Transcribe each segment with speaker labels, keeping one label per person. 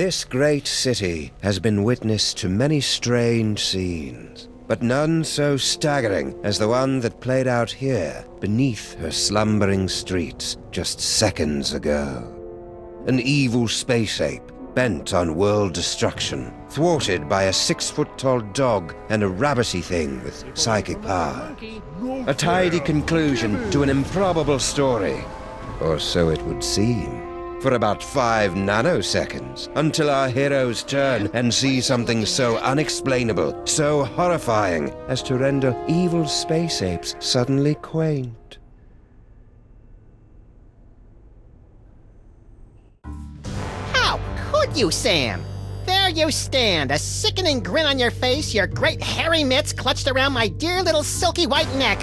Speaker 1: This great city has been witness to many strange scenes, but none so staggering as the one that played out here beneath her slumbering streets just seconds ago. An evil space ape bent on world destruction, thwarted by a 6-foot-tall dog and a rabbity thing with psychic power. A tidy conclusion to an improbable story, or so it would seem. For about 5 nanoseconds, until our heroes turn and see something so unexplainable, so horrifying, as to render evil space apes suddenly quaint.
Speaker 2: How could you, Sam? There you stand, a sickening grin on your face, your great hairy mitts clutched around my dear little silky white neck.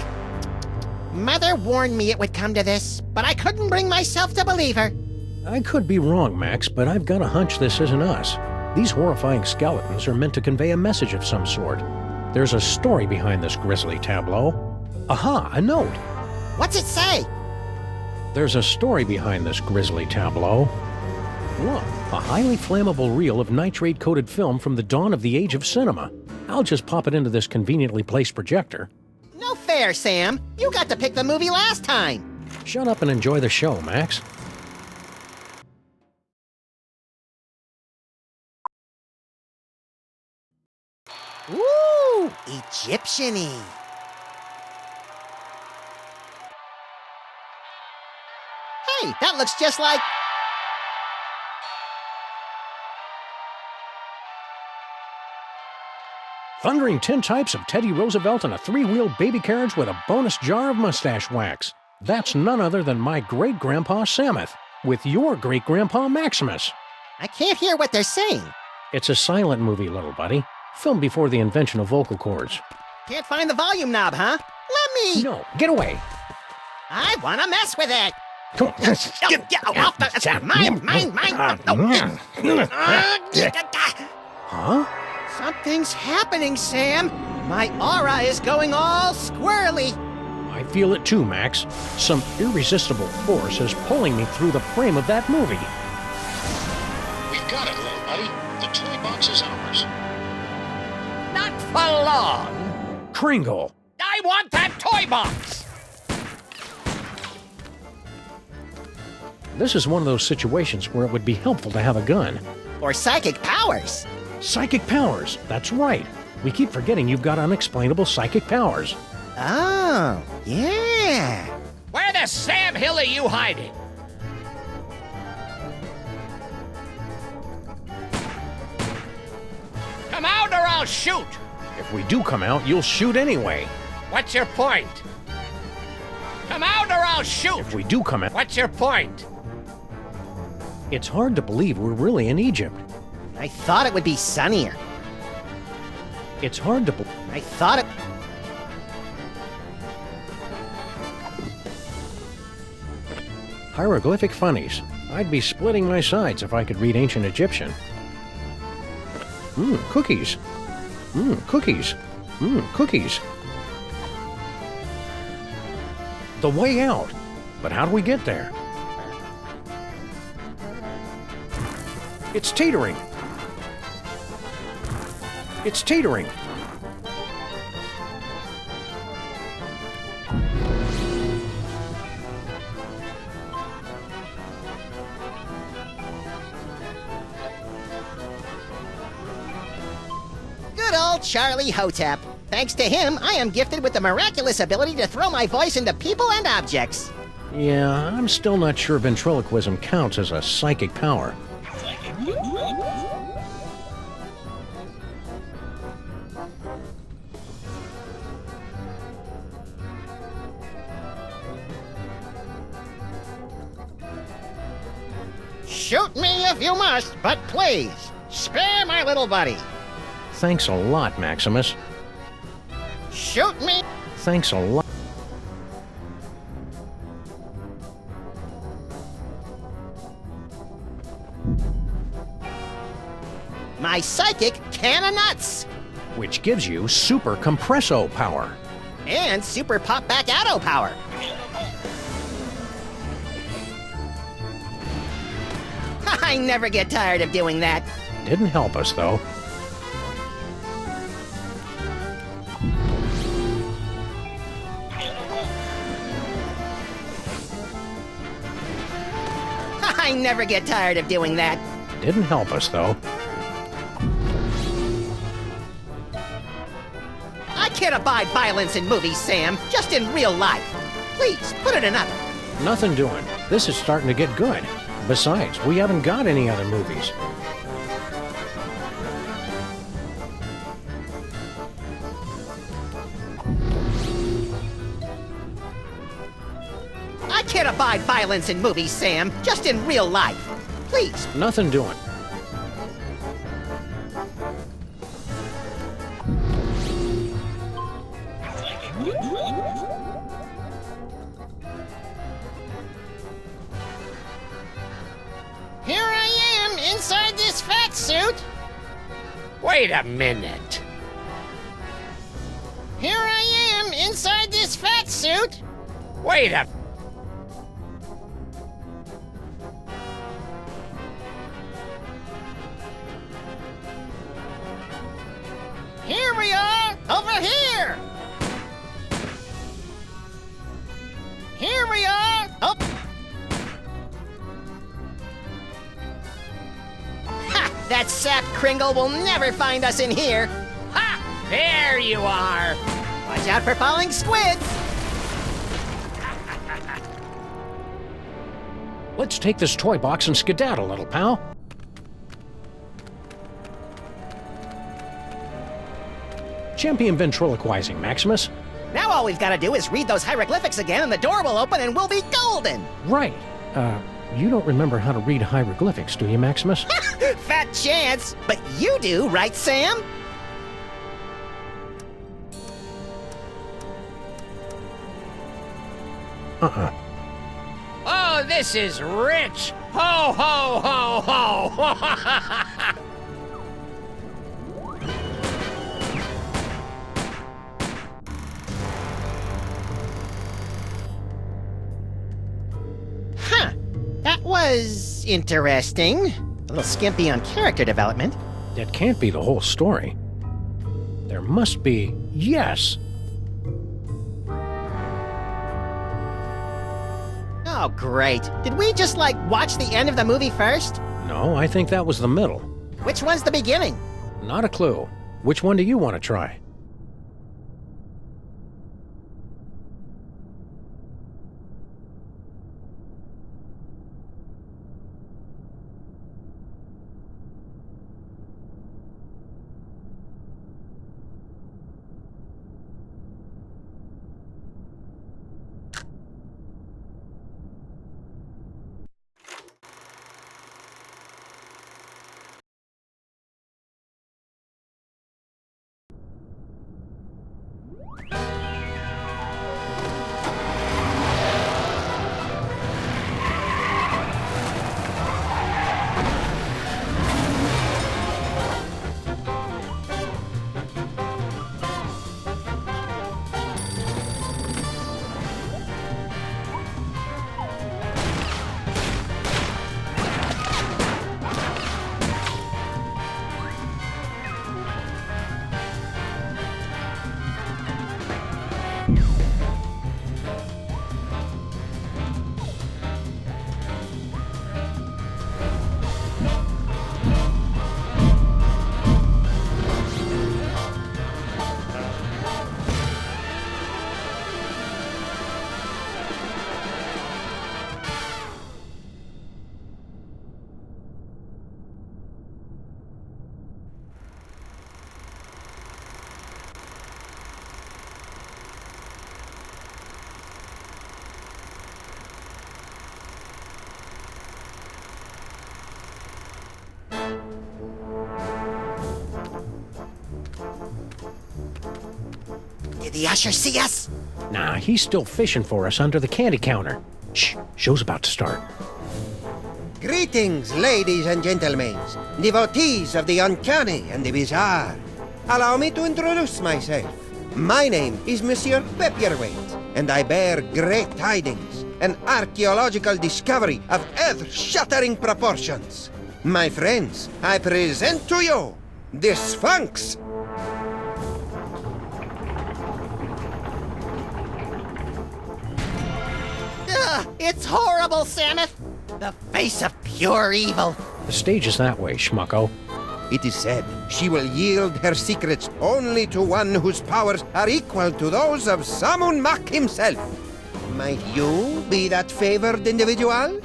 Speaker 2: Mother warned me it would come to this, but I couldn't bring myself to believe her.
Speaker 3: I could be wrong, Max, but I've got a hunch this isn't us. These horrifying skeletons are meant to convey a message of some sort. There's a story behind this grisly tableau. Aha, a note!
Speaker 2: What's it say?
Speaker 3: There's a story behind this grisly tableau. Look, a highly flammable reel of nitrate-coated film from the dawn of the age of cinema. I'll just pop it into this conveniently placed projector.
Speaker 2: No fair, Sam. You got to pick the movie last time.
Speaker 3: Shut up and enjoy the show, Max.
Speaker 2: Ooh, Egyptian-y. Hey, that looks just like...
Speaker 3: Thundering tintypes of Teddy Roosevelt and a 3-wheeled baby carriage with a bonus jar of mustache wax. That's none other than my great-grandpa Samuth, with your great-grandpa Maximus.
Speaker 2: I can't hear what they're saying.
Speaker 3: It's a silent movie, little buddy. Filmed before the invention of vocal cords.
Speaker 2: Can't find the volume knob, huh? Let me...
Speaker 3: No, get away!
Speaker 2: I want to mess with it!
Speaker 3: Come on,
Speaker 2: Get off the... Mine!
Speaker 3: Huh?
Speaker 2: Something's happening, Sam! My aura is going all squirrely!
Speaker 3: I feel it too, Max. Some irresistible force is pulling me through the frame of that movie.
Speaker 4: We've got it, little buddy. The toy box is ours.
Speaker 5: Not for long.
Speaker 3: Kringle!
Speaker 5: I want that toy box!
Speaker 3: This is one of those situations where it would be helpful to have a gun.
Speaker 2: Or psychic powers!
Speaker 3: Psychic powers, that's right. We keep forgetting you've got unexplainable psychic powers.
Speaker 2: Oh, yeah!
Speaker 5: Where the Sam Hill are you hiding? Come out or I'll shoot!
Speaker 3: If we do come out, you'll shoot anyway.
Speaker 5: What's your point? Come out or I'll shoot!
Speaker 3: If we do come out...
Speaker 5: What's your point?
Speaker 3: It's hard to believe we're really in Egypt.
Speaker 2: I thought it would be sunnier.
Speaker 3: It's hard to believe...
Speaker 2: I thought it...
Speaker 3: Hieroglyphic funnies. I'd be splitting my sides if I could read ancient Egyptian. Cookies. Cookies. Cookies. The way out. But how do we get there? It's teetering. It's teetering.
Speaker 2: Good old Charlie Hotep. Thanks to him, I am gifted with the miraculous ability to throw my voice into people and objects.
Speaker 3: Yeah, I'm still not sure ventriloquism counts as a psychic power.
Speaker 2: Shoot me if you must, but please, spare my little buddy.
Speaker 3: Thanks a lot, Maximus.
Speaker 2: Shoot me.
Speaker 3: Thanks a lot.
Speaker 2: My psychic can of nuts.
Speaker 3: Which gives you super compresso power.
Speaker 2: And super pop back auto power. I never get tired of doing that.
Speaker 3: Didn't help us, though.
Speaker 2: I never get tired of doing that.
Speaker 3: Didn't help us, though.
Speaker 2: I can't abide violence in movies, Sam. Just in real life. Please, put it another.
Speaker 3: Nothing doing. This is starting to get good. Besides, we haven't got any other movies.
Speaker 2: I can't abide violence in movies, Sam. Just in real life. Please.
Speaker 3: Nothing doing.
Speaker 2: Here I am, inside this fat suit.
Speaker 5: Wait a minute.
Speaker 2: Here I am, inside this fat suit.
Speaker 5: Wait a...
Speaker 2: Here we are, over here. Here we are, oh. Ha! That sap Kringle will never find us in here.
Speaker 5: Ha! There you are.
Speaker 2: Watch out for falling squids.
Speaker 3: Let's take this toy box and skedaddle, little pal. Champion ventriloquizing, Maximus.
Speaker 2: Now all we've got to do is read those hieroglyphics again and the door will open and we'll be golden.
Speaker 3: Right. You don't remember how to read hieroglyphics, do you, Maximus?
Speaker 2: Fat chance. But you do, right, Sam?
Speaker 5: Oh, this is rich. Ho, ho, ho, ho.
Speaker 2: Huh. That was interesting. A little skimpy on character development.
Speaker 3: That can't be the whole story. There must be... Yes!
Speaker 2: Oh, great. Did we just, watch the end of the movie first?
Speaker 3: No, I think that was the middle.
Speaker 2: Which one's the beginning?
Speaker 3: Not a clue. Which one do you want to try?
Speaker 2: Did the usher see us?
Speaker 3: Nah, he's still fishing for us under the candy counter. Shh, show's about to start.
Speaker 1: Greetings, ladies and gentlemen, devotees of the uncanny and the bizarre. Allow me to introduce myself. My name is Monsieur Pepperweight, and I bear great tidings, an archaeological discovery of earth-shattering proportions. My friends, I present to you the Sphinx.
Speaker 2: Ugh, it's horrible, Samus. The face of pure evil.
Speaker 3: The stage is that way, schmucko.
Speaker 1: It is said she will yield her secrets only to one whose powers are equal to those of Sammun himself. Might you be that favored individual?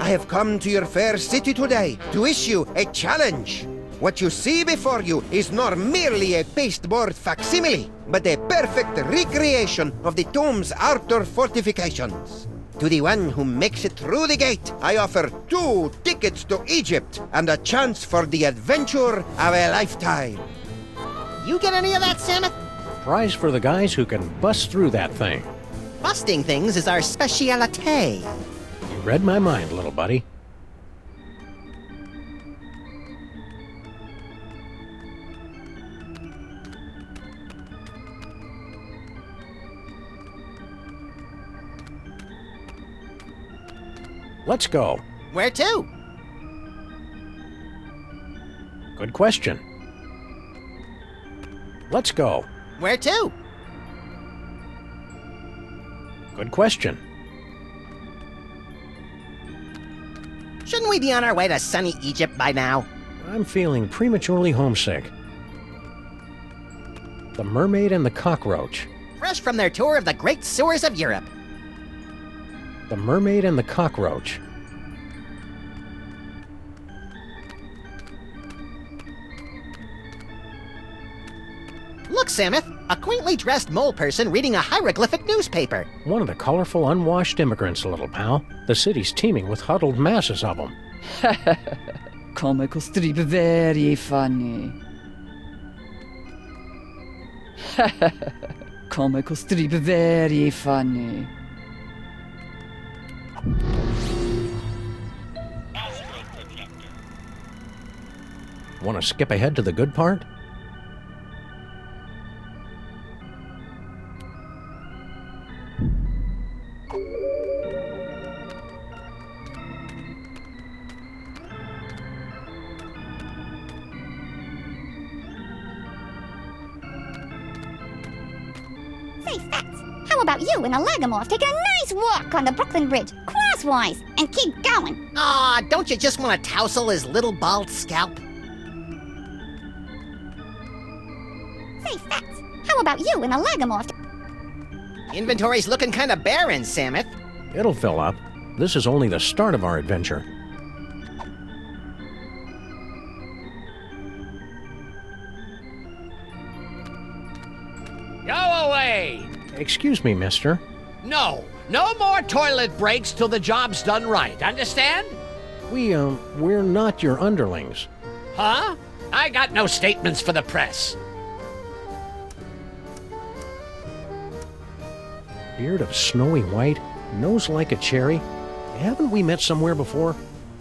Speaker 1: I have come to your fair city today to issue a challenge. What you see before you is not merely a pasteboard facsimile, but a perfect recreation of the tomb's outer fortifications. To the one who makes it through the gate, I offer 2 tickets to Egypt and a chance for the adventure of a lifetime.
Speaker 2: You get any of that, Samus?
Speaker 3: Prize for the guys who can bust through that thing.
Speaker 2: Busting things is our specialite.
Speaker 3: You read my mind, little buddy. Let's go.
Speaker 2: Where to?
Speaker 3: Good question. Let's go.
Speaker 2: Where to?
Speaker 3: Good question.
Speaker 2: Shouldn't we be on our way to sunny Egypt by now?
Speaker 3: I'm feeling prematurely homesick. The Mermaid and the Cockroach.
Speaker 2: Fresh from their tour of the great sewers of Europe.
Speaker 3: The Mermaid and the Cockroach.
Speaker 2: Look, Samus, a quaintly dressed mole person reading a hieroglyphic newspaper.
Speaker 3: One of the colorful, unwashed immigrants, little pal. The city's teeming with huddled masses of them.
Speaker 6: Comical strip, very funny. Comical strip, very funny.
Speaker 3: Want to skip ahead to the good part?
Speaker 7: Say, Fats, how about you and a Lagomorph take a nice walk on the Brooklyn Bridge, crosswise, and keep going?
Speaker 2: Aw, don't you just want to tousle his little bald scalp?
Speaker 7: Say, Fats, how about you and a Lagomorph?
Speaker 2: Inventory's looking kind of barren, Samus.
Speaker 3: It'll fill up. This is only the start of our adventure.
Speaker 5: Go away!
Speaker 3: Excuse me, mister.
Speaker 5: No more toilet breaks till the job's done right, understand?
Speaker 3: We're not your underlings.
Speaker 5: Huh? I got no statements for the press.
Speaker 3: Beard of snowy white, nose like a cherry. Haven't we met somewhere before?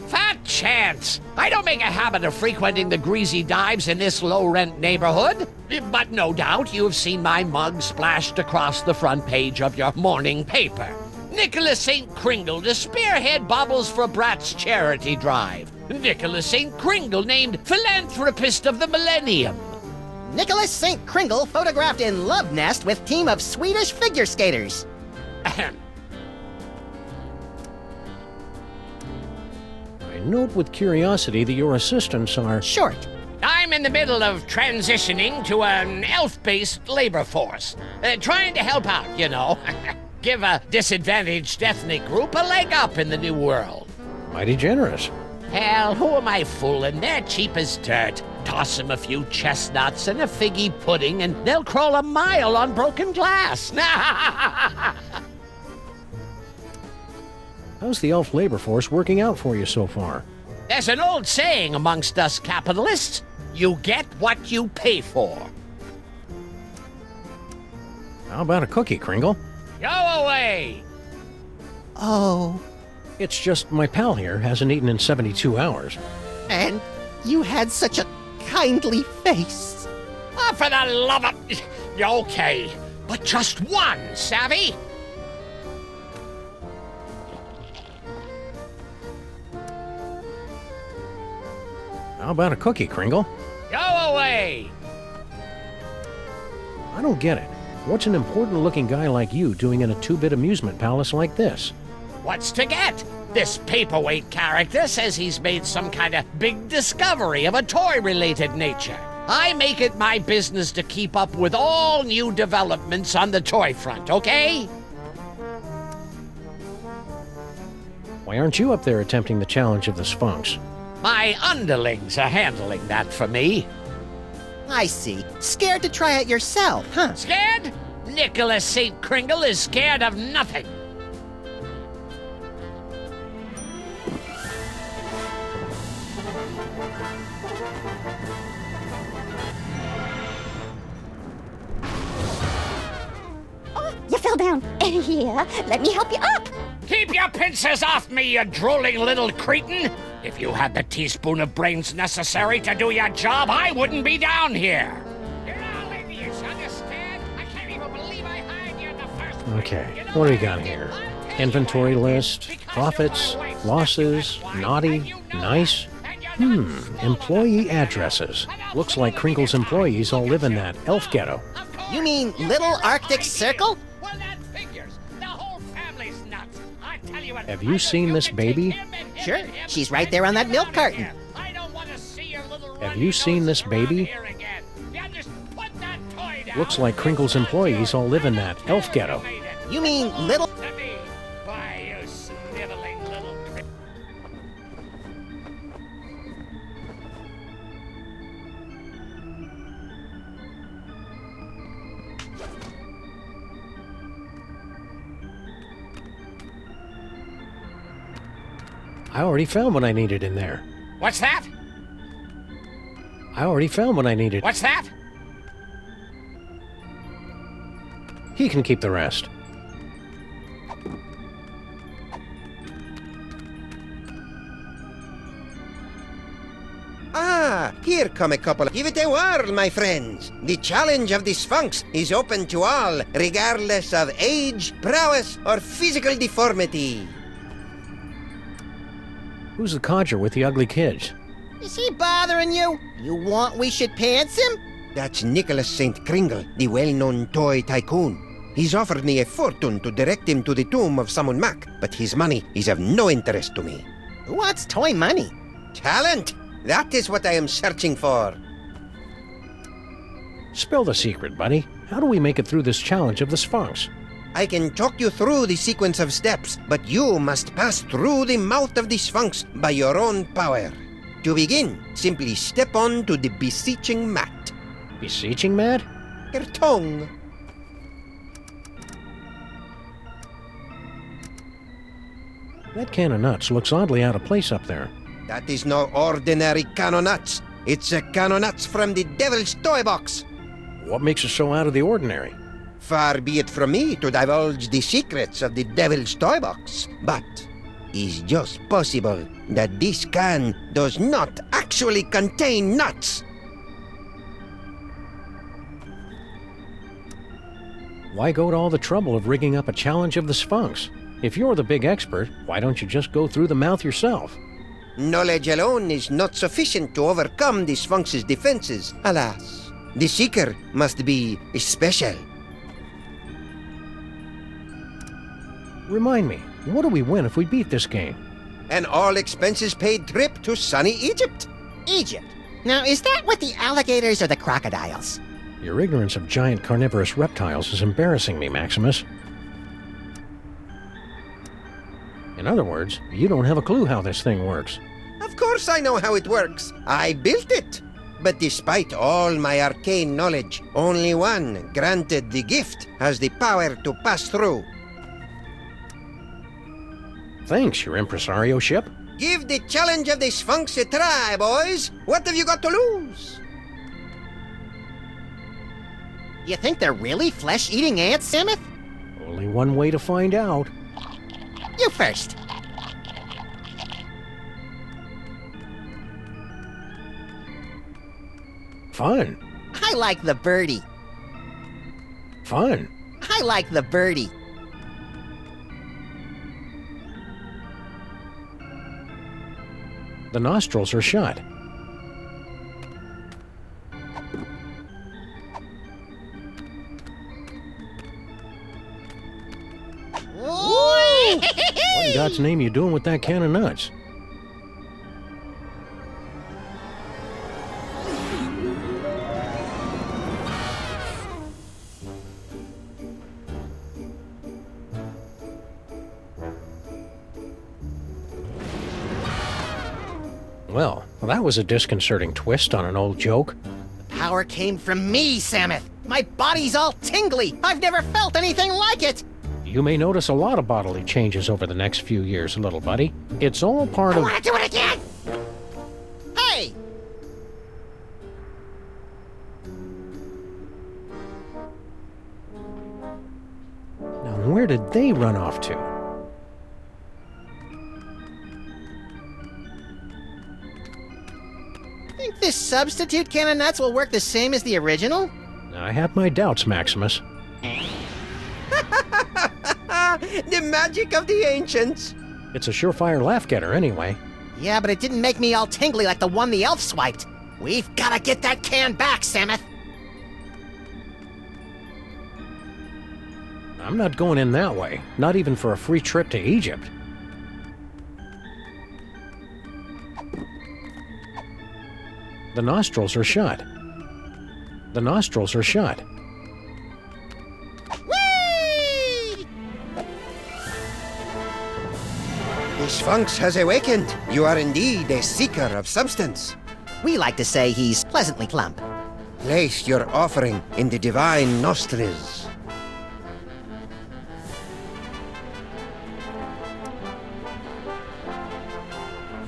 Speaker 5: Fat chance! I don't make a habit of frequenting the greasy dives in this low-rent neighborhood. But no doubt you've seen my mug splashed across the front page of your morning paper. Nicholas St. Kringle to spearhead Bobbles for Brats charity drive. Nicholas St. Kringle named Philanthropist of the Millennium.
Speaker 2: Nicholas St. Kringle photographed in love nest with team of Swedish figure skaters.
Speaker 5: Ahem.
Speaker 3: I note with curiosity that your assistants are...
Speaker 2: Short.
Speaker 5: I'm in the middle of transitioning to an elf-based labor force. Trying to help out, you know. Give a disadvantaged ethnic group a leg up in the new world.
Speaker 3: mighty generous.
Speaker 5: Hell, who am I fooling? They're cheap as dirt. Toss them a few chestnuts and a figgy pudding, and they'll crawl a mile on broken glass.
Speaker 3: How's the elf labor force working out for you so far?
Speaker 5: There's an old saying amongst us capitalists. You get what you pay for.
Speaker 3: How about a cookie, Kringle?
Speaker 5: Go away!
Speaker 2: Oh,
Speaker 5: It's just my pal here hasn't eaten in 72 hours.
Speaker 2: and you had such a kindly face.
Speaker 5: Oh, for the love of... Okay, but just one, savvy?
Speaker 3: How about a cookie, Kringle?
Speaker 5: Go away!
Speaker 3: I don't get it. What's an important-looking guy like you doing in a two-bit amusement palace like this?
Speaker 5: What's to get? This paperweight character says he's made some kind of big discovery of a toy-related nature. I make it my business to keep up with all new developments on the toy front, okay?
Speaker 3: Why aren't you up there attempting the challenge of the Sphinx?
Speaker 5: My underlings are handling that for me.
Speaker 2: I see. Scared to try it yourself, huh?
Speaker 5: Scared? Nicholas St. Kringle is scared of nothing.
Speaker 7: Oh, you fell down. Here, let me help you up.
Speaker 5: Keep your pincers off me, you drooling little cretin! If you had the teaspoon of brains necessary to do your job, I wouldn't be down here. You're all idiots, understand? I can't even believe I hired you in the first place.
Speaker 3: Okay, what do we got here? Inventory list, profits, losses, naughty, nice. Employee addresses. Looks like Kringle's employees all live in that elf ghetto.
Speaker 2: You mean Little Arctic Circle?
Speaker 5: Well, that figures. The whole family's nuts. I tell you what.
Speaker 3: Have you seen this baby?
Speaker 2: Sure, she's right there on that milk carton.
Speaker 5: I don't want to see your little
Speaker 3: Have you seen this baby? Looks like Kringle's employees all live in that elf ghetto.
Speaker 2: You mean Little...
Speaker 5: Why, you sniveling little critter.
Speaker 3: I already found what I needed in there.
Speaker 5: What's that?
Speaker 3: I already found what I needed.
Speaker 5: What's that?
Speaker 3: He can keep the rest.
Speaker 1: Ah, here come a couple. Give it a whirl, my friends. The challenge of the Sphinx is open to all, regardless of age, prowess, or physical deformity.
Speaker 3: Who's the codger with the ugly kids?
Speaker 2: Is he bothering you? You want we should pants him?
Speaker 1: That's Nicholas St. Kringle, the well-known toy tycoon. He's offered me a fortune to direct him to the tomb of Sammun, but his money is of no interest to me.
Speaker 2: Who wants toy money?
Speaker 1: Talent! That is what I am searching for.
Speaker 3: Spill the secret, buddy. How do we make it through this challenge of the Sphinx?
Speaker 1: I can talk you through the sequence of steps, but you must pass through the mouth of the Sphinx by your own power. To begin, simply step on to the beseeching mat.
Speaker 3: Beseeching mat?
Speaker 1: Your tongue.
Speaker 3: That can of nuts looks oddly out of place up there.
Speaker 1: That is no ordinary can of nuts. It's a can of nuts from the Devil's Toy Box.
Speaker 3: What makes it so out of the ordinary?
Speaker 1: Far be it from me to divulge the secrets of the Devil's Toy Box, but it's just possible that this can does not actually contain nuts.
Speaker 3: Why go to all the trouble of rigging up a challenge of the Sphinx? If you're the big expert, why don't you just go through the mouth yourself?
Speaker 1: Knowledge alone is not sufficient to overcome the Sphinx's defenses, alas. The seeker must be special.
Speaker 3: Remind me, what do we win if we beat this game?
Speaker 1: An all-expenses-paid trip to sunny Egypt.
Speaker 2: Egypt. Now, is that with the alligators or the crocodiles?
Speaker 3: Your ignorance of giant carnivorous reptiles is embarrassing me, Maximus. In other words, you don't have a clue how this thing works.
Speaker 1: Of course I know how it works. I built it. But despite all my arcane knowledge, only one, granted the gift, has the power to pass through.
Speaker 3: Thanks, your impresario ship.
Speaker 1: Give the challenge of the Sphinx a try, boys. What have you got to lose?
Speaker 2: You think they're really flesh-eating ants, Samuth?
Speaker 3: Only one way to find out.
Speaker 2: You first.
Speaker 3: Fun.
Speaker 2: I like the birdie.
Speaker 3: Fun.
Speaker 2: I like the birdie.
Speaker 3: The nostrils are shut. What in God's name you doing with that can of nuts? Well, that was a disconcerting twist on an old joke.
Speaker 2: Power came from me, Samuth. My body's all tingly. I've never felt anything like it.
Speaker 3: You may notice a lot of bodily changes over the next few years, little buddy. It's all part
Speaker 2: I
Speaker 3: of...
Speaker 2: want to do it again. Hey!
Speaker 3: Now, where did they run off to?
Speaker 2: Think this substitute can of nuts will work the same as the original?
Speaker 3: I have my doubts, Maximus.
Speaker 1: The magic of the ancients.
Speaker 3: It's a surefire laugh-getter, anyway.
Speaker 2: Yeah, but it didn't make me all tingly like the one the elf swiped. We've got to get that can back, Samuth.
Speaker 3: I'm not going in that way. Not even for a free trip to Egypt. The nostrils are shut. The nostrils are shut.
Speaker 2: Whee!
Speaker 1: The Sphinx has awakened. You are indeed a seeker of substance.
Speaker 2: We like to say he's pleasantly plump.
Speaker 1: Place your offering in the divine nostrils.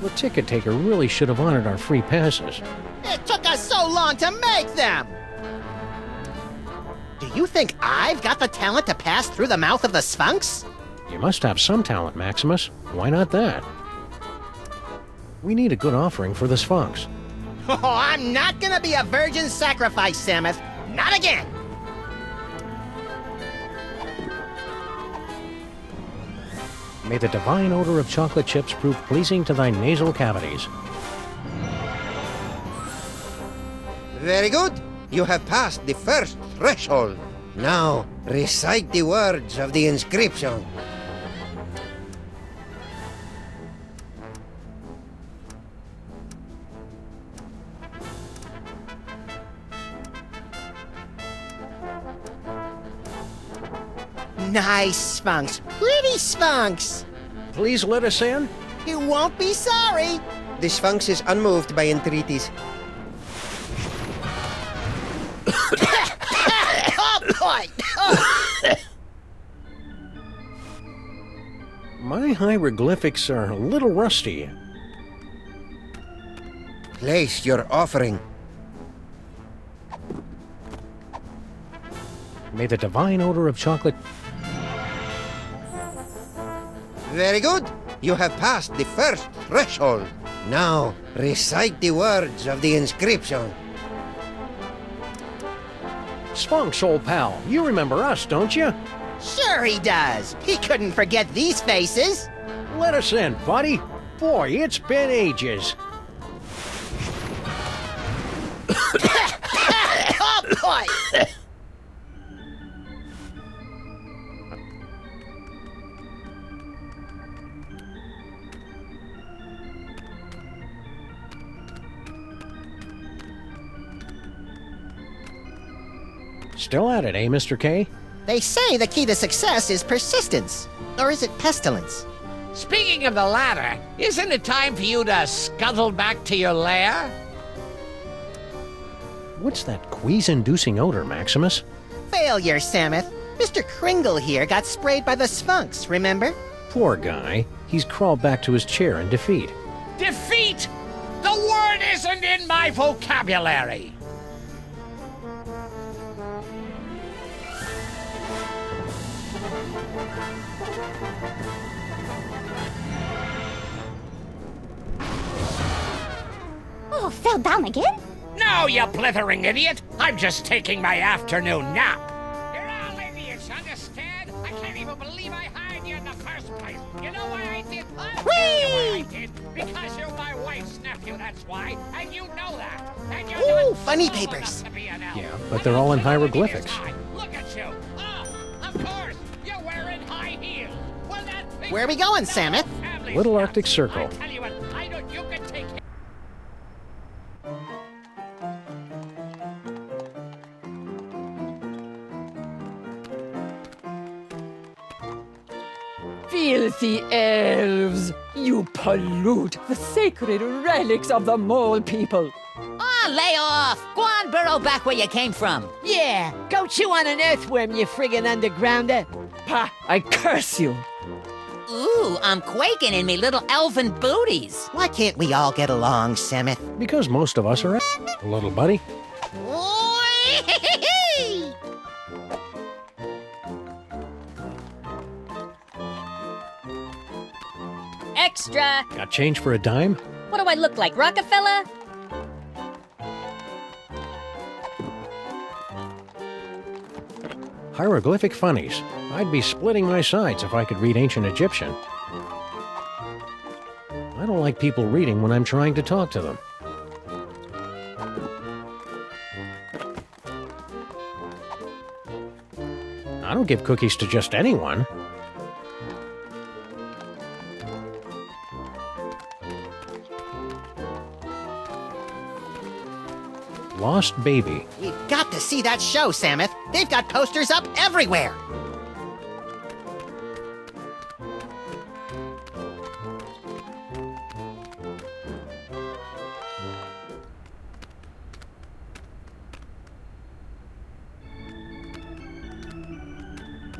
Speaker 3: The ticket taker really should have honored our free passes.
Speaker 2: It took us so long to make them! Do you think I've got the talent to pass through the mouth of the Sphinx?
Speaker 3: You must have some talent, Maximus. Why not that? We need a good offering for the Sphinx.
Speaker 2: Oh, I'm not gonna be a virgin sacrifice, Samuth. Not again!
Speaker 3: May the divine odor of chocolate chips prove pleasing to thy nasal cavities.
Speaker 1: Very good. You have passed the first threshold. Now, recite the words of the inscription.
Speaker 2: Nice Sphinx. Pretty Sphinx.
Speaker 3: Please let us in.
Speaker 2: You won't be sorry.
Speaker 1: The Sphinx is unmoved by entreaties.
Speaker 2: Oh, boy! Oh.
Speaker 3: My hieroglyphics are a little rusty.
Speaker 1: Place your offering.
Speaker 3: May the divine odor of chocolate...
Speaker 1: Very good. You have passed the first threshold. Now, recite the words of the inscription.
Speaker 3: Sphinx, old pal, you remember us, don't you?
Speaker 2: Sure he does. He couldn't forget these faces.
Speaker 3: Let us in, buddy. Boy, it's been ages.
Speaker 2: Oh, boy!
Speaker 3: Still at it, eh, Mr. K?
Speaker 2: They say the key to success is persistence. Or is it pestilence?
Speaker 5: Speaking of the latter, isn't it time for you to scuttle back to your lair?
Speaker 3: What's that quease-inducing odor, Maximus?
Speaker 2: Failure, Samuth. Mr. Kringle here got sprayed by the Sphinx, remember?
Speaker 3: Poor guy. He's crawled back to his chair in defeat.
Speaker 5: Defeat! The word isn't in my vocabulary!
Speaker 7: Oh, fell down again?
Speaker 5: No, you blithering idiot! I'm just taking my afternoon nap. You're all idiots, understand? I can't even believe I hired you in the first place. You know why I did? I'll tell you why I did. Because you're my wife's nephew, that's why. And you know that. And you're
Speaker 2: Ooh,
Speaker 5: not
Speaker 2: funny
Speaker 5: small
Speaker 2: papers.
Speaker 5: enough to be an elf.
Speaker 3: Yeah, but they're all in hieroglyphics.
Speaker 5: Look at you. Oh, of course, you're wearing high heels. Well, that
Speaker 2: Where are we going, Samus?
Speaker 3: Little Arctic Circle.
Speaker 5: I tell you what, I don't, you can take care.
Speaker 6: Filthy elves! You pollute the sacred relics of the mole people.
Speaker 8: Oh, lay off! Go on, burrow back where you came from.
Speaker 9: Yeah, go chew on an earthworm, you friggin' undergrounder.
Speaker 6: Pa, I curse you!
Speaker 8: Ooh, I'm quaking in me little elfin booties.
Speaker 2: Why can't we all get along, Samus?
Speaker 3: Because most of us are little buddy.
Speaker 10: Extra!
Speaker 3: Got change for a dime?
Speaker 10: What do I look like, Rockefeller?
Speaker 3: Hieroglyphic funnies. I'd be splitting my sides if I could read ancient Egyptian. I don't like people reading when I'm trying to talk to them. I don't give cookies to just anyone. Lost Baby.
Speaker 2: We've got to see that show, Samus. They've got posters up everywhere.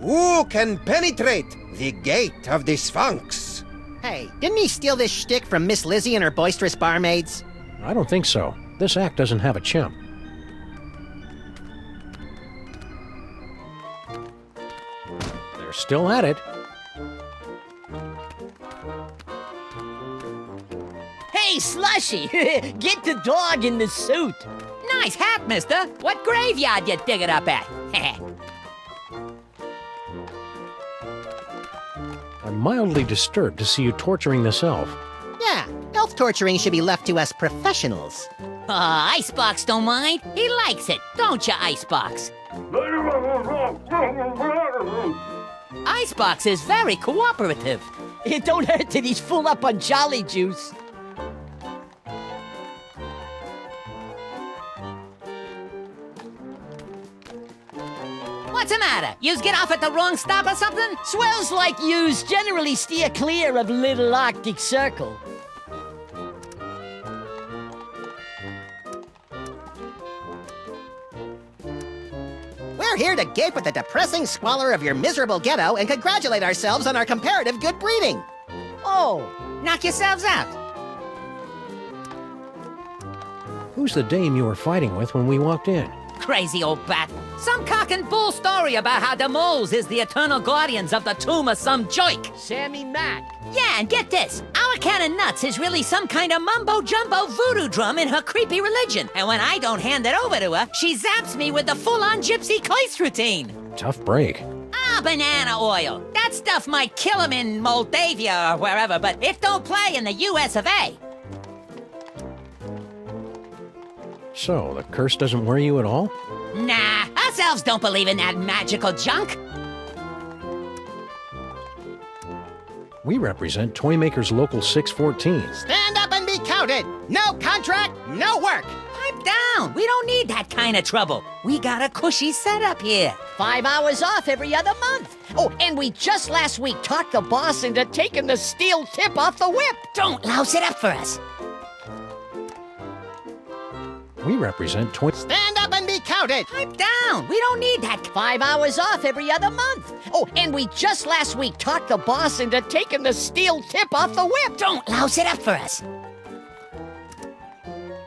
Speaker 1: Who can penetrate the gate of the Sphinx?
Speaker 2: Hey, didn't he steal this shtick from Miss Lizzie and her boisterous barmaids?
Speaker 3: I don't think so. This act doesn't have a chimp. They're still at it.
Speaker 9: Hey, Slushy! Get the dog in the suit.
Speaker 8: Nice hat, mister. What graveyard you dig it up at?
Speaker 3: I'm mildly disturbed to see you torturing this elf.
Speaker 2: Yeah, elf torturing should be left to us professionals.
Speaker 8: Icebox don't mind. He likes it, don't you, Icebox? Icebox is very cooperative.
Speaker 9: It don't hurt that he's full up on Jolly Juice.
Speaker 8: What's the matter? Yous get off at the wrong stop or something?
Speaker 9: Swells like yous generally steer clear of Little Arctic Circle.
Speaker 2: We're here to gape at the depressing squalor of your miserable ghetto and congratulate ourselves on our comparative good breeding.
Speaker 9: Oh,
Speaker 8: Knock yourselves out.
Speaker 3: Who's the dame you were fighting with when we walked in?
Speaker 8: Crazy old bat. Some cock and bull story about how the moles is the eternal guardians of the tomb of some joik.
Speaker 9: Sammy Mac.
Speaker 8: Yeah, and get this. Our can of nuts is really some kind of mumbo-jumbo voodoo drum in her creepy religion. And when I don't hand it over to her, she zaps me with the full-on gypsy Kleist routine.
Speaker 3: Tough break.
Speaker 8: Banana oil. That stuff might kill him in Moldavia or wherever, but it don't play in the US of A.
Speaker 3: So, the curse doesn't worry you at all?
Speaker 8: Nah, us elves don't believe in that magical junk.
Speaker 3: We represent Toymaker's Local 614.
Speaker 2: Stand up and be counted. No contract, no work.
Speaker 8: Pipe down. We don't need that kind of trouble. We got a cushy setup here.
Speaker 9: 5 hours off every other month. Oh, and we just last week talked the boss into taking the steel tip off the whip.
Speaker 8: Don't louse it up for us.
Speaker 3: We represent Toy...
Speaker 2: Stand up and be counted.
Speaker 8: Pipe down. We don't need that.
Speaker 9: 5 hours off every other month. Oh, and we just last week talked the boss into taking the steel tip off the whip.
Speaker 8: Don't louse it up for us.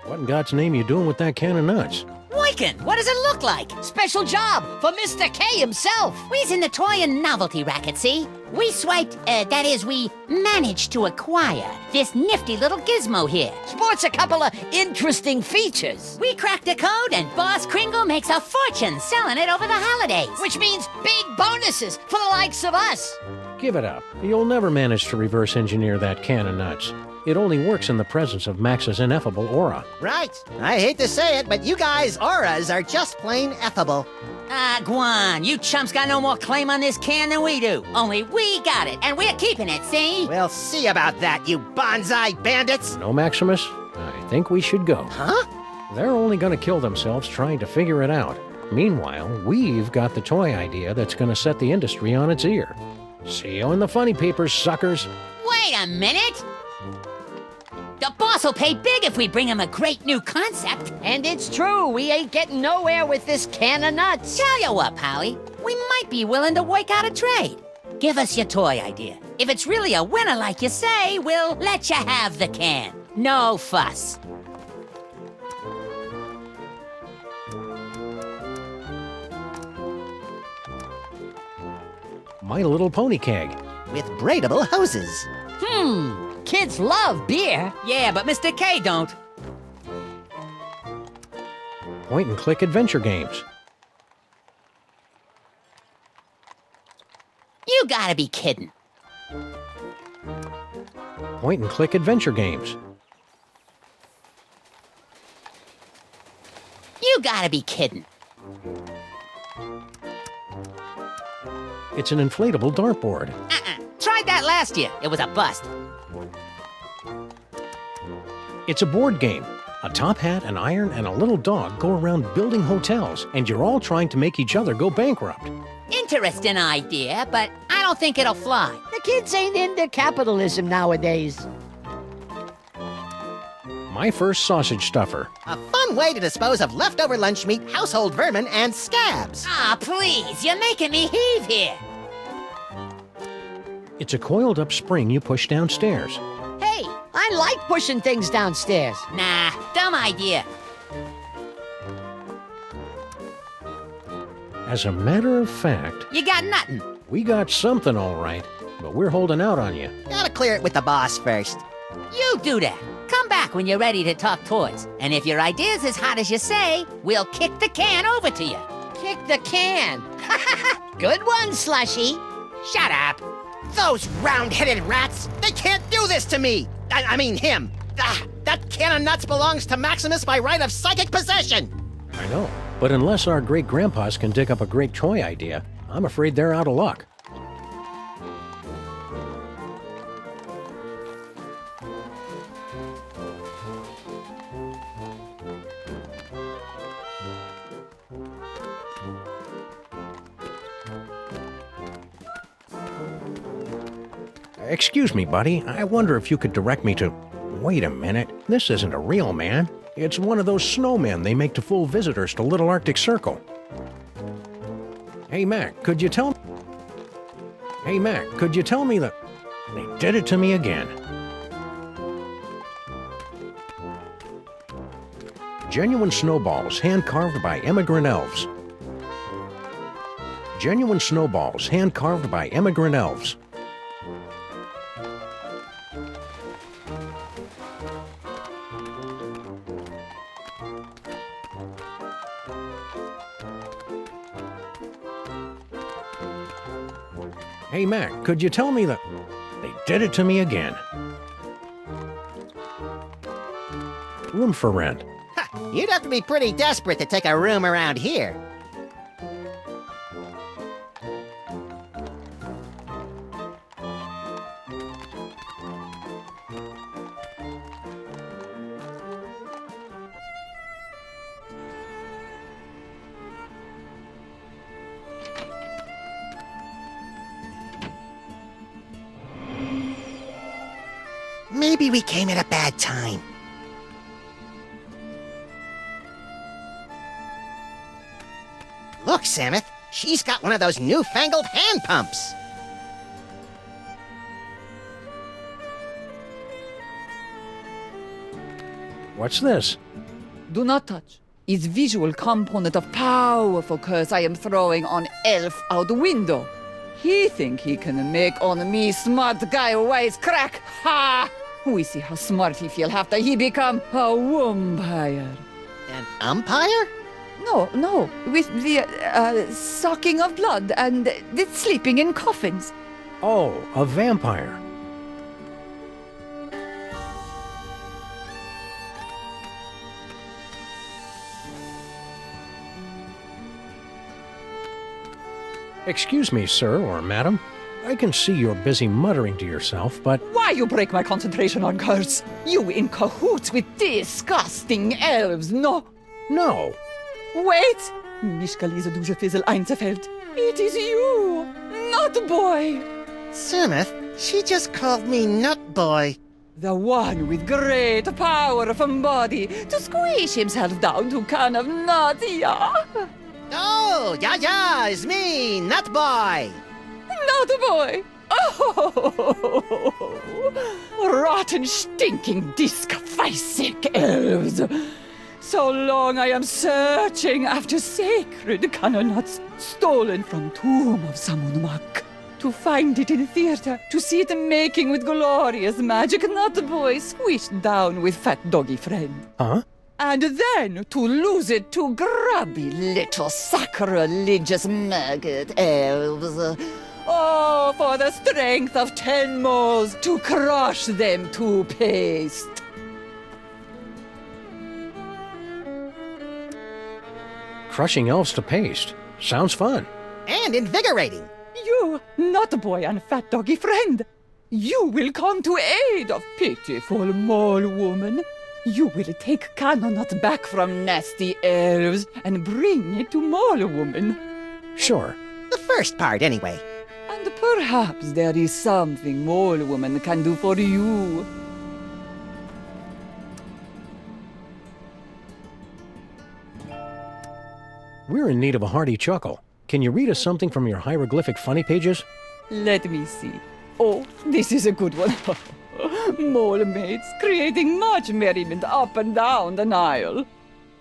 Speaker 3: What in God's name you doing with that can of nuts?
Speaker 8: Wyken, what does it look like?
Speaker 9: Special job for Mr. K himself.
Speaker 8: We's in the toy and novelty racket, see? We swiped, that is, we managed to acquire this nifty little gizmo here.
Speaker 9: Sports a couple of interesting features.
Speaker 8: We cracked the code and Boss Kringle makes a fortune selling it over the holidays.
Speaker 9: Which means big bonuses for the likes of us.
Speaker 3: Give it up. You'll never manage to reverse engineer that can of nuts. It only works in the presence of Max's ineffable aura.
Speaker 2: Right. I hate to say it, but you guys' auras are just plain effable.
Speaker 8: Ah, Guan, you chumps got no more claim on this can than we do. Only we got it, and we're keeping it, see?
Speaker 2: We'll see about that, you bonsai bandits!
Speaker 3: No, Maximus? I think we should go.
Speaker 2: Huh?
Speaker 3: They're only gonna kill themselves trying to figure it out. Meanwhile, we've got the toy idea that's gonna set the industry on its ear. See you in the funny papers, suckers.
Speaker 8: Wait a minute! The boss will pay big if we bring him a great new concept.
Speaker 9: And it's true, we ain't getting nowhere with this can of nuts.
Speaker 8: Tell you what, Polly, we might be willing to work out a trade. Give us your toy idea. If it's really a winner like you say, we'll let you have the can. No fuss.
Speaker 3: My Little Pony keg.
Speaker 2: With braidable hoses.
Speaker 9: Kids love beer.
Speaker 8: Yeah, but Mr. K don't.
Speaker 3: Point and click adventure games.
Speaker 8: You gotta be kidding.
Speaker 3: Point and click adventure games.
Speaker 8: You gotta be kidding.
Speaker 3: It's an inflatable dartboard.
Speaker 8: Tried that last year. It was a bust.
Speaker 3: It's a board game. A top hat, an iron, and a little dog go around building hotels, and you're all trying to make each other go bankrupt.
Speaker 8: Interesting idea, but I don't think it'll fly.
Speaker 9: The kids ain't into capitalism nowadays.
Speaker 3: My first sausage stuffer.
Speaker 2: A fun way to dispose of leftover lunch meat, household vermin, and scabs.
Speaker 8: Ah, please, you're making me heave here.
Speaker 3: It's a coiled up spring you push downstairs.
Speaker 9: Hey, I like pushing things downstairs.
Speaker 8: Nah, dumb idea.
Speaker 3: As a matter of fact,
Speaker 8: You got nothing.
Speaker 3: we got something all right, but we're holding out on you.
Speaker 2: Gotta clear it with the boss first.
Speaker 8: You do that. Come back when you're ready to talk toys. And if your idea's as hot as you say, we'll kick the can over to you.
Speaker 9: Kick the can. Good one, Slushy.
Speaker 8: Shut up.
Speaker 2: Those round-headed rats! They can't do this to me! I mean him! That can of nuts belongs to Maximus by right of psychic possession!
Speaker 3: I know, but unless our great-grandpas can dig up a great toy idea, I'm afraid they're out of luck. Excuse me, buddy. I wonder if you could direct me to... Wait a minute. This isn't a real man. It's one of those snowmen they make to fool visitors to Little Arctic Circle. Hey, Mac, could you tell... Hey, Mac, could you tell me that... They did it to me again. Genuine snowballs, hand-carved by immigrant elves. Genuine snowballs, hand-carved by immigrant elves. Hey, Mac, could you tell me that... They did it to me again. Room for rent.
Speaker 2: Ha, you'd have to be pretty desperate to take a room around here. Maybe we came at a bad time. Look, Samuth, she's got one of those newfangled hand pumps.
Speaker 3: What's this?
Speaker 6: Do not touch. It's visual component of powerful curse I am throwing on Elf out the window. He think he can make on me smart guy wise crack. Ha! We see how smart he feel after he become a vampire.
Speaker 2: An umpire?
Speaker 6: No, with the sucking of blood and the sleeping in coffins.
Speaker 3: Oh, a vampire. Excuse me, sir or madam. I can see you're busy muttering to yourself, but
Speaker 6: Why you break my concentration on curse? You in cahoots with disgusting elves, no?
Speaker 3: no.
Speaker 6: Wait! Mich Lise Dusche Fizzle Einzefeld. It is you, not boy.
Speaker 2: Sumith, she just called me Nut Boy.
Speaker 6: The one with great power from body to squish himself down to can of nut, yeah?
Speaker 2: Oh, yeah, it's me, Nut Boy.
Speaker 6: Not boy. Oh, rotten, stinking, disc-sick elves. So long I am searching after sacred cannonuts stolen from tomb of Sammun. To find it in theater, to see it making with glorious magic, not boy squished down with fat doggy friend.
Speaker 3: Huh?
Speaker 6: And then to lose it to grubby little sacrilegious maggot elves. Oh, for the strength of 10 moles to crush them to paste.
Speaker 3: Crushing elves to paste. Sounds fun.
Speaker 2: And invigorating.
Speaker 6: You, not boy and fat doggy friend. You will come to aid of pitiful mole woman. You will take Cannonut back from nasty elves and bring it to mole woman.
Speaker 3: Sure.
Speaker 2: The first part, anyway.
Speaker 6: And perhaps there is something mole woman can do for you.
Speaker 3: We're in need of a hearty chuckle. Can you read us something from your hieroglyphic funny pages?
Speaker 6: Let me see. Oh, this is a good one. Mole mates creating much merriment up and down the Nile.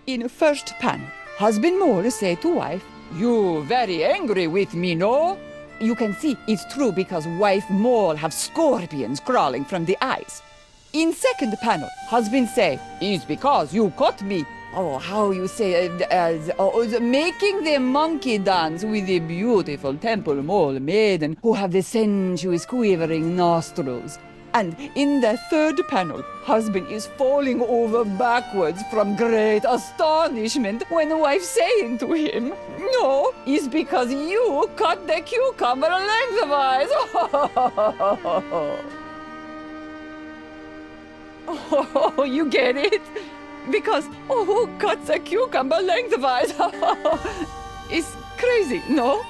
Speaker 6: In first panel, husband mole say to wife, "You very angry with me, no?" You can see it's true because wife mole have scorpions crawling from the eyes. In second panel, husband say, "It's because you caught me." Oh, how you say, making the monkey dance with the beautiful temple mole maiden who have the sensuous quivering nostrils. And in the third panel, husband is falling over backwards from great astonishment when the wife saying to him, "No, it's because you cut the cucumber lengthwise." Oh, you get it? Because, who cuts a cucumber lengthwise? It's crazy, no?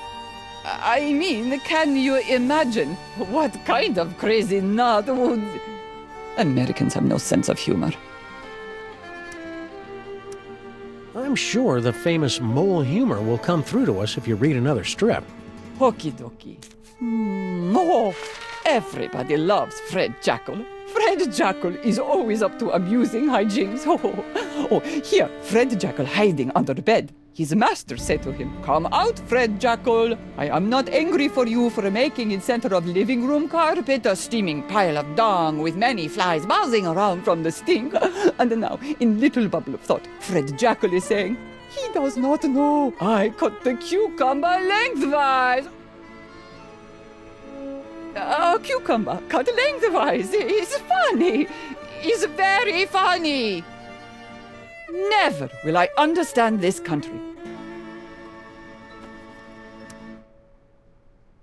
Speaker 6: I mean, can you imagine what kind of crazy nut would... Americans have no sense of humor.
Speaker 3: I'm sure the famous mole humor will come through to us if you read another strip.
Speaker 6: Okie dokie. Oh, everybody loves Fred Jackal. Fred Jackal is always up to amusing hijinks. Oh, here, Fred Jackal hiding under the bed. His master said to him, "Come out, Fred Jackal. I am not angry for you for making in center of living room carpet a steaming pile of dung with many flies buzzing around from the stink." And now, in little bubble of thought, Fred Jackal is saying, "He does not know. I cut the cucumber lengthwise." A cucumber cut lengthwise is funny. Is very funny. Never will I understand this country.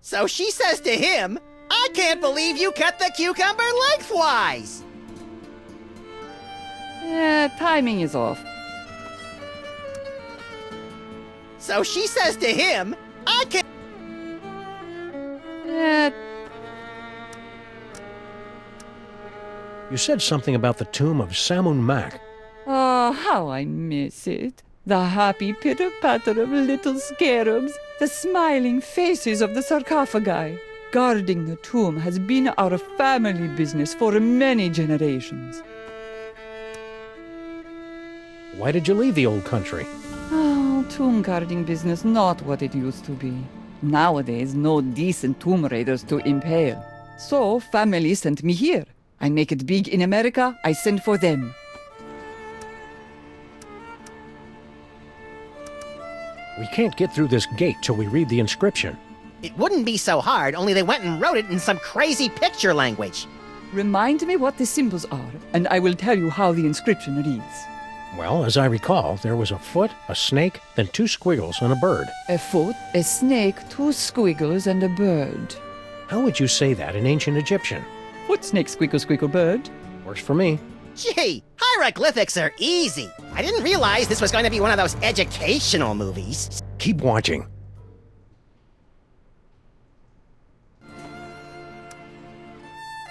Speaker 2: So she says to him, "I can't believe you cut the cucumber lengthwise."
Speaker 6: Timing is off.
Speaker 2: So she says to him, "I can't..."
Speaker 3: You said something about the tomb of Sammun Mac.
Speaker 6: Oh, how I miss it. The happy pitter-patter of little scarabs, the smiling faces of the sarcophagi. Guarding the tomb has been our family business for many generations.
Speaker 3: Why did you leave the old country?
Speaker 6: Oh, tomb guarding business not what it used to be. Nowadays, no decent tomb raiders to impale. So, family sent me here. I make it big in America, I send for them.
Speaker 3: We can't get through this gate till we read the inscription.
Speaker 2: It wouldn't be so hard, only they went and wrote it in some crazy picture language.
Speaker 6: Remind me what the symbols are, and I will tell you how the inscription reads.
Speaker 3: Well, as I recall, there was a foot, a snake, then 2 squiggles, and a bird.
Speaker 6: A foot, a snake, 2 squiggles, and a bird.
Speaker 3: How would you say that in ancient Egyptian?
Speaker 6: Foot, snake, squiggle, squiggle, bird.
Speaker 3: Works for me.
Speaker 2: Gee, hieroglyphics are easy. I didn't realize this was going to be one of those educational movies.
Speaker 3: Keep watching.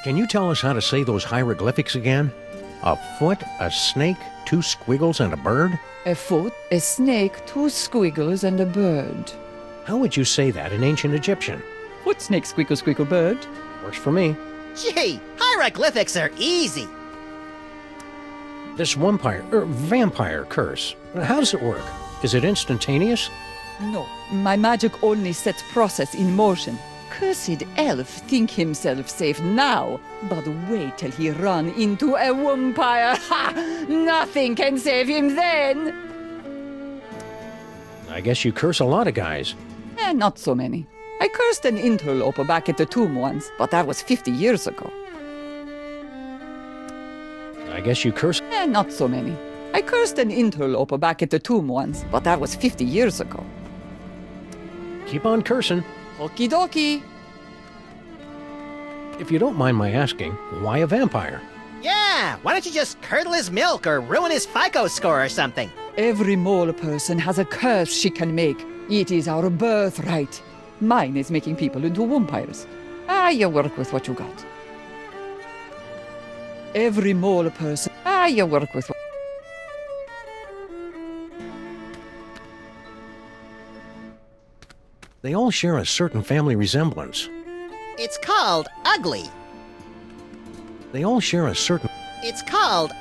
Speaker 3: Can you tell us how to say those hieroglyphics again? A foot, a snake, 2 squiggles, and a bird?
Speaker 6: A foot, a snake, 2 squiggles, and a bird.
Speaker 3: How would you say that in ancient Egyptian?
Speaker 6: Foot, snake, squiggle, squiggle, bird.
Speaker 3: Works for me.
Speaker 2: Gee, hieroglyphics are easy.
Speaker 3: This vampire curse, how does it work? Is it instantaneous?
Speaker 6: No, my magic only sets process in motion. Cursed elf think himself safe now, but wait till he run into a vampire. Ha! Nothing can save him then.
Speaker 3: I guess you curse a lot of guys.
Speaker 6: Not so many. I cursed an interloper back at the tomb once, but that was 50 years ago.
Speaker 3: I guess you curse...
Speaker 6: Not so many. I cursed an interloper back at the tomb once, but that was 50 years ago.
Speaker 3: Keep on cursing.
Speaker 6: Okie dokie.
Speaker 3: If you don't mind my asking, why a vampire?
Speaker 2: Yeah, why don't you just curdle his milk or ruin his FICO score or something?
Speaker 6: Every mole person has a curse she can make. It is our birthright. Mine is making people into vampires. You work with what you got. Every mole person... you work with what...
Speaker 3: They all share a certain family resemblance.
Speaker 2: It's called ugly.
Speaker 3: They all share a certain...
Speaker 2: It's called...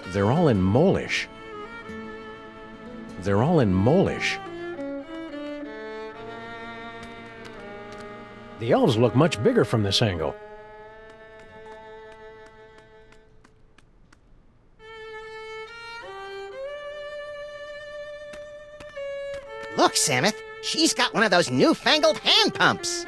Speaker 3: They're all in molish. They're all in molish. The elves look much bigger from this angle.
Speaker 2: Look, Samuth, she's got one of those newfangled hand pumps.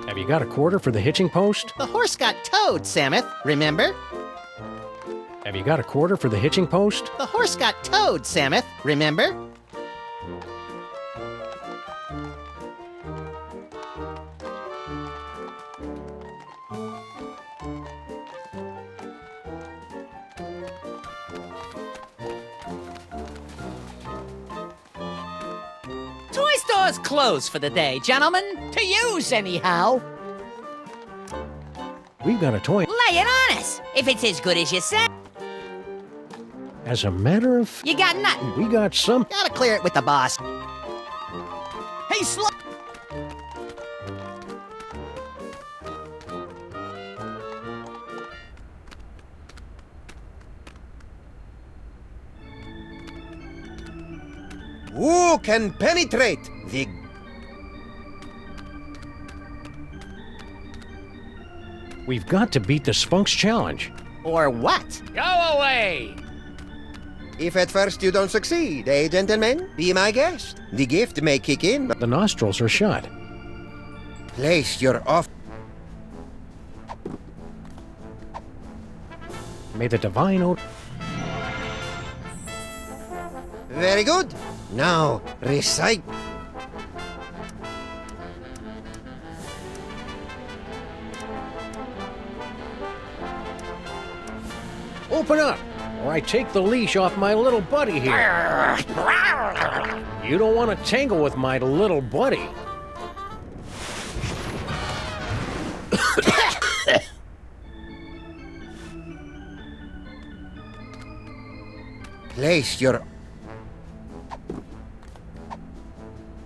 Speaker 3: Have you got a quarter for the hitching post?
Speaker 2: The horse got towed, Samuth, remember?
Speaker 3: Have you got a quarter for the hitching post?
Speaker 2: The horse got towed, Samuth, remember?
Speaker 8: Toy store's closed for the day, gentlemen.
Speaker 9: To use, anyhow.
Speaker 3: We've got a toy.
Speaker 8: Lay it on us. If it's as good as you said,
Speaker 3: As a matter of...
Speaker 8: you got nothing.
Speaker 3: We got some...
Speaker 2: Gotta clear it with the boss.
Speaker 9: Hey,
Speaker 1: Who can penetrate the...
Speaker 3: We've got to beat the Spunk's challenge.
Speaker 2: Or what?
Speaker 5: Go away!
Speaker 1: If at first you don't succeed, eh, gentlemen? Be my guest. The gift may kick in, but
Speaker 3: The nostrils are shut.
Speaker 1: place your off...
Speaker 3: May the divine...
Speaker 1: Very good. Now, recite...
Speaker 3: Open up, or I take the leash off my little buddy here. You don't want to tangle with my little buddy.
Speaker 1: Place your...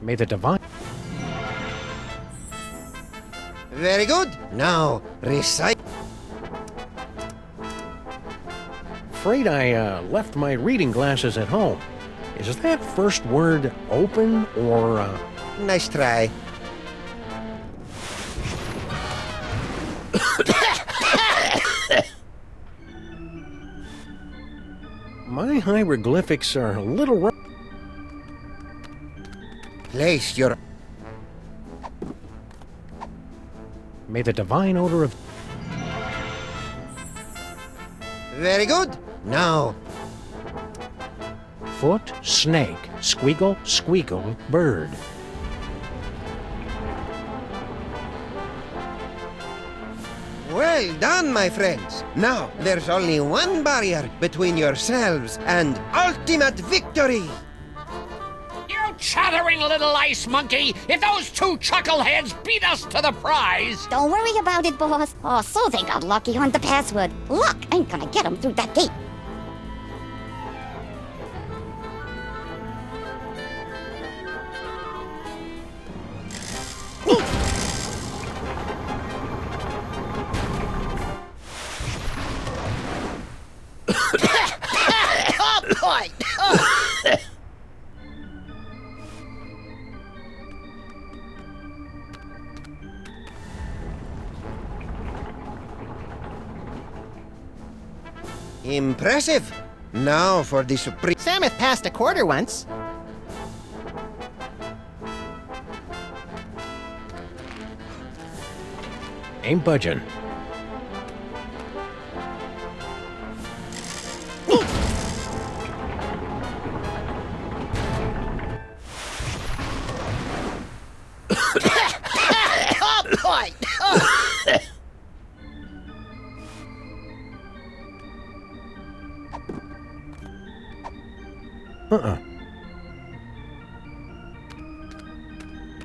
Speaker 3: May the divine...
Speaker 1: Very good. Now, recite.
Speaker 3: Afraid I left my reading glasses at home. Is that first word open or...
Speaker 1: Nice try.
Speaker 3: My hieroglyphics are a little...
Speaker 1: Place your...
Speaker 3: May the divine odor of...
Speaker 1: Very good. Now,
Speaker 3: Foot, snake, squeagle, squeakle, bird.
Speaker 1: well done, my friends. Now, there's only one barrier between yourselves and ultimate victory.
Speaker 5: You chattering little ice monkey! If those two chuckleheads beat us to the prize!
Speaker 7: Don't worry about it, boss. Oh, so they got lucky on the password. Luck ain't gonna get them through that gate.
Speaker 2: Oh, boy! Oh.
Speaker 1: Impressive. Now for the supreme...
Speaker 2: Samuth passed a quarter once.
Speaker 3: Ain't budging.
Speaker 2: Oh, boy! Oh.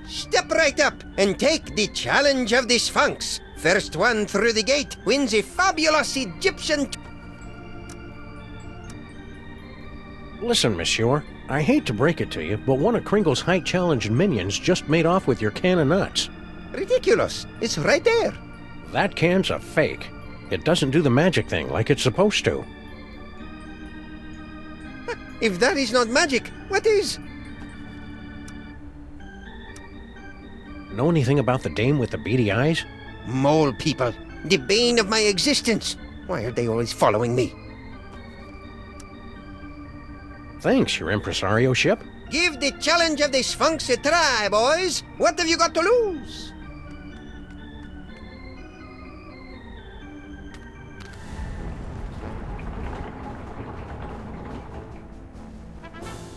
Speaker 1: Step right up and take the challenge of the Sphinx. First one through the gate wins a fabulous Egyptian...
Speaker 3: Listen, monsieur, I hate to break it to you, but one of Kringle's height-challenged minions just made off with your can of nuts.
Speaker 1: Ridiculous. It's right there.
Speaker 3: That can's a fake. It doesn't do the magic thing like it's supposed to.
Speaker 1: If that is not magic, what is?
Speaker 3: Know anything about the dame with the beady eyes?
Speaker 1: Mole people. The bane of my existence. Why are they always following me?
Speaker 3: Thanks, your impresario ship.
Speaker 1: Give the challenge of the Sphinx a try, boys. What have you got to lose?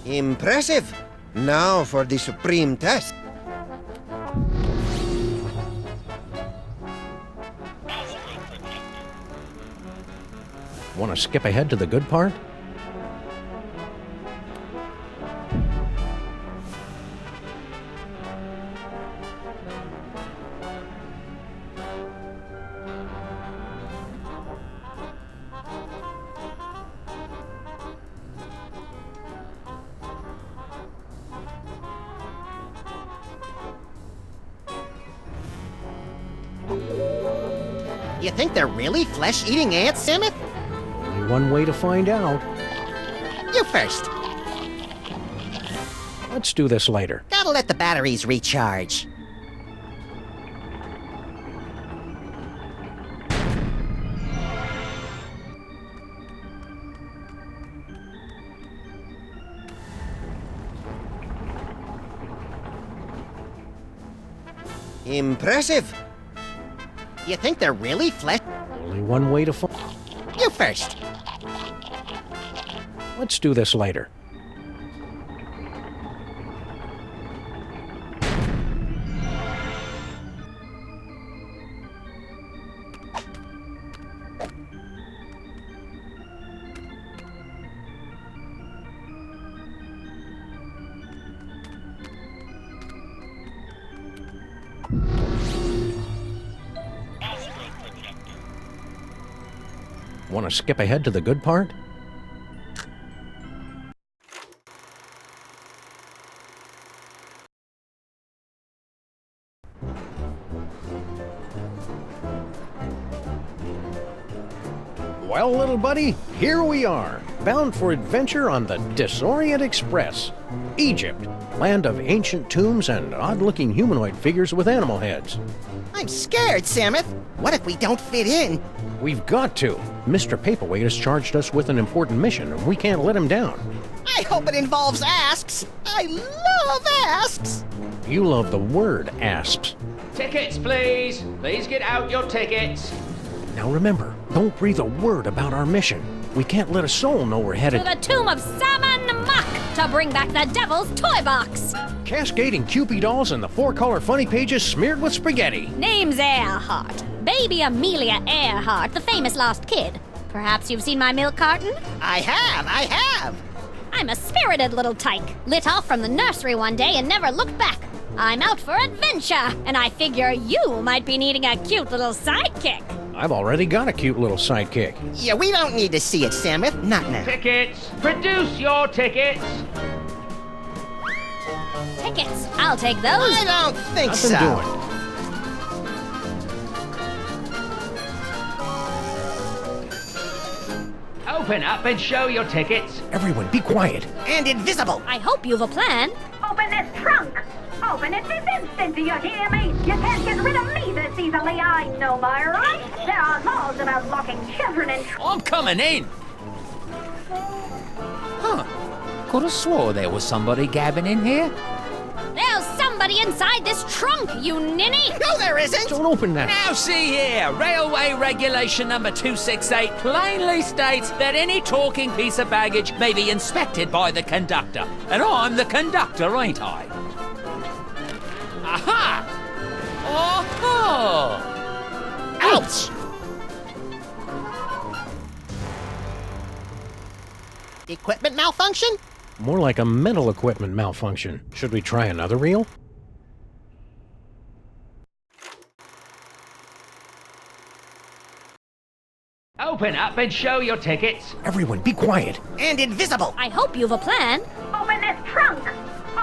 Speaker 1: Impressive. Now for the supreme test.
Speaker 3: Want to skip ahead to the good part?
Speaker 2: You think they're really flesh-eating ants, Sammuth?
Speaker 3: Only one way to find out.
Speaker 2: You first.
Speaker 3: Let's do this later.
Speaker 2: Gotta let the batteries recharge.
Speaker 1: Impressive.
Speaker 2: You think they're really flesh...
Speaker 3: Only one way to find...
Speaker 2: You first.
Speaker 3: Let's do this later. Want to skip ahead to the good part? Well, little buddy, here we are, bound for adventure on the Disorient Express. Egypt, land of ancient tombs and odd-looking humanoid figures with animal heads.
Speaker 2: I'm scared, Samuth. What if we don't fit in?
Speaker 3: We've got to. Mr. Paperweight has charged us with an important mission, and we can't let him down.
Speaker 2: I hope it involves asps. I love asps.
Speaker 3: You love the word asps.
Speaker 11: Tickets, please. Please get out your tickets.
Speaker 3: Now remember, don't breathe a word about our mission. We can't let a soul know we're headed
Speaker 10: To the tomb of Sammun to bring back the devil's toy box.
Speaker 3: cascading Kewpie dolls and the 4-color funny pages smeared with spaghetti.
Speaker 10: Name's Earhart. Baby Amelia Earhart, the famous lost kid. Perhaps you've seen my milk carton?
Speaker 2: I have.
Speaker 10: I'm a spirited little tyke, lit off from the nursery one day and never looked back. I'm out for adventure, and I figure you might be needing a cute little sidekick.
Speaker 3: I've already got a cute little sidekick.
Speaker 2: Yeah, we don't need to see it, Samuth. Not now.
Speaker 11: Tickets. Produce your tickets.
Speaker 10: Tickets. I'll take those.
Speaker 2: I don't think
Speaker 3: Nothing
Speaker 2: so.
Speaker 3: doing.
Speaker 11: Open up and show your tickets.
Speaker 3: Everyone, be quiet.
Speaker 2: And invisible.
Speaker 10: I hope you've a plan.
Speaker 7: Open this trunk! Open it this instant, do you hear me? You can't get rid of me this easily, I know my rights. There are laws about locking children in
Speaker 5: I'm coming in. Huh. Could have swore there was somebody gabbing in here.
Speaker 10: There's somebody inside this trunk, you ninny!
Speaker 2: No, there isn't.
Speaker 3: Don't open that.
Speaker 5: Now see here, Railway Regulation number 268 plainly states that any talking piece of baggage may be inspected by the conductor. And I'm the conductor, ain't I? Aha! Oh-ho!
Speaker 2: Ouch! Equipment malfunction?
Speaker 3: More like a mental equipment malfunction. Should we try another reel?
Speaker 11: Open up and show your tickets.
Speaker 3: Everyone, be quiet.
Speaker 2: And invisible.
Speaker 10: I hope you've a plan.
Speaker 7: Open this trunk!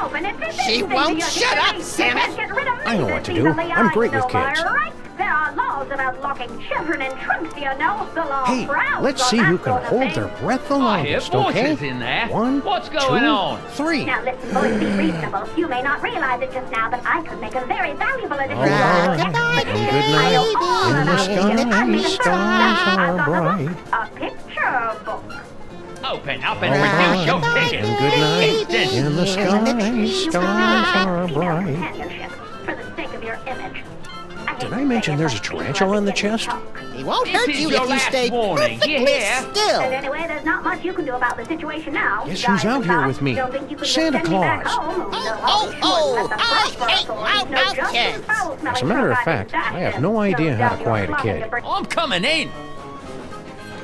Speaker 7: Open it this
Speaker 2: She
Speaker 7: instant,
Speaker 2: won't
Speaker 7: do you
Speaker 2: shut
Speaker 7: hear
Speaker 2: up,
Speaker 7: me?
Speaker 2: Sam
Speaker 7: You
Speaker 2: it.
Speaker 7: can't get rid of me
Speaker 3: I know
Speaker 7: this
Speaker 3: what to do.
Speaker 7: easily,
Speaker 3: I'm great
Speaker 7: I
Speaker 3: with
Speaker 7: know my
Speaker 3: kids.
Speaker 7: rights. There are laws about locking children in trunks, you know. The law
Speaker 3: Hey,
Speaker 7: frowns
Speaker 3: let's
Speaker 7: on
Speaker 3: see
Speaker 7: that
Speaker 3: who can
Speaker 7: sort of
Speaker 3: hold
Speaker 7: thing.
Speaker 3: their breath the
Speaker 11: I hear
Speaker 3: longest, okay?
Speaker 11: voices in there.
Speaker 3: 1,
Speaker 11: What's going
Speaker 3: 2,
Speaker 11: on?
Speaker 3: 3.
Speaker 7: Now listen, boys, be reasonable. You may not realize it just now, but I could make a very valuable addition
Speaker 3: All
Speaker 7: to our
Speaker 3: right.
Speaker 7: mission.
Speaker 3: And good night. In the sky, stars are bright.
Speaker 7: A picture book.
Speaker 11: Open up and
Speaker 3: All
Speaker 11: produce your
Speaker 3: right.
Speaker 11: tickets.
Speaker 3: And good night.
Speaker 11: Instant.
Speaker 3: In the sky, stars are
Speaker 7: Female
Speaker 3: bright.
Speaker 7: companionship, for the sake of your image.
Speaker 3: Did I mention there's a tarantula on the chest?
Speaker 2: It won't
Speaker 11: This
Speaker 2: hurt
Speaker 11: is
Speaker 2: you
Speaker 11: your
Speaker 2: if you
Speaker 11: last
Speaker 2: stay
Speaker 11: warning, you
Speaker 2: perfectly
Speaker 11: hear?
Speaker 7: And
Speaker 2: still.
Speaker 7: anyway, there's not much you can do about the situation now.
Speaker 3: Guess who's out here with me?
Speaker 7: Don't think you can just
Speaker 3: Santa
Speaker 7: send me back
Speaker 3: Claus.
Speaker 7: home.
Speaker 2: Oh, I hate loudmouth kids.
Speaker 3: As a matter of fact, I have no idea how to quiet a kid.
Speaker 5: I'm coming in.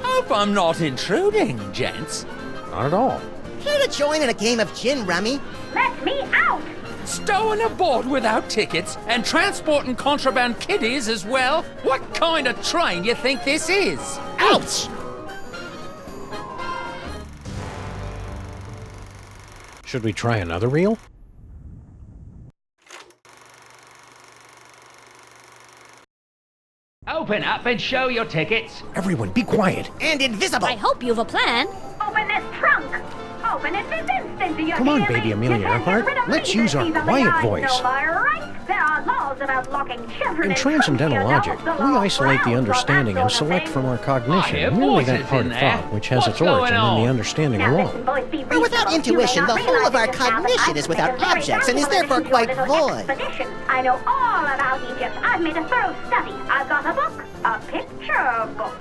Speaker 5: Hope I'm not intruding, gents.
Speaker 3: Not at all.
Speaker 2: Here to join in a game of gin rummy.
Speaker 7: Let me out!
Speaker 5: Stowing aboard without tickets and transporting contraband kiddies as well? What kind of train you think this is?
Speaker 2: Ouch!
Speaker 3: Should we try another reel?
Speaker 11: Open up and show your tickets.
Speaker 3: Everyone, be quiet.
Speaker 2: And invisible.
Speaker 10: I hope you've a plan.
Speaker 7: Open this trunk! Open it this instant, do you
Speaker 3: Come on,
Speaker 7: hear me?
Speaker 3: baby Amelia
Speaker 7: You can't get
Speaker 3: Earhart.
Speaker 7: rid of
Speaker 3: Let's
Speaker 7: me
Speaker 3: use
Speaker 7: this
Speaker 3: our
Speaker 7: easily,
Speaker 3: quiet
Speaker 7: I
Speaker 3: voice.
Speaker 7: know my rights. There are laws about locking children
Speaker 3: In
Speaker 7: trunks,
Speaker 3: transcendental
Speaker 7: you know.
Speaker 3: logic,
Speaker 7: The
Speaker 3: we
Speaker 7: law
Speaker 3: isolate the
Speaker 7: frowns on
Speaker 3: understanding
Speaker 7: that
Speaker 3: and
Speaker 7: sort of
Speaker 3: select
Speaker 7: thing.
Speaker 3: from our
Speaker 11: I hear
Speaker 3: cognition merely that
Speaker 11: voices
Speaker 3: part
Speaker 11: in
Speaker 3: of
Speaker 11: there.
Speaker 3: thought which has
Speaker 11: What's
Speaker 3: its origin
Speaker 11: going
Speaker 3: in the
Speaker 11: on?
Speaker 3: understanding
Speaker 7: Now
Speaker 3: alone.
Speaker 7: listen, boys, be
Speaker 2: But without
Speaker 7: reasonable. You may
Speaker 2: intuition,
Speaker 7: not
Speaker 2: the whole of our
Speaker 7: realize it just now, but
Speaker 2: cognition
Speaker 7: I
Speaker 2: is
Speaker 7: could
Speaker 2: without
Speaker 7: make a very
Speaker 2: objects and is
Speaker 7: valuable
Speaker 2: therefore
Speaker 7: addition to our
Speaker 2: quite
Speaker 7: little
Speaker 2: void.
Speaker 7: expedition. I know all about Egypt. I've made a thorough study. I've got a book, a picture book.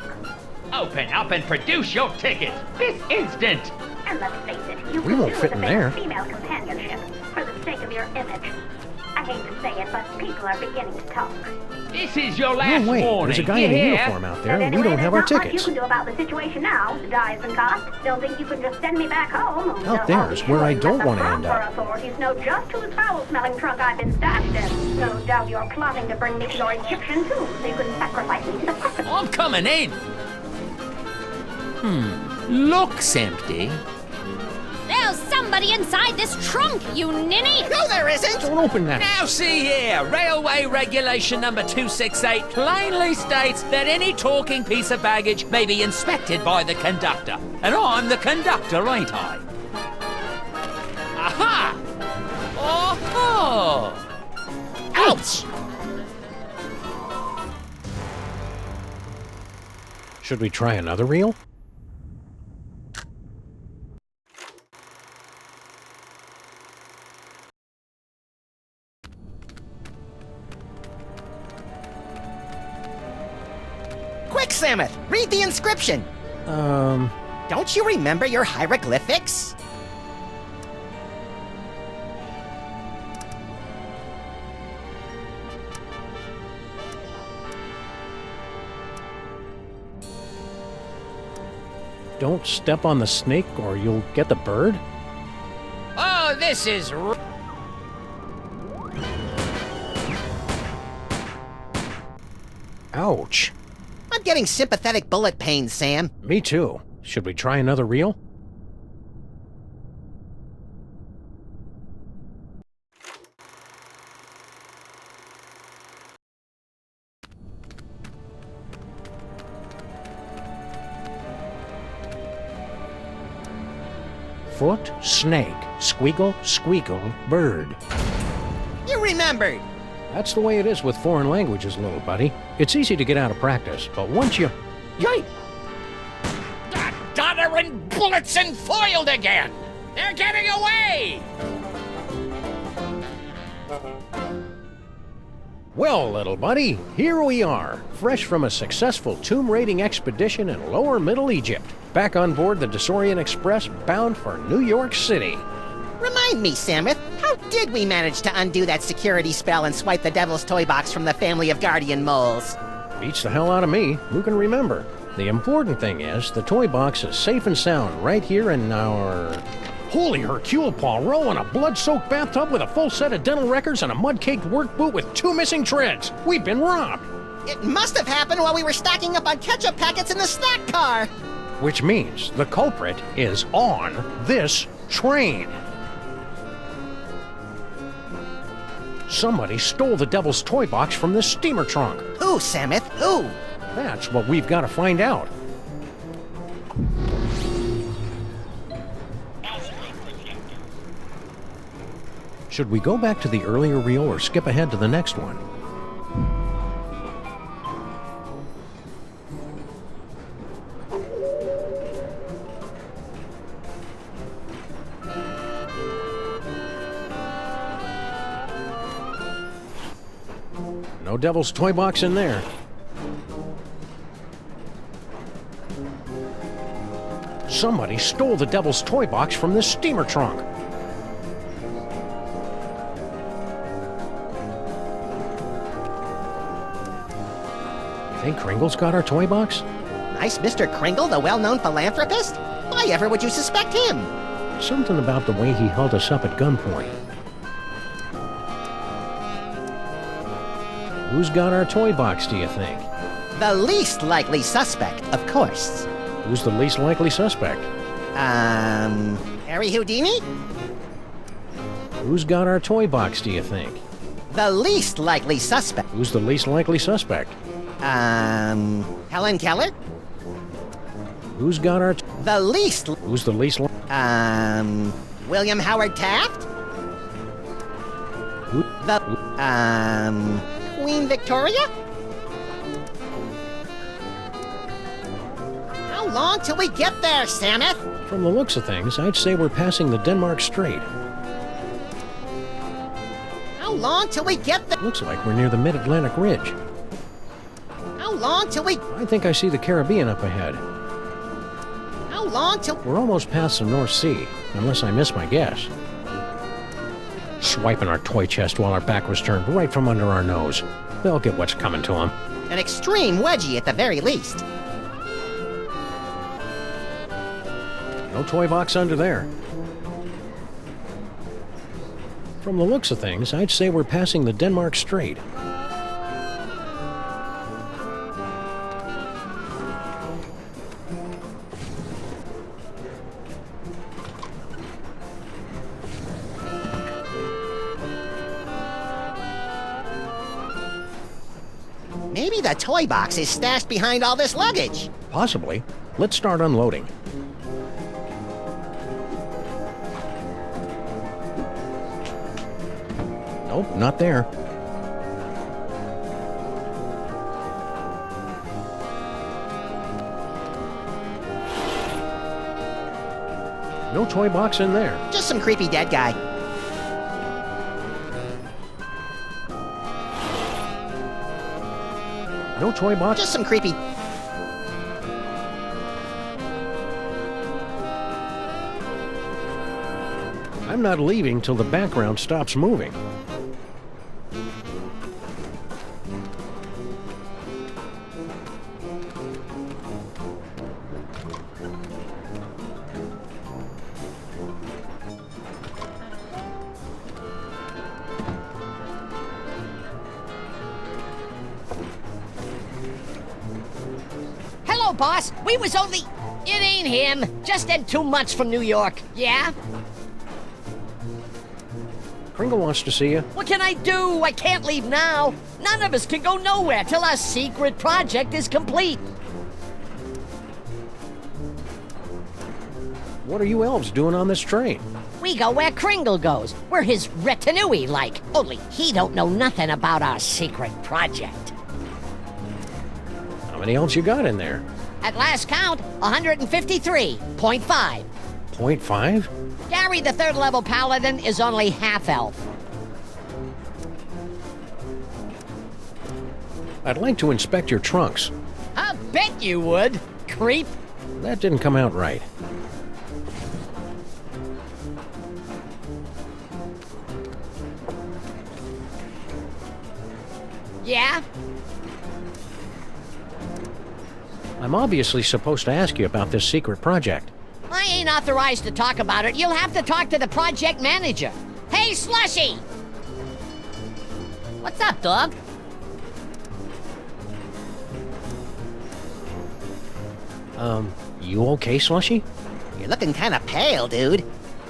Speaker 11: Open up and produce your tickets. This instant.
Speaker 7: And let's face it, you
Speaker 3: We
Speaker 7: could
Speaker 3: won't
Speaker 7: do
Speaker 3: fit
Speaker 7: with
Speaker 3: in
Speaker 7: a bit
Speaker 3: there.
Speaker 7: of female companionship for the sake of your image. I hate to say it, but people are beginning to talk.
Speaker 11: This is your last
Speaker 3: No, wait.
Speaker 11: warning.
Speaker 3: There's a guy
Speaker 11: you
Speaker 3: in a
Speaker 11: hear?
Speaker 3: uniform out there,
Speaker 7: And
Speaker 3: and we
Speaker 7: anyway,
Speaker 3: don't have our
Speaker 7: there's not much
Speaker 3: tickets.
Speaker 7: you can do about the situation now. Dies and cost. Don't think you can just send me back home.
Speaker 3: Out there is where I don't want to end up.
Speaker 7: Authorities know just whose foul-smelling trunk I've been stashed in. No doubt you're plotting to bring me to your Egyptian tomb so you can sacrifice me to the prophet.
Speaker 5: I'm coming in. Looks empty.
Speaker 10: There's somebody somebody inside this trunk, you ninny!
Speaker 2: No, there isn't!
Speaker 3: Don't open that.
Speaker 8: Now see here, Railway Regulation number 268 plainly states that any talking piece of baggage may be inspected by the conductor. And I'm the conductor, ain't I? Aha! Oh-ho!
Speaker 2: Ouch!
Speaker 3: Should we try another reel?
Speaker 2: Quick, Samuth! Read the inscription! Don't you remember your hieroglyphics?
Speaker 3: Don't step on the snake or you'll get the bird?
Speaker 5: Oh, this is...
Speaker 3: Ouch.
Speaker 2: I'm getting sympathetic bullet pains, Sam.
Speaker 3: Me too. Should we try another reel? Foot, snake, squeagle, squeakle, bird.
Speaker 2: You remembered!
Speaker 3: That's the way it is with foreign languages, little buddy. It's easy to get out of practice, but once you... Yike!
Speaker 5: Doddering bullets and foiled again! They're getting away!
Speaker 3: Well, little buddy, here we are, fresh from a successful tomb raiding expedition in lower Middle Egypt, back on board the Desaurian Express bound for New York City.
Speaker 2: Remind me, Samuth, how did we manage to undo that security spell and swipe the Devil's Toy Box from the family of guardian moles?
Speaker 3: Beats the hell out of me. Who can remember? The important thing is, the toy box is safe and sound right here in our... Holy Hercule Poirot in a blood-soaked bathtub with a full set of dental records and a mud-caked work boot with 2 missing treads. We've been robbed.
Speaker 2: It must have happened while we were stocking up on ketchup packets in the snack car.
Speaker 3: Which means the culprit is on this train. Somebody stole the Devil's Toy Box from this steamer trunk.
Speaker 2: Who, Samuth? Who?
Speaker 3: That's what we've got to find out. Should we go back to the earlier reel or skip ahead to the next one? No Devil's Toy Box in there. Somebody stole the Devil's Toy Box from this steamer trunk. You think Kringle's got our toy box?
Speaker 2: Nice Mr. Kringle, the well-known philanthropist? Why ever would you suspect him?
Speaker 3: Something about the way he held us up at gunpoint. Who's got our toy box, do you think?
Speaker 2: The least likely suspect, of course.
Speaker 3: Who's the least likely suspect?
Speaker 2: Harry Houdini?
Speaker 3: Who's got our toy box, do you think?
Speaker 2: The least likely suspect.
Speaker 3: Who's the least likely suspect?
Speaker 2: Helen Keller?
Speaker 3: Who's got our...
Speaker 2: The least...
Speaker 3: Who's the least...
Speaker 2: William Howard Taft?
Speaker 3: Who...
Speaker 2: The... Queen Victoria? How long till we get there, Samuth?
Speaker 3: From the looks of things, I'd say we're passing the Denmark Strait.
Speaker 2: How long till we get there?
Speaker 3: Looks like we're near the Mid-Atlantic Ridge.
Speaker 2: How long till we...
Speaker 3: I think I see the Caribbean up ahead.
Speaker 2: How long till...
Speaker 3: We're almost past the North Sea, unless I miss my guess. Swiping our toy chest while our back was turned right from under our nose. They'll get what's coming to them.
Speaker 2: An extreme wedgie at the very least.
Speaker 3: No toy box under there. From the looks of things, I'd say we're passing the Denmark Strait.
Speaker 2: Maybe the toy box is stashed behind all this luggage.
Speaker 3: Possibly. Let's start unloading. Nope, not there. No toy box in there.
Speaker 2: Just some creepy dead guy.
Speaker 3: No toy box?
Speaker 2: Just some creepy...
Speaker 3: I'm not leaving till the background stops moving.
Speaker 9: Hello, boss. We was only... It ain't him. Just had 2 months from New York. Yeah?
Speaker 3: Kringle wants to see you.
Speaker 9: What can I do? I can't leave now. None of us can go nowhere till our secret project is complete.
Speaker 3: What are you elves doing on this train?
Speaker 9: We go where Kringle goes. We're his retinue like. Only he don't know nothing about our secret project.
Speaker 3: How many elves you got in there?
Speaker 9: At last count, 153.5.
Speaker 3: 0.5?
Speaker 9: Gary, the 3rd level paladin, is only half elf.
Speaker 3: I'd like to inspect your trunks.
Speaker 9: I bet you would, creep.
Speaker 3: That didn't come out right.
Speaker 9: Yeah?
Speaker 3: I'm obviously supposed to ask you about this secret project.
Speaker 9: I ain't authorized to talk about it. You'll have to talk to the project manager. Hey, Slushy!
Speaker 8: What's up, dog?
Speaker 3: You okay, Slushy?
Speaker 2: You're looking kind of pale, dude.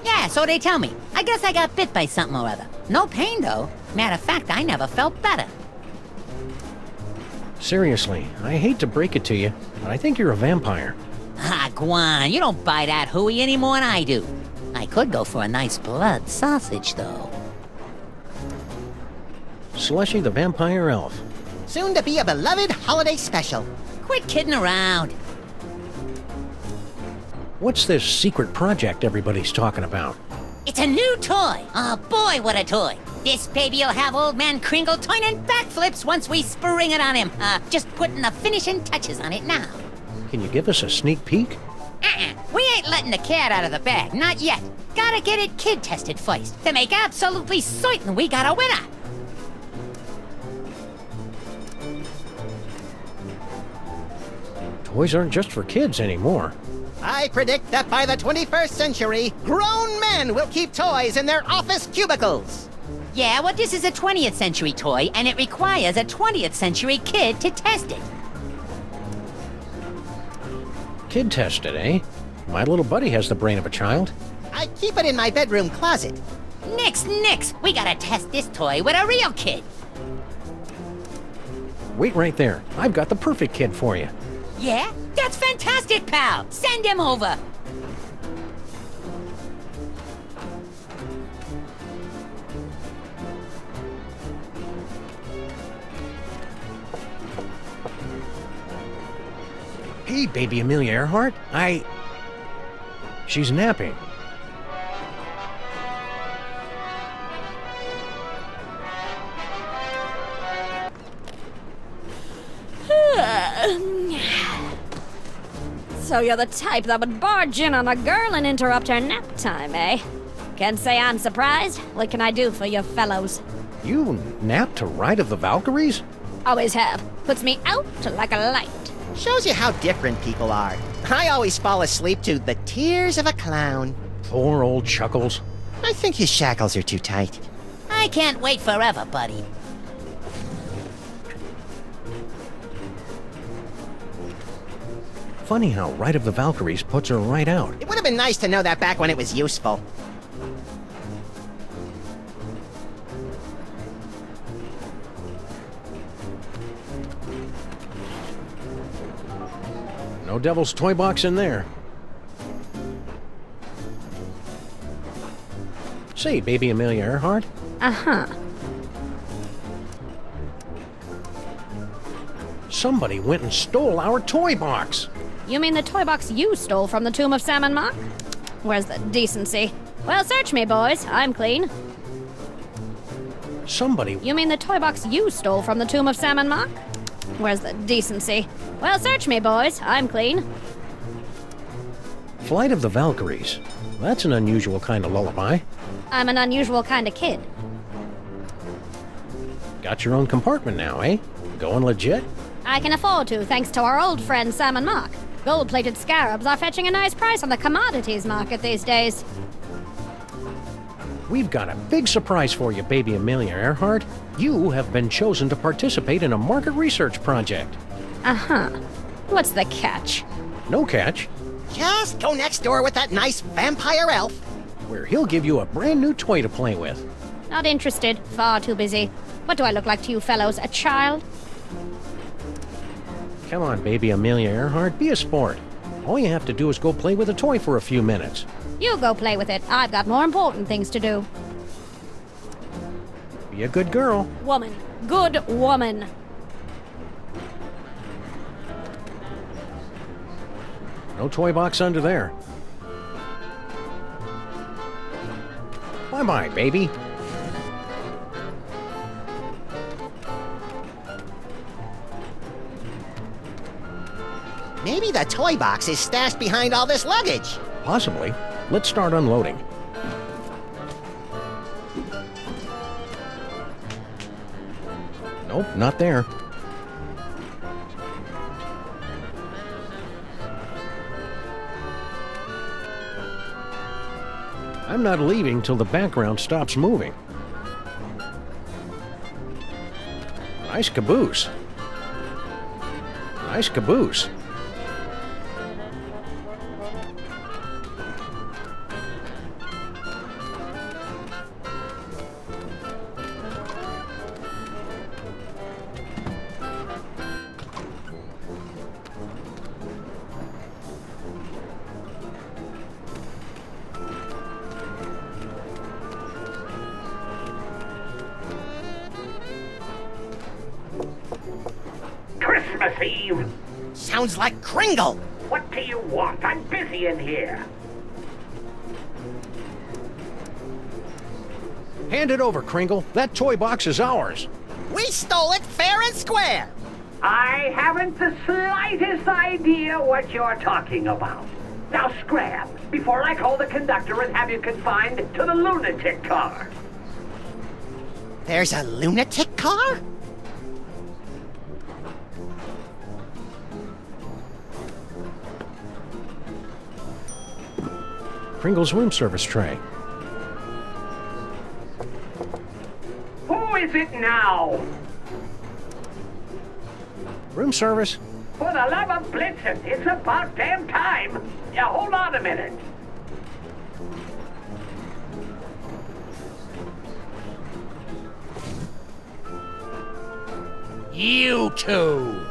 Speaker 8: Yeah, so they tell me. I guess I got bit by something or other. No pain, though. Matter of fact, I never felt better.
Speaker 3: Seriously, I hate to break it to you, but I think you're a vampire.
Speaker 8: Ah, Guan, you don't buy that hooey any more than I do. I could go for a nice blood sausage, though.
Speaker 3: Slushy the vampire elf.
Speaker 2: Soon to be a beloved holiday special.
Speaker 8: Quit kidding around.
Speaker 3: What's this secret project everybody's talking about?
Speaker 8: It's a new toy. Oh, boy, what a toy. This baby'll have old man Kringle turning backflips once we spring it on him. Just putting the finishing touches on it now.
Speaker 3: Can you give us a sneak peek?
Speaker 8: We ain't letting the cat out of the bag, not yet. Gotta get it kid tested first to make absolutely certain we got a winner.
Speaker 3: Toys aren't just for kids anymore.
Speaker 2: I predict that by the 21st century, grown men will keep toys in their office cubicles.
Speaker 8: Yeah, well, this is a 20th century toy, and it requires a 20th century kid to test it.
Speaker 3: Kid tested, eh? My little buddy has the brain of a child.
Speaker 2: I keep it in my bedroom closet.
Speaker 8: Nix! We gotta test this toy with a real kid.
Speaker 3: Wait right there. I've got the perfect kid for you.
Speaker 8: Yeah? That's fantastic, pal! Send him over!
Speaker 3: Hey, baby Amelia Earhart. She's napping.
Speaker 10: So you're the type that would barge in on a girl and interrupt her nap time, eh? Can't say I'm surprised. What can I do for you fellows?
Speaker 3: You nap to Ride of the Valkyries?
Speaker 10: Always have. Puts me out like a light.
Speaker 2: Shows you how different people are. I always fall asleep to the tears of a clown.
Speaker 3: Poor old Chuckles.
Speaker 2: I think his shackles are too tight.
Speaker 8: I can't wait forever, buddy.
Speaker 3: Funny how Ride of the Valkyries puts her right out.
Speaker 2: It would have been nice to know that back when it was useful.
Speaker 3: No devil's toy box in there. Say, baby Amelia Earhart,
Speaker 10: Uh-huh.
Speaker 3: somebody went and stole our toy box.
Speaker 10: You mean the toy box you stole from the tomb of Sammun Mark? Where's the decency? Well, search me, boys. I'm clean.
Speaker 3: Somebody...
Speaker 10: You mean the toy box you stole from the tomb of Sammun Mark? Where's the decency? Well, search me, boys. I'm clean.
Speaker 3: Flight of the Valkyries. That's an unusual kind of lullaby.
Speaker 10: I'm an unusual kind of kid.
Speaker 3: Got your own compartment now, eh? Going legit?
Speaker 10: I can afford to, thanks to our old friend Sammun Mark. Gold-plated scarabs are fetching a nice price on the commodities market these days.
Speaker 3: We've got a big surprise for you, baby Amelia Earhart. You have been chosen to participate in a market research project.
Speaker 10: Uh-huh. What's the catch?
Speaker 3: No catch,
Speaker 2: Just go next door with that nice vampire elf.
Speaker 3: where he'll give you a brand new toy to play with.
Speaker 10: Not interested. Far too busy. What do I look like to you fellows? A child?
Speaker 3: Come on, baby Amelia Earhart, be a sport. All you have to do is go play with a toy for a few minutes.
Speaker 10: You go play with it. I've got more important things to do.
Speaker 3: Be a good girl.
Speaker 10: Woman. Good woman.
Speaker 3: No toy box under there. Bye-bye, baby.
Speaker 2: Maybe the toy box is stashed behind all this luggage.
Speaker 3: Possibly. Let's start unloading. Nope, not there. I'm not leaving till the background stops moving. Nice caboose. Nice caboose.
Speaker 11: Christmas Eve!
Speaker 2: Sounds like Kringle.
Speaker 11: What do you want? I'm busy in here.
Speaker 3: Hand it over, Kringle. That toy box is ours.
Speaker 2: We stole it fair and square.
Speaker 11: I haven't the slightest idea what you're talking about. Now scram, before I call the conductor and have you confined to the lunatic car.
Speaker 2: There's a lunatic car?
Speaker 3: Kringle's room service tray.
Speaker 11: Who is it now?
Speaker 3: Room service.
Speaker 11: For the love of Blitzen, it's about damn time. Yeah, hold on a minute.
Speaker 5: You two!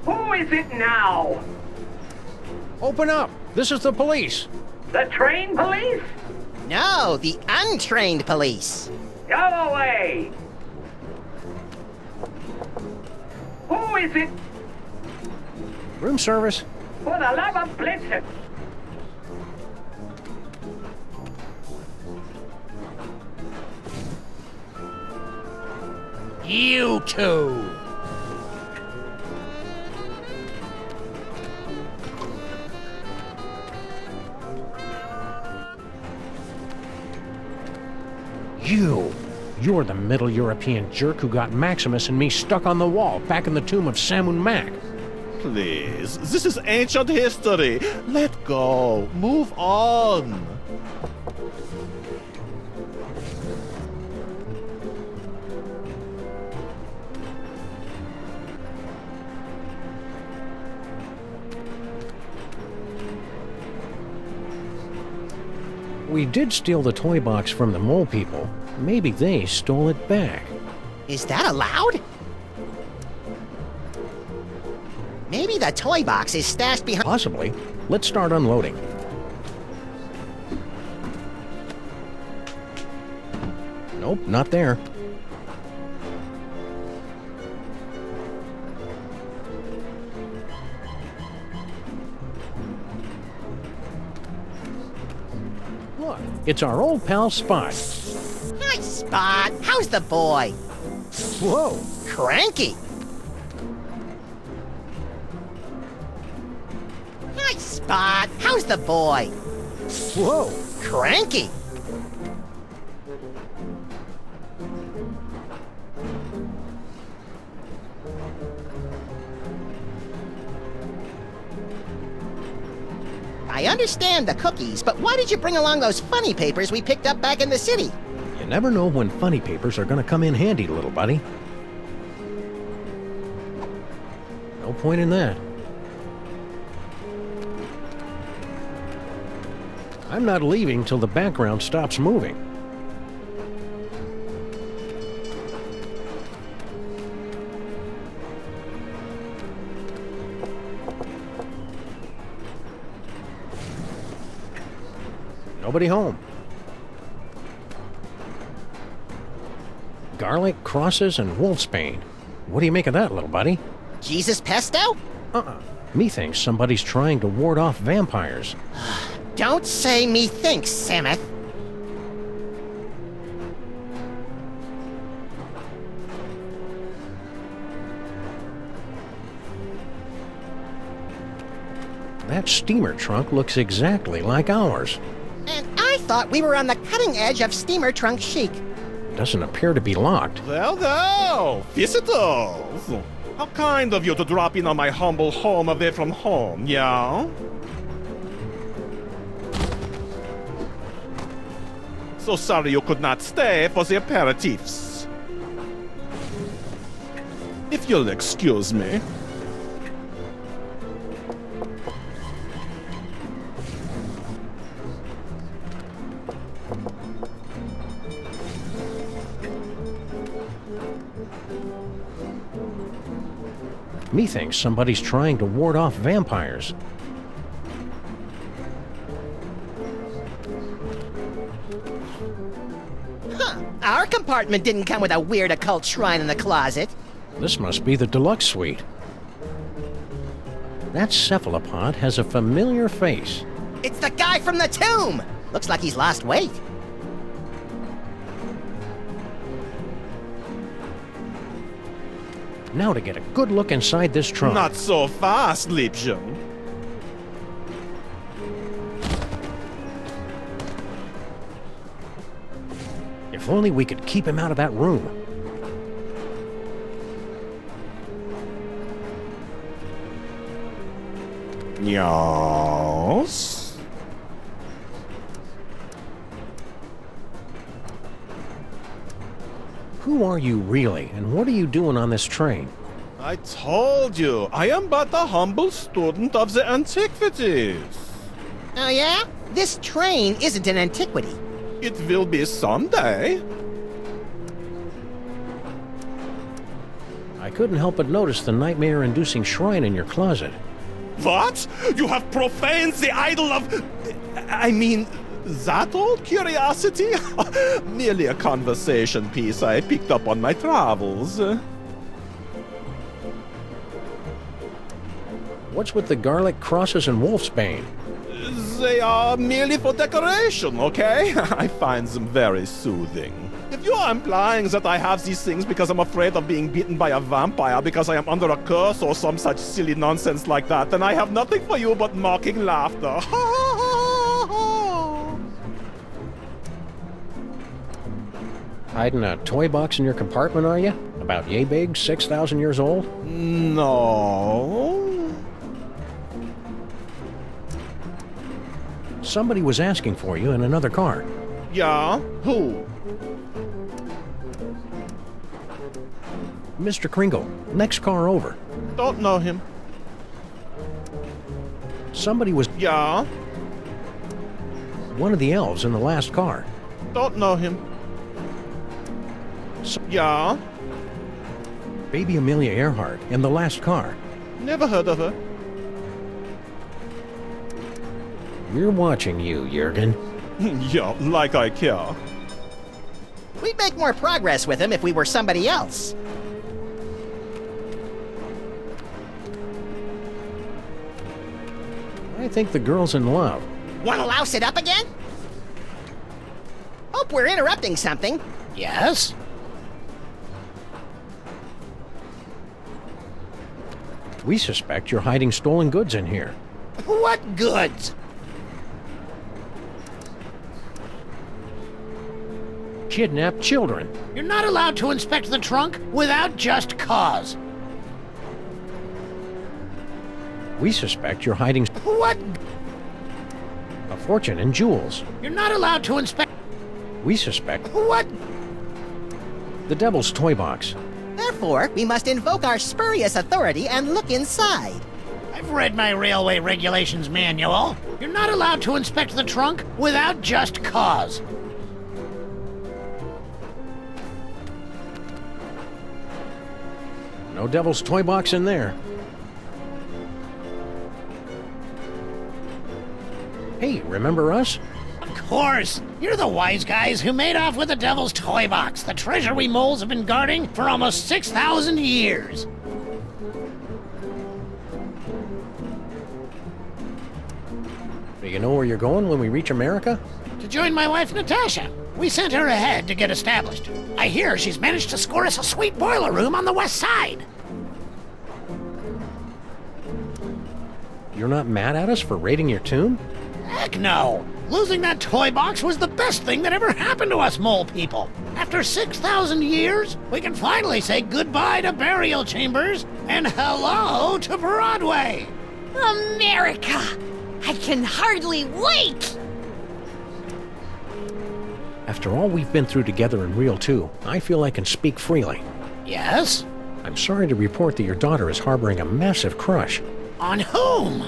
Speaker 11: Who is it now?
Speaker 3: Open up. This is the police.
Speaker 11: The train police?
Speaker 2: No, the untrained police.
Speaker 11: Go away! Who is it?
Speaker 3: Room service.
Speaker 11: For the love of Blitzen.
Speaker 5: You two! You're the Middle European jerk who got Maximus and me stuck on the wall back in the tomb of Sammun Mac.
Speaker 12: Please, this is ancient history. Let go. Move on.
Speaker 3: We did steal the toy box from the mole people. Maybe they stole it back.
Speaker 2: Is that allowed? Maybe the toy box is stashed behind...
Speaker 3: Possibly. Let's start unloading. Nope, not there. Look, it's our old pal Spot.
Speaker 2: Hi, Spot. How's the boy?
Speaker 3: Whoa.
Speaker 2: Cranky. Hi, Spot. How's the boy?
Speaker 3: Whoa.
Speaker 2: Cranky. I understand the cookies, but why did you bring along those funny papers we picked up back in the city?
Speaker 3: You never know when funny papers are going to come in handy, little buddy. No point in that. I'm not leaving till the background stops moving. Nobody home. Garlic, crosses, and wolfsbane. What do you make of that, little buddy?
Speaker 2: Jesus pesto?
Speaker 3: Methinks somebody's trying to ward off vampires.
Speaker 2: Don't say methinks, Sammeth.
Speaker 3: That steamer trunk looks exactly like ours.
Speaker 2: And I thought we were on the cutting edge of steamer trunk chic.
Speaker 3: Doesn't appear to be locked.
Speaker 12: Well, visitors. How kind of you to drop in on my humble home away from home, yeah? So sorry you could not stay for the aperitifs. If you'll excuse me.
Speaker 3: Methinks somebody's trying to ward off vampires.
Speaker 2: Huh. Our compartment didn't come with a weird occult shrine in the closet.
Speaker 3: This must be the deluxe suite. That cephalopod has a familiar face.
Speaker 2: It's the guy from the tomb! Looks like he's lost weight.
Speaker 3: Now to get a good look inside this trunk.
Speaker 12: Not so fast, Liebchen.
Speaker 3: If only we could keep him out of that room.
Speaker 12: Yes?
Speaker 3: Who are you really, and what are you doing on this train?
Speaker 12: I told you, I am but a humble student of the antiquities.
Speaker 2: Oh yeah? This train isn't an antiquity.
Speaker 12: It will be someday.
Speaker 3: I couldn't help but notice the nightmare-inducing shrine in your closet.
Speaker 12: What? You have profaned the idol of... I mean, that old curiosity? Merely a conversation piece I picked up on my travels.
Speaker 3: What's with the garlic, crosses, and wolfsbane?
Speaker 12: They are merely for decoration, okay? I find them very soothing. If you are implying that I have these things because I'm afraid of being bitten by a vampire because I am under a curse or some such silly nonsense like that, then I have nothing for you but mocking laughter.
Speaker 3: Hiding a toy box in your compartment, are you? About yay big, 6,000 years old?
Speaker 12: No.
Speaker 3: Somebody was asking for you in another car.
Speaker 12: Yeah? Who?
Speaker 3: Mr. Kringle, next car over.
Speaker 12: Don't know him.
Speaker 3: Somebody was...
Speaker 12: Yeah?
Speaker 3: One of the elves in the last car.
Speaker 12: Don't know him. Yeah?
Speaker 3: Baby Amelia Earhart in The Last Car.
Speaker 12: Never heard of her.
Speaker 3: We're watching you, Jurgen.
Speaker 12: Yeah, like I care.
Speaker 2: We'd make more progress with him if we were somebody else.
Speaker 3: I think the girl's in love.
Speaker 2: Wanna louse it up again? Hope we're interrupting something.
Speaker 5: Yes?
Speaker 3: We suspect you're hiding stolen goods in here.
Speaker 5: What goods?
Speaker 3: Kidnapped children.
Speaker 5: You're not allowed to inspect the trunk without just cause.
Speaker 3: We suspect you're hiding
Speaker 5: What?
Speaker 3: a fortune in jewels.
Speaker 5: You're not allowed to inspect...
Speaker 3: We suspect
Speaker 5: What?
Speaker 3: the Devil's Toy Box.
Speaker 2: Therefore, we must invoke our spurious authority and look inside.
Speaker 5: I've read my railway regulations manual. You're not allowed to inspect the trunk without just cause.
Speaker 3: No Devil's Toy Box in there. Hey, remember us?
Speaker 5: Of course. You're the wise guys who made off with the Devil's Toy Box, the treasure we moles have been guarding for almost 6,000 years.
Speaker 3: Do you know where you're going when we reach America?
Speaker 5: To join my wife, Natasha. We sent her ahead to get established. I hear she's managed to score us a sweet boiler room on the west side.
Speaker 3: You're not mad at us for raiding your tomb?
Speaker 5: Heck no! Losing that toy box was the best thing that ever happened to us mole people. After 6,000 years, we can finally say goodbye to burial chambers and hello to Broadway.
Speaker 8: America! I can hardly wait!
Speaker 3: After all we've been through together in Reel 2, I feel I can speak freely.
Speaker 5: Yes?
Speaker 3: I'm sorry to report that your daughter is harboring a massive crush.
Speaker 5: On whom?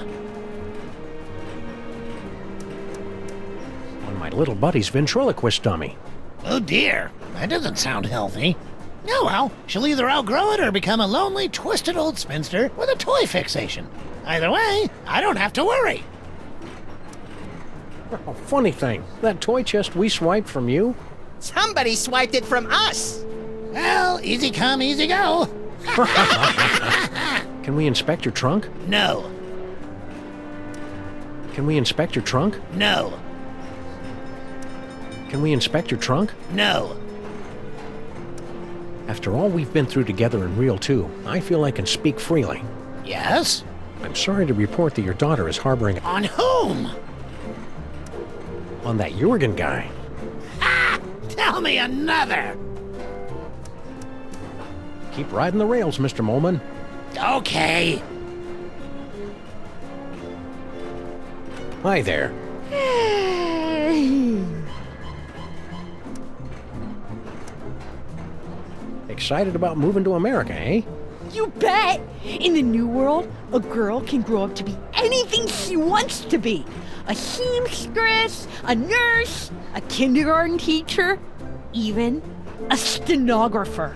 Speaker 3: On my little buddy's ventriloquist dummy.
Speaker 5: Oh dear, that doesn't sound healthy. Oh well, she'll either outgrow it or become a lonely, twisted old spinster with a toy fixation. Either way, I don't have to worry.
Speaker 3: Oh, funny thing, that toy chest we swiped from you?
Speaker 2: Somebody swiped it from us.
Speaker 5: Well, easy come, easy go.
Speaker 3: Can we inspect your trunk?
Speaker 5: No.
Speaker 3: Can we inspect your trunk?
Speaker 5: No.
Speaker 3: Can we inspect your trunk?
Speaker 5: No.
Speaker 3: After all we've been through together in Reel 2, I feel I can speak freely.
Speaker 5: Yes?
Speaker 3: I'm sorry to report that your daughter is harboring...
Speaker 5: On whom?
Speaker 3: On that Jurgen guy.
Speaker 5: Ha! Tell me another!
Speaker 3: Keep riding the rails, Mr. Molman.
Speaker 5: Okay.
Speaker 3: Hi there. Excited about moving to America, eh?
Speaker 13: You bet! In the new world, a girl can grow up to be anything she wants to be. A seamstress, a nurse, a kindergarten teacher, even a stenographer.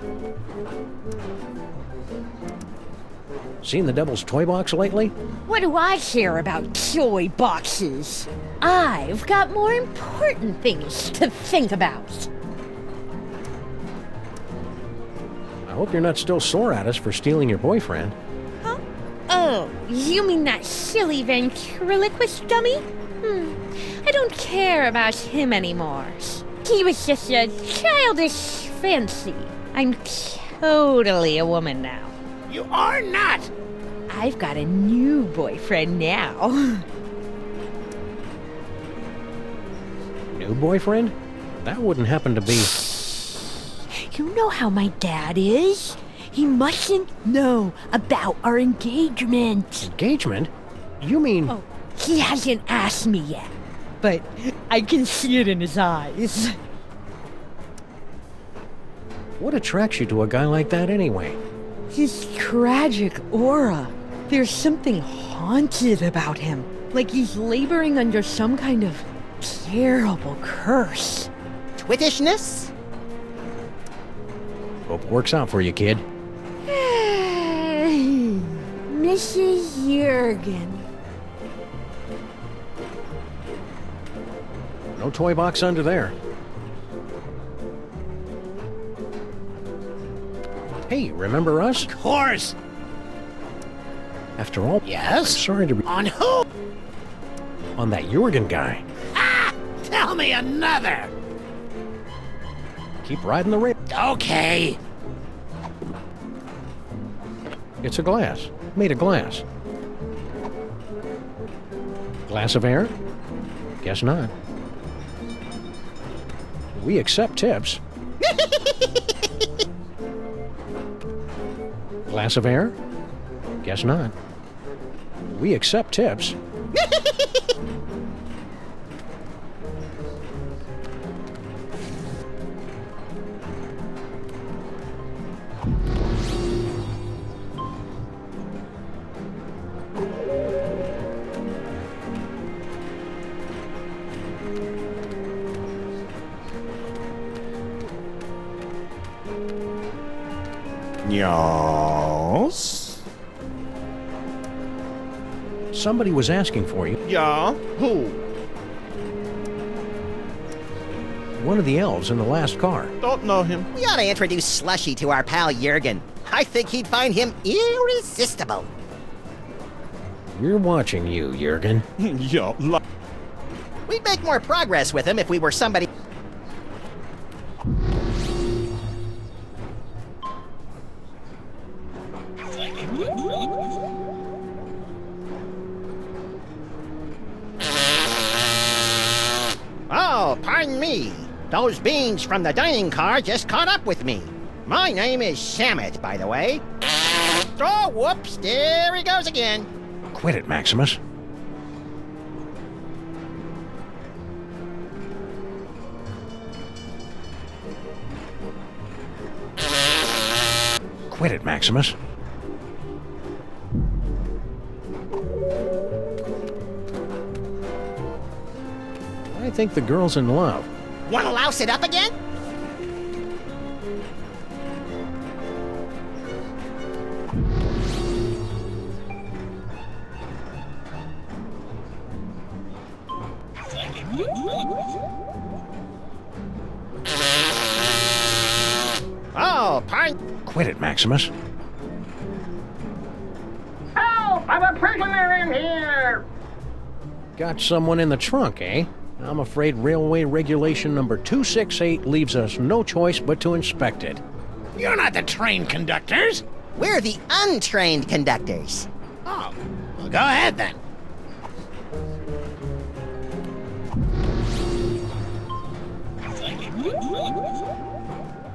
Speaker 3: Seen the Devil's Toy Box lately?
Speaker 13: What do I care about toy boxes? I've got more important things to think about.
Speaker 3: I hope you're not still sore at us for stealing your boyfriend.
Speaker 13: Huh? Oh, you mean that silly ventriloquist dummy? I don't care about him anymore. He was just a childish fancy. I'm totally a woman now.
Speaker 5: You are not!
Speaker 13: I've got a new boyfriend now.
Speaker 3: New boyfriend? That wouldn't happen to be...
Speaker 13: You know how my dad is. He mustn't know about our engagement.
Speaker 3: Engagement? You mean...
Speaker 13: Oh, he hasn't asked me yet, but I can see it in his eyes.
Speaker 3: What attracts you to a guy like that anyway?
Speaker 13: His tragic aura. There's something haunted about him, like he's laboring under some kind of terrible curse.
Speaker 2: Twittishness?
Speaker 3: Hope it works out for you, kid.
Speaker 13: Mrs. Jurgen.
Speaker 3: No toy box under there. Hey, remember us?
Speaker 5: Of course.
Speaker 3: After all,
Speaker 5: Yes?
Speaker 3: sorry to be
Speaker 5: On who?
Speaker 3: on that Jurgen guy.
Speaker 5: Ah! Tell me another.
Speaker 3: Keep riding the rail.
Speaker 5: Okay.
Speaker 3: It's a glass. Made of glass. Glass of air? Guess not. We accept tips. Glass of air? Guess not. We accept tips.
Speaker 12: Yes?
Speaker 3: Somebody was asking for you.
Speaker 12: Yeah? Who?
Speaker 3: One of the elves in the last car.
Speaker 12: Don't know him.
Speaker 2: We ought to introduce Slushy to our pal Jurgen. I think he'd find him irresistible.
Speaker 3: We're watching you, Jurgen.
Speaker 12: Yeah,
Speaker 2: We'd make more progress with him if we were somebody. Oh, pardon me. Those beings from the dining car just caught up with me. My name is Samet, by the way. Oh, whoops, there he goes again.
Speaker 3: Quit it, Maximus. Quit it, Maximus. I think the girl's in love.
Speaker 2: Wanna louse it up again? Oh, pardon.
Speaker 3: Quit it, Maximus.
Speaker 11: Help! I'm a prisoner in here!
Speaker 3: Got someone in the trunk, eh? I'm afraid railway regulation number 268 leaves us no choice but to inspect it.
Speaker 5: You're not the train conductors.
Speaker 2: We're the untrained conductors.
Speaker 5: Oh, well, go ahead then.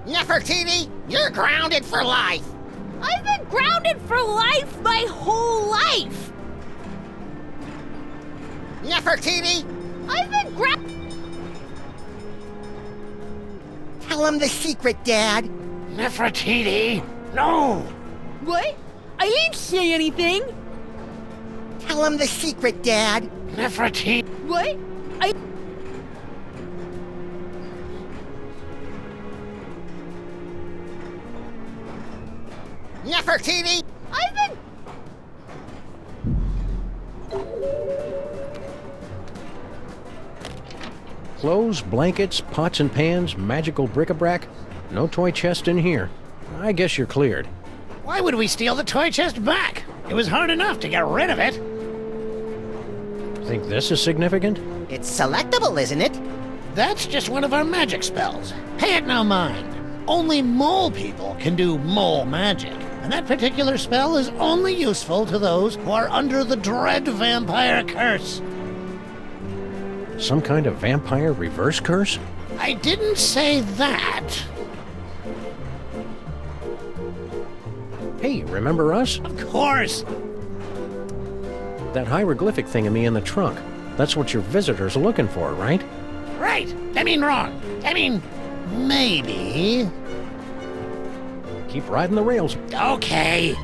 Speaker 2: Nefertiti, you're grounded for life.
Speaker 10: I've been grounded for life my whole life.
Speaker 2: Nefertiti,
Speaker 10: I've been
Speaker 2: tell him the secret, Dad.
Speaker 5: Nefertiti, no.
Speaker 13: What? I didn't say anything.
Speaker 2: Tell him the secret, Dad.
Speaker 5: Nefertiti.
Speaker 13: What?
Speaker 2: Nefertiti,
Speaker 10: I've been...
Speaker 3: Clothes, blankets, pots and pans, magical bric-a-brac. No toy chest in here. I guess you're cleared.
Speaker 5: Why would we steal the toy chest back? It was hard enough to get rid of it.
Speaker 3: Think this is significant?
Speaker 2: it's selectable, isn't it?
Speaker 5: That's just one of our magic spells. Pay it no mind. Only mole people can do mole magic. And that particular spell is only useful to those who are under the dread vampire curse.
Speaker 3: Some kind of vampire reverse curse?
Speaker 5: I didn't say that.
Speaker 3: Hey, remember us?
Speaker 5: Of course.
Speaker 3: That hieroglyphic thingy in the trunk. That's what your visitors are looking for, right?
Speaker 5: Right. I mean wrong. I mean, maybe.
Speaker 3: Keep riding the rails.
Speaker 5: Okay.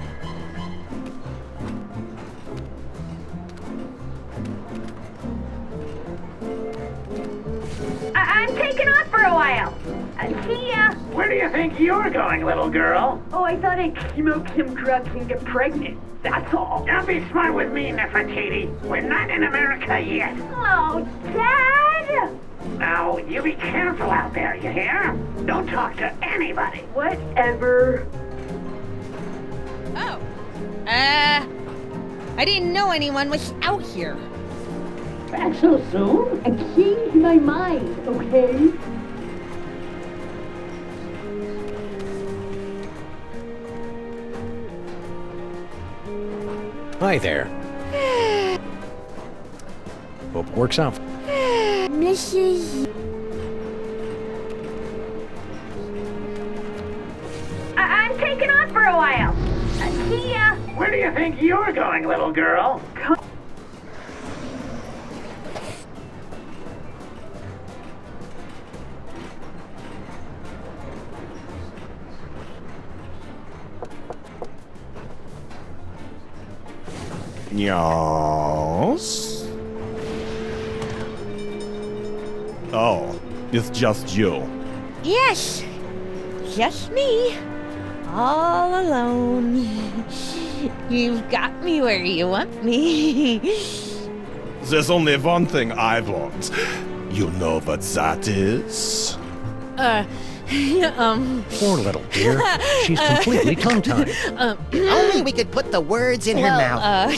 Speaker 7: I'm taking off for a while. See ya.
Speaker 11: Where do you think you're going, little girl?
Speaker 7: Oh, I thought I'd smoke some drugs and get pregnant. That's all.
Speaker 11: Don't be smart with me, Nefertiti. We're not in America yet.
Speaker 7: Oh, Dad!
Speaker 11: Now, you be careful out there, you hear? Don't talk to anybody.
Speaker 7: Whatever.
Speaker 13: Oh. I didn't know anyone was out here.
Speaker 7: Back so soon? I changed my mind, okay?
Speaker 3: Hi there. Hope it works out.
Speaker 13: Mrs.
Speaker 7: I'm taking off for a while. See ya.
Speaker 11: Where do you think you're going, little girl?
Speaker 12: Yes? Oh, it's just you.
Speaker 13: Yes. Just me. All alone. You've got me where you want me.
Speaker 12: There's only one thing I want. You know what that is?
Speaker 3: Poor little dear. She's completely tongue-tied.
Speaker 2: Only we could put the words in her mouth.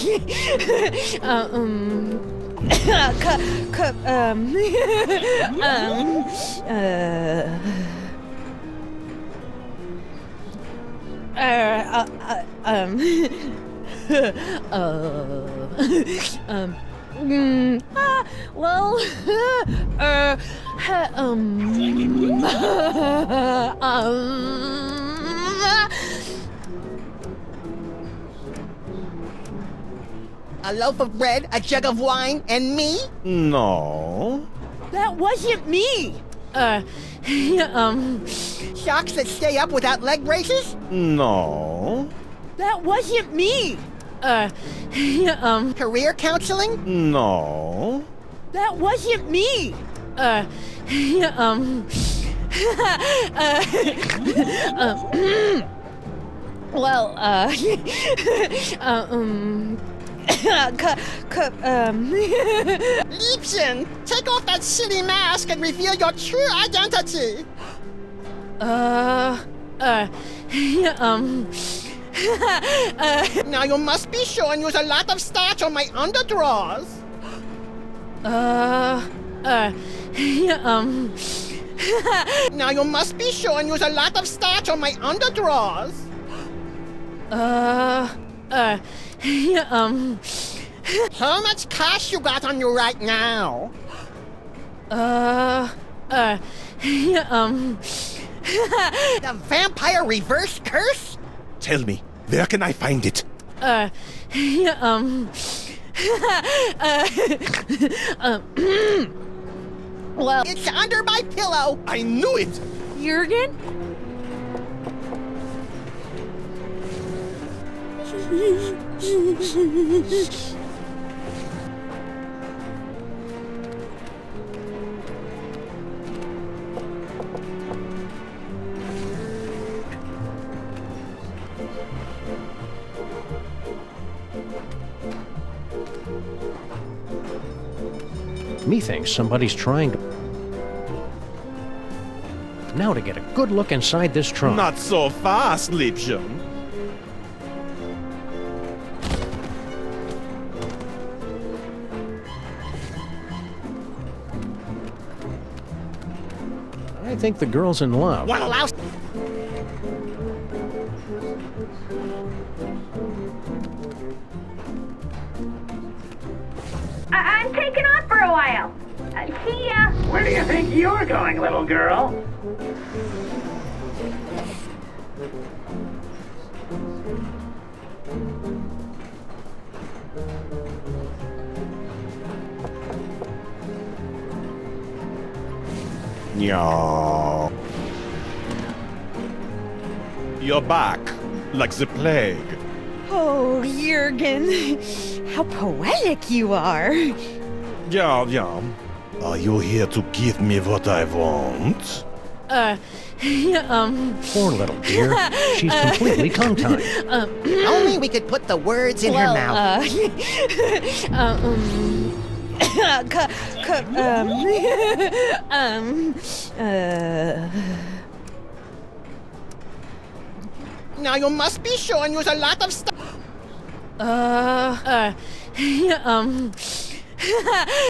Speaker 13: Well,
Speaker 2: A loaf of bread, a jug of wine, and me?
Speaker 12: No.
Speaker 13: that wasn't me.
Speaker 2: Socks that stay up without leg braces?
Speaker 12: No.
Speaker 13: That wasn't me.
Speaker 2: Career counseling?
Speaker 12: No.
Speaker 13: That wasn't me. Well,
Speaker 2: Liebchen, take off that silly mask and reveal your true identity. Now you must be sure and use a lot of starch on my underdrawers. Now you must be sure and use a lot of starch on my underdrawers. How much cash you got on you right now? The vampire reverse curse?
Speaker 12: Tell me, where can I find it?
Speaker 2: Well, it's under my pillow.
Speaker 12: I knew it!
Speaker 13: Jurgen?
Speaker 3: Methinks somebody's trying to... Now to get a good look inside this trunk.
Speaker 12: Not so fast, Liebchen.
Speaker 3: I think the girl's in love.
Speaker 2: What allows...
Speaker 7: I'm taking off for a while. See ya.
Speaker 11: Where do you think you're going, little girl?
Speaker 12: Yeah. You're back, like the plague.
Speaker 13: Oh, Jurgen, how poetic you are.
Speaker 12: Yeah. Are you here to give me what I want?
Speaker 3: Poor little dear. She's completely tongue-tied.
Speaker 2: Only we could put the words in her mouth. Now you must be showing you a lot of stuff.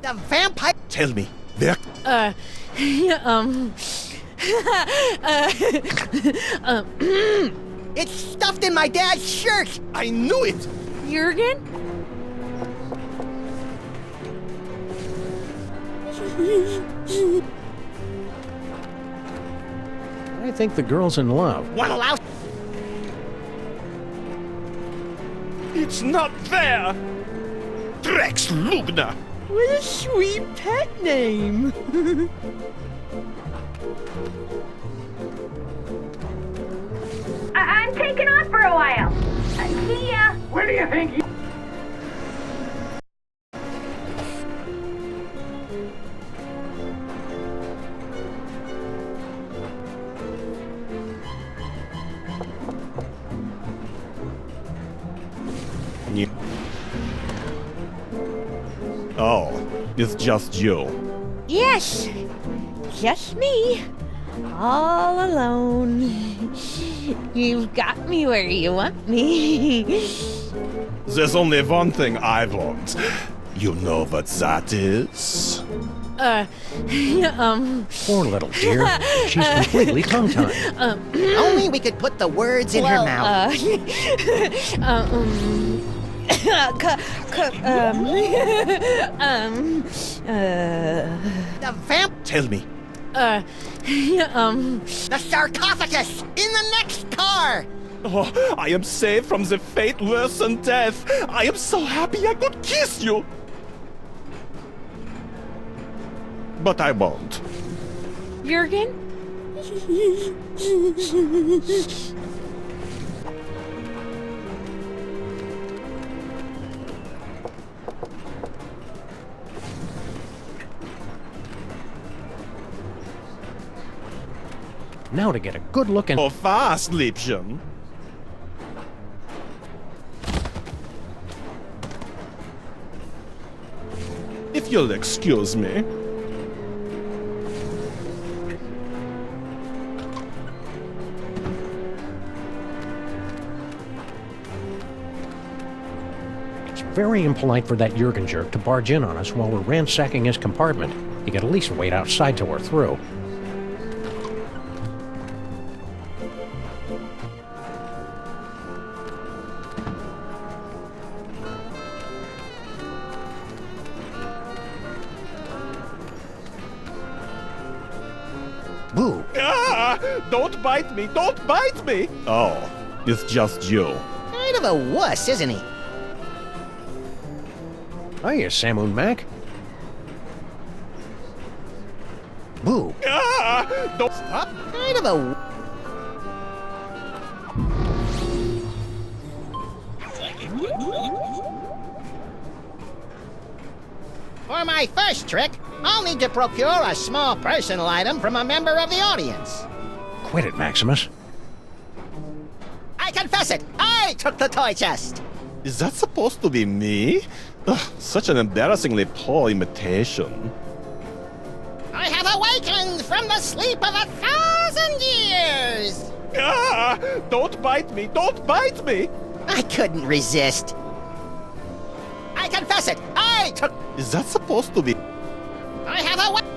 Speaker 2: The vampire.
Speaker 12: Tell me, where?
Speaker 2: It's stuffed in my dad's shirt.
Speaker 12: I knew it.
Speaker 13: Jurgen?
Speaker 3: I think the girl's in love.
Speaker 2: Wanna allow?
Speaker 12: It's not there. Drex Lugna.
Speaker 6: What a sweet pet name.
Speaker 7: I'm taking off for a while. See ya.
Speaker 11: Where do you think you...
Speaker 12: Oh, it's just you.
Speaker 13: Yes, just me. All alone. You've got me where you want me.
Speaker 12: There's only one thing I want. You know what that is?
Speaker 3: Poor little dear. She's completely tongue-tied.
Speaker 2: Only we could put the words in her mouth. The vamp.
Speaker 12: Tell me.
Speaker 2: The sarcophagus in the next car.
Speaker 12: Oh, I am saved from the fate worse than death. I am so happy I could kiss you. But I won't.
Speaker 13: Jurgen?
Speaker 3: Now to get a good look and...
Speaker 12: Oh, fast, Liebchen. If you'll excuse me.
Speaker 3: It's very impolite for that Jurgen jerk to barge in on us while we're ransacking his compartment. You could at least wait outside till we're through.
Speaker 2: Boo.
Speaker 12: Ah! Don't bite me! Don't bite me! Oh, it's just you.
Speaker 2: Kind of a wuss, isn't he?
Speaker 3: Hiya, Sammun Mac.
Speaker 2: Boo.
Speaker 12: Ah! Don't stop!
Speaker 2: Kind of a... For my first trick, I'll need to procure a small personal item from a member of the audience.
Speaker 3: Quit it, Maximus.
Speaker 2: I confess it! I took the toy chest!
Speaker 12: Is that supposed to be me? Ugh, such an embarrassingly poor imitation.
Speaker 2: I have awakened from the sleep of 1,000 years!
Speaker 12: Ah! Don't bite me! Don't bite me!
Speaker 2: I couldn't resist. I confess it! I took...
Speaker 12: Is that supposed to be...
Speaker 2: I have awakened...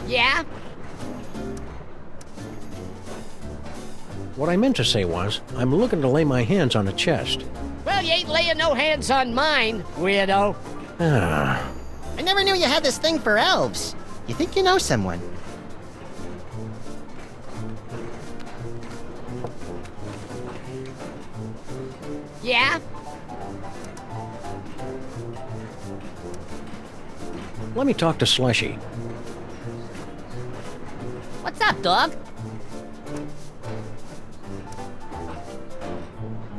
Speaker 9: Yeah?
Speaker 3: What I meant to say was, I'm looking to lay my hands on a chest.
Speaker 9: Well, you ain't laying no hands on mine, weirdo.
Speaker 3: Ah.
Speaker 2: I never knew you had this thing for elves. You think you know someone?
Speaker 9: Yeah?
Speaker 3: Let me talk to Slushy.
Speaker 8: What's up, dog?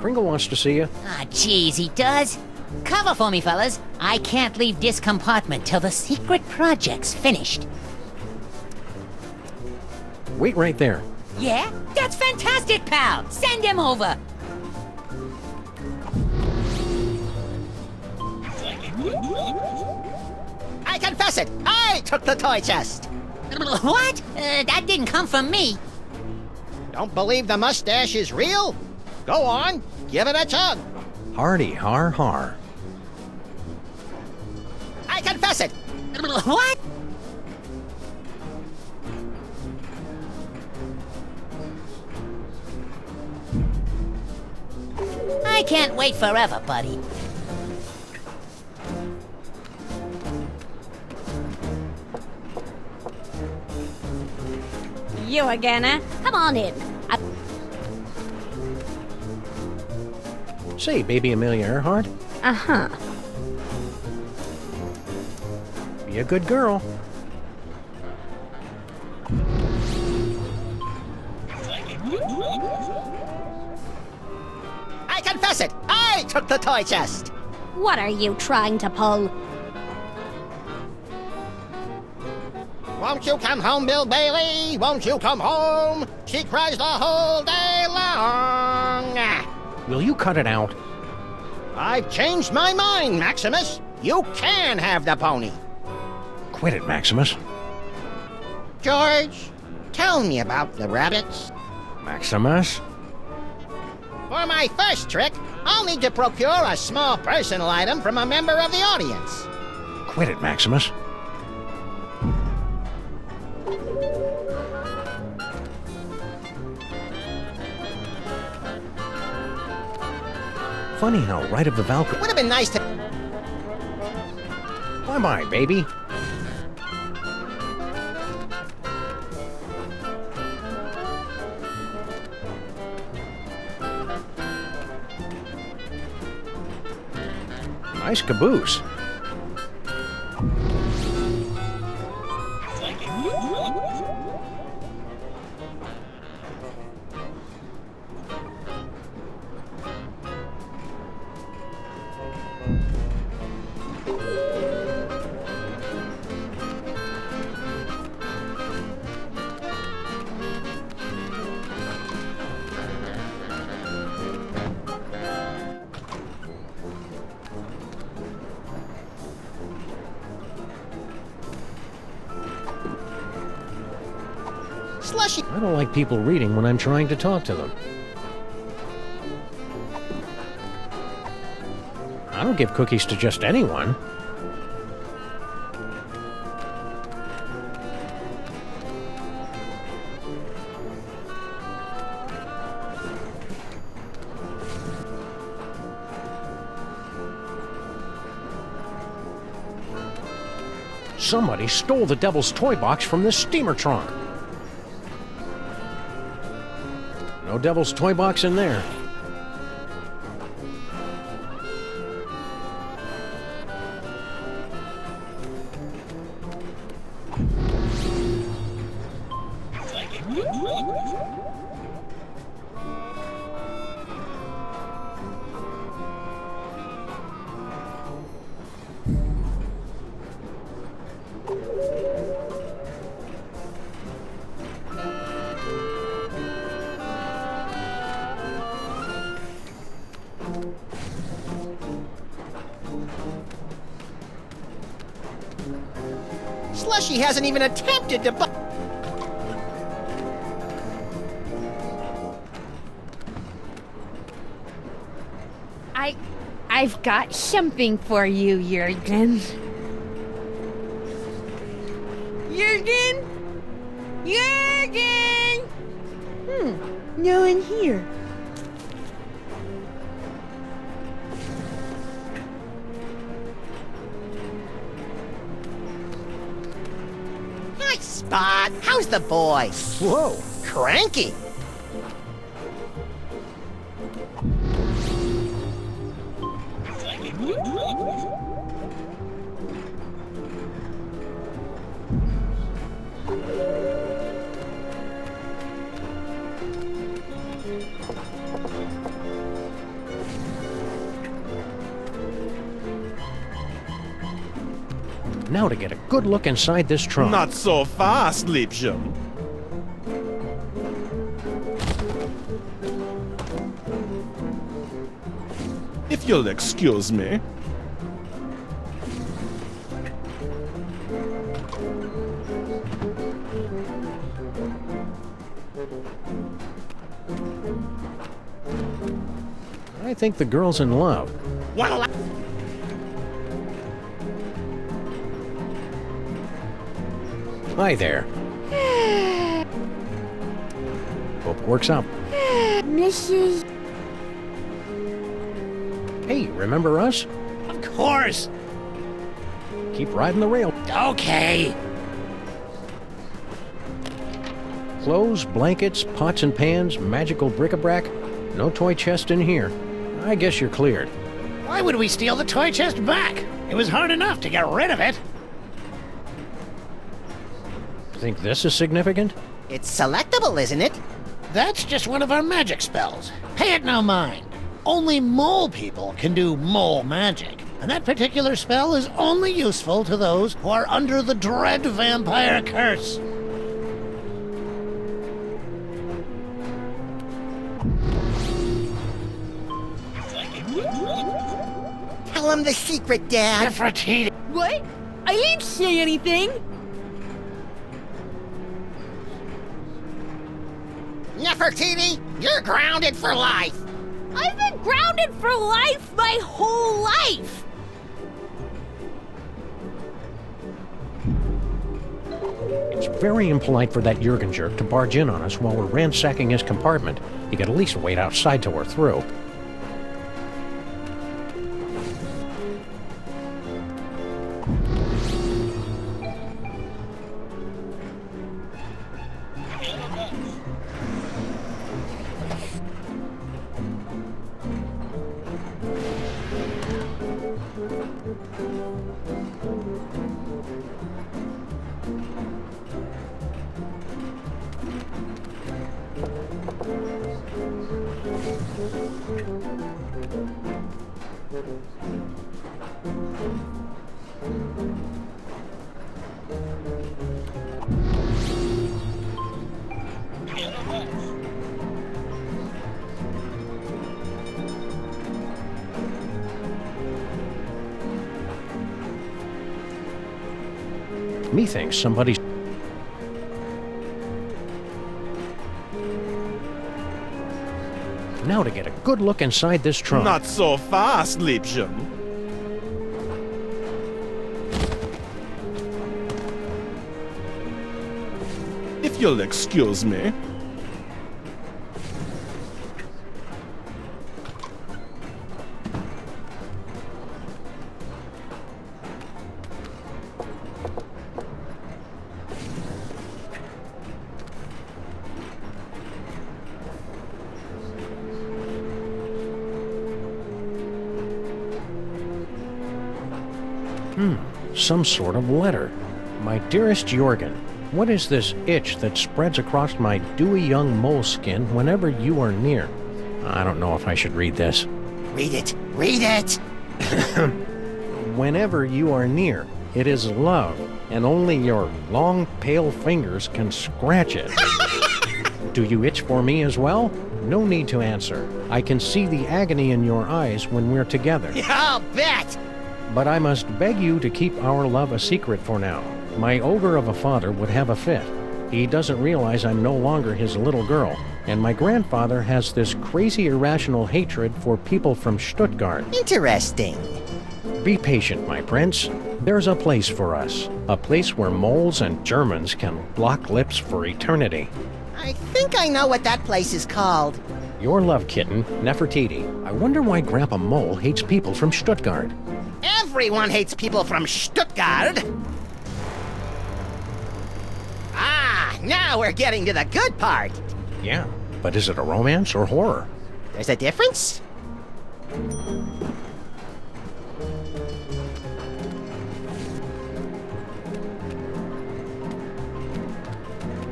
Speaker 3: Kringle wants to see you.
Speaker 8: Ah, jeez, he does? Cover for me, fellas. I can't leave this compartment till the secret project's finished.
Speaker 3: Wait right there.
Speaker 8: Yeah? That's fantastic, pal! Send him over!
Speaker 2: I confess it! I took the toy chest!
Speaker 8: What? That didn't come from me.
Speaker 2: Don't believe the mustache is real? Go on, give it a chug.
Speaker 3: Hardy har har.
Speaker 2: I confess it!
Speaker 8: What? I can't wait forever, buddy.
Speaker 10: You again, eh? Come on in.
Speaker 3: Say, baby Amelia Earhart,
Speaker 10: Uh-huh.
Speaker 3: be a good girl.
Speaker 2: I confess it! I took the toy chest!
Speaker 10: What are you trying to pull?
Speaker 2: Won't you come home, Bill Bailey? Won't you come home? She cries the whole day long.
Speaker 3: Will you cut it out?
Speaker 2: I've changed my mind, Maximus. You can have the pony.
Speaker 3: Quit it, Maximus.
Speaker 2: George, tell me about the rabbits.
Speaker 3: Maximus?
Speaker 2: For my first trick, I'll need to procure a small personal item from a member of the audience.
Speaker 3: Quit it, Maximus. Funny how right of the Valkyrie.
Speaker 2: Would have been nice to...
Speaker 3: Bye-bye, baby. Nice caboose.
Speaker 2: Slushy.
Speaker 3: I don't like people reading when I'm trying to talk to them. I don't give cookies to just anyone. Somebody stole the Devil's Toy Box from this steamer trunk. No Devil's Toy Box in there.
Speaker 2: Slushy hasn't even attempted to
Speaker 13: I've got something for you, Jurgen. Jurgen? Jurgen! No one here.
Speaker 2: Nice spot. How's the boy?
Speaker 3: Whoa.
Speaker 2: Cranky.
Speaker 3: Now to get a good look inside this trunk.
Speaker 12: Not so fast, Liebchen. If you'll excuse me.
Speaker 3: I think the girl's in love. Hi there. Hope it works out.
Speaker 13: Mrs.
Speaker 3: Hey, remember us?
Speaker 5: Of course.
Speaker 3: Keep riding the rail.
Speaker 5: Okay.
Speaker 3: Clothes, blankets, pots and pans, magical bric-a-brac. No toy chest in here. I guess you're cleared.
Speaker 4: Why would we steal the toy chest back? It was hard enough to get rid of it.
Speaker 3: Think this is significant?
Speaker 2: It's selectable, isn't it?
Speaker 4: That's just one of our magic spells. Pay it no mind. Only mole people can do mole magic. And that particular spell is only useful to those who are under the dread vampire curse.
Speaker 2: Tell him the secret, Dad.
Speaker 4: Nefertiti.
Speaker 13: What? I didn't say anything.
Speaker 2: Nefertiti, you're grounded for life.
Speaker 10: I've been grounded for life my whole life!
Speaker 3: It's very impolite for that Jurgen jerk to barge in on us while we're ransacking his compartment. You could at least wait outside till we're through. Methinks somebody's... Now to get a good look inside this trunk.
Speaker 12: Not so fast, Liebchen. If you'll excuse me.
Speaker 3: Some sort of letter. My dearest Jorgen, what is this itch that spreads across my dewy young mole skin whenever you are near? I don't know if I should read this.
Speaker 2: Read it. Read it.
Speaker 3: Whenever you are near, it is love, and only your long, pale fingers can scratch it. Do you itch for me as well? No need to answer. I can see the agony in your eyes when we're together.
Speaker 2: I'll bet.
Speaker 3: But I must beg you to keep our love a secret for now. My ogre of a father would have a fit. He doesn't realize I'm no longer his little girl, and my grandfather has this crazy irrational hatred for people from Stuttgart.
Speaker 2: Interesting.
Speaker 3: Be patient, my prince. There's a place for us. A place where moles and Germans can lock lips for eternity.
Speaker 2: I think I know what that place is called.
Speaker 3: Your love kitten, Nefertiti. I wonder why Grandpa Mole hates people from Stuttgart.
Speaker 2: Everyone hates people from Stuttgart. Ah, now we're getting to the good part.
Speaker 3: Yeah, but is it a romance or horror?
Speaker 2: There's a difference?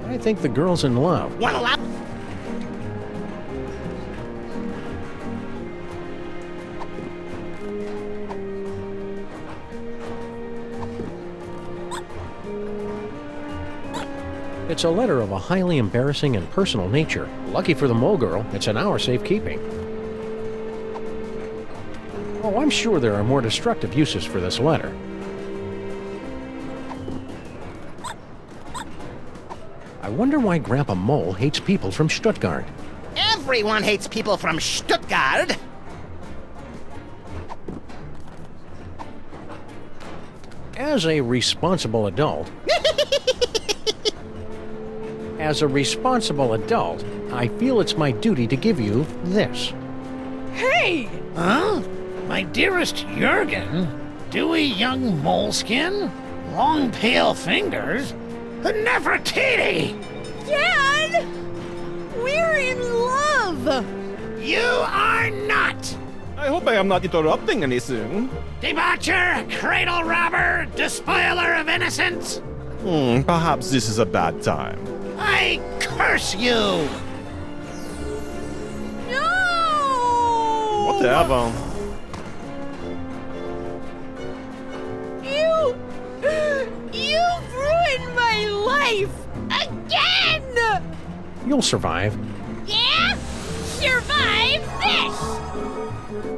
Speaker 3: I think the girl's in love.
Speaker 2: Wanna laugh?
Speaker 3: It's a letter of a highly embarrassing and personal nature. Lucky for the mole girl, it's in our safekeeping. Oh, I'm sure there are more destructive uses for this letter. I wonder why Grandpa Mole hates people from Stuttgart.
Speaker 2: Everyone hates people from Stuttgart.
Speaker 3: As a responsible adult, I feel it's my duty to give you this.
Speaker 4: Hey! Huh? My dearest Jurgen? Dewy young moleskin? Long pale fingers? Nefertiti!
Speaker 13: Dad! We're in love!
Speaker 4: You are not!
Speaker 12: I hope I am not interrupting anything.
Speaker 4: Debaucher, cradle robber, despoiler of innocence!
Speaker 12: Perhaps this is a bad time.
Speaker 4: I curse you!
Speaker 13: No!
Speaker 12: Whatever.
Speaker 13: You've ruined my life! Again!
Speaker 3: You'll survive.
Speaker 10: Yeah? Survive this!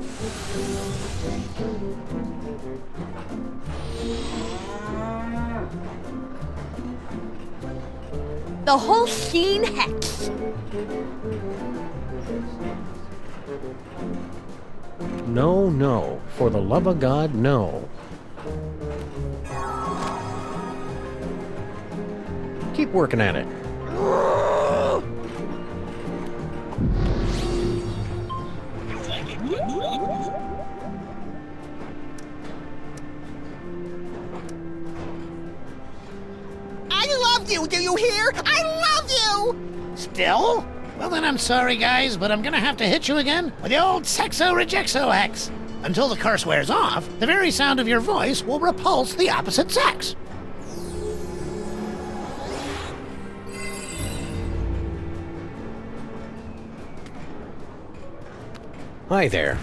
Speaker 13: The whole scene hex.
Speaker 3: No, no. For the love of God, no. Keep working at it.
Speaker 2: I love you, do you hear? I love you!
Speaker 4: Still? Well then I'm sorry guys, but I'm gonna have to hit you again with the old sexo-rejexo hex. Until the curse wears off, the very sound of your voice will repulse the opposite sex.
Speaker 3: Hi there.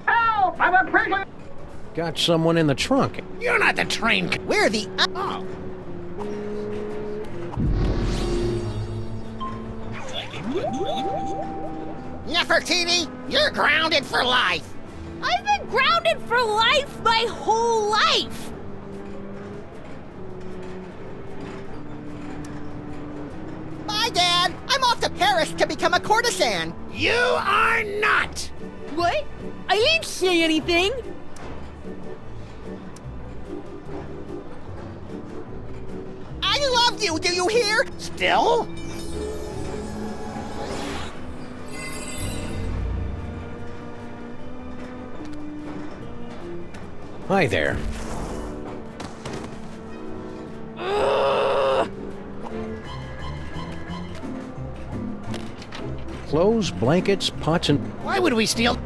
Speaker 11: Help! I'm a prisoner!
Speaker 3: Got someone in the trunk.
Speaker 4: You're not the train.
Speaker 2: We're the...
Speaker 4: Oh.
Speaker 2: Nefertiti, you're grounded for life!
Speaker 10: I've been grounded for life my whole life!
Speaker 2: Bye, Dad! I'm off to Paris to become a courtesan!
Speaker 4: You are not!
Speaker 13: What? I didn't say anything!
Speaker 2: I love you, do you hear?
Speaker 4: Still?
Speaker 3: Hi there. Clothes, blankets, pots, and
Speaker 4: Why would we steal?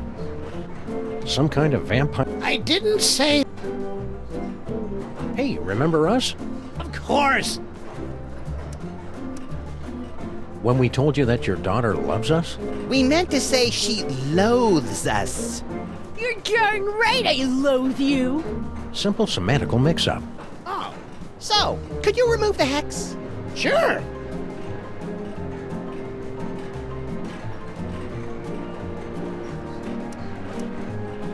Speaker 3: some kind of vampire.
Speaker 4: I didn't say.
Speaker 3: Hey, remember us?
Speaker 4: Of course.
Speaker 3: When we told you that your daughter loves us?
Speaker 2: We meant to say she loathes us.
Speaker 13: You're darn right I loathe you!
Speaker 3: Simple semantical mix-up.
Speaker 4: Oh,
Speaker 2: So, could you remove the hex?
Speaker 4: sure.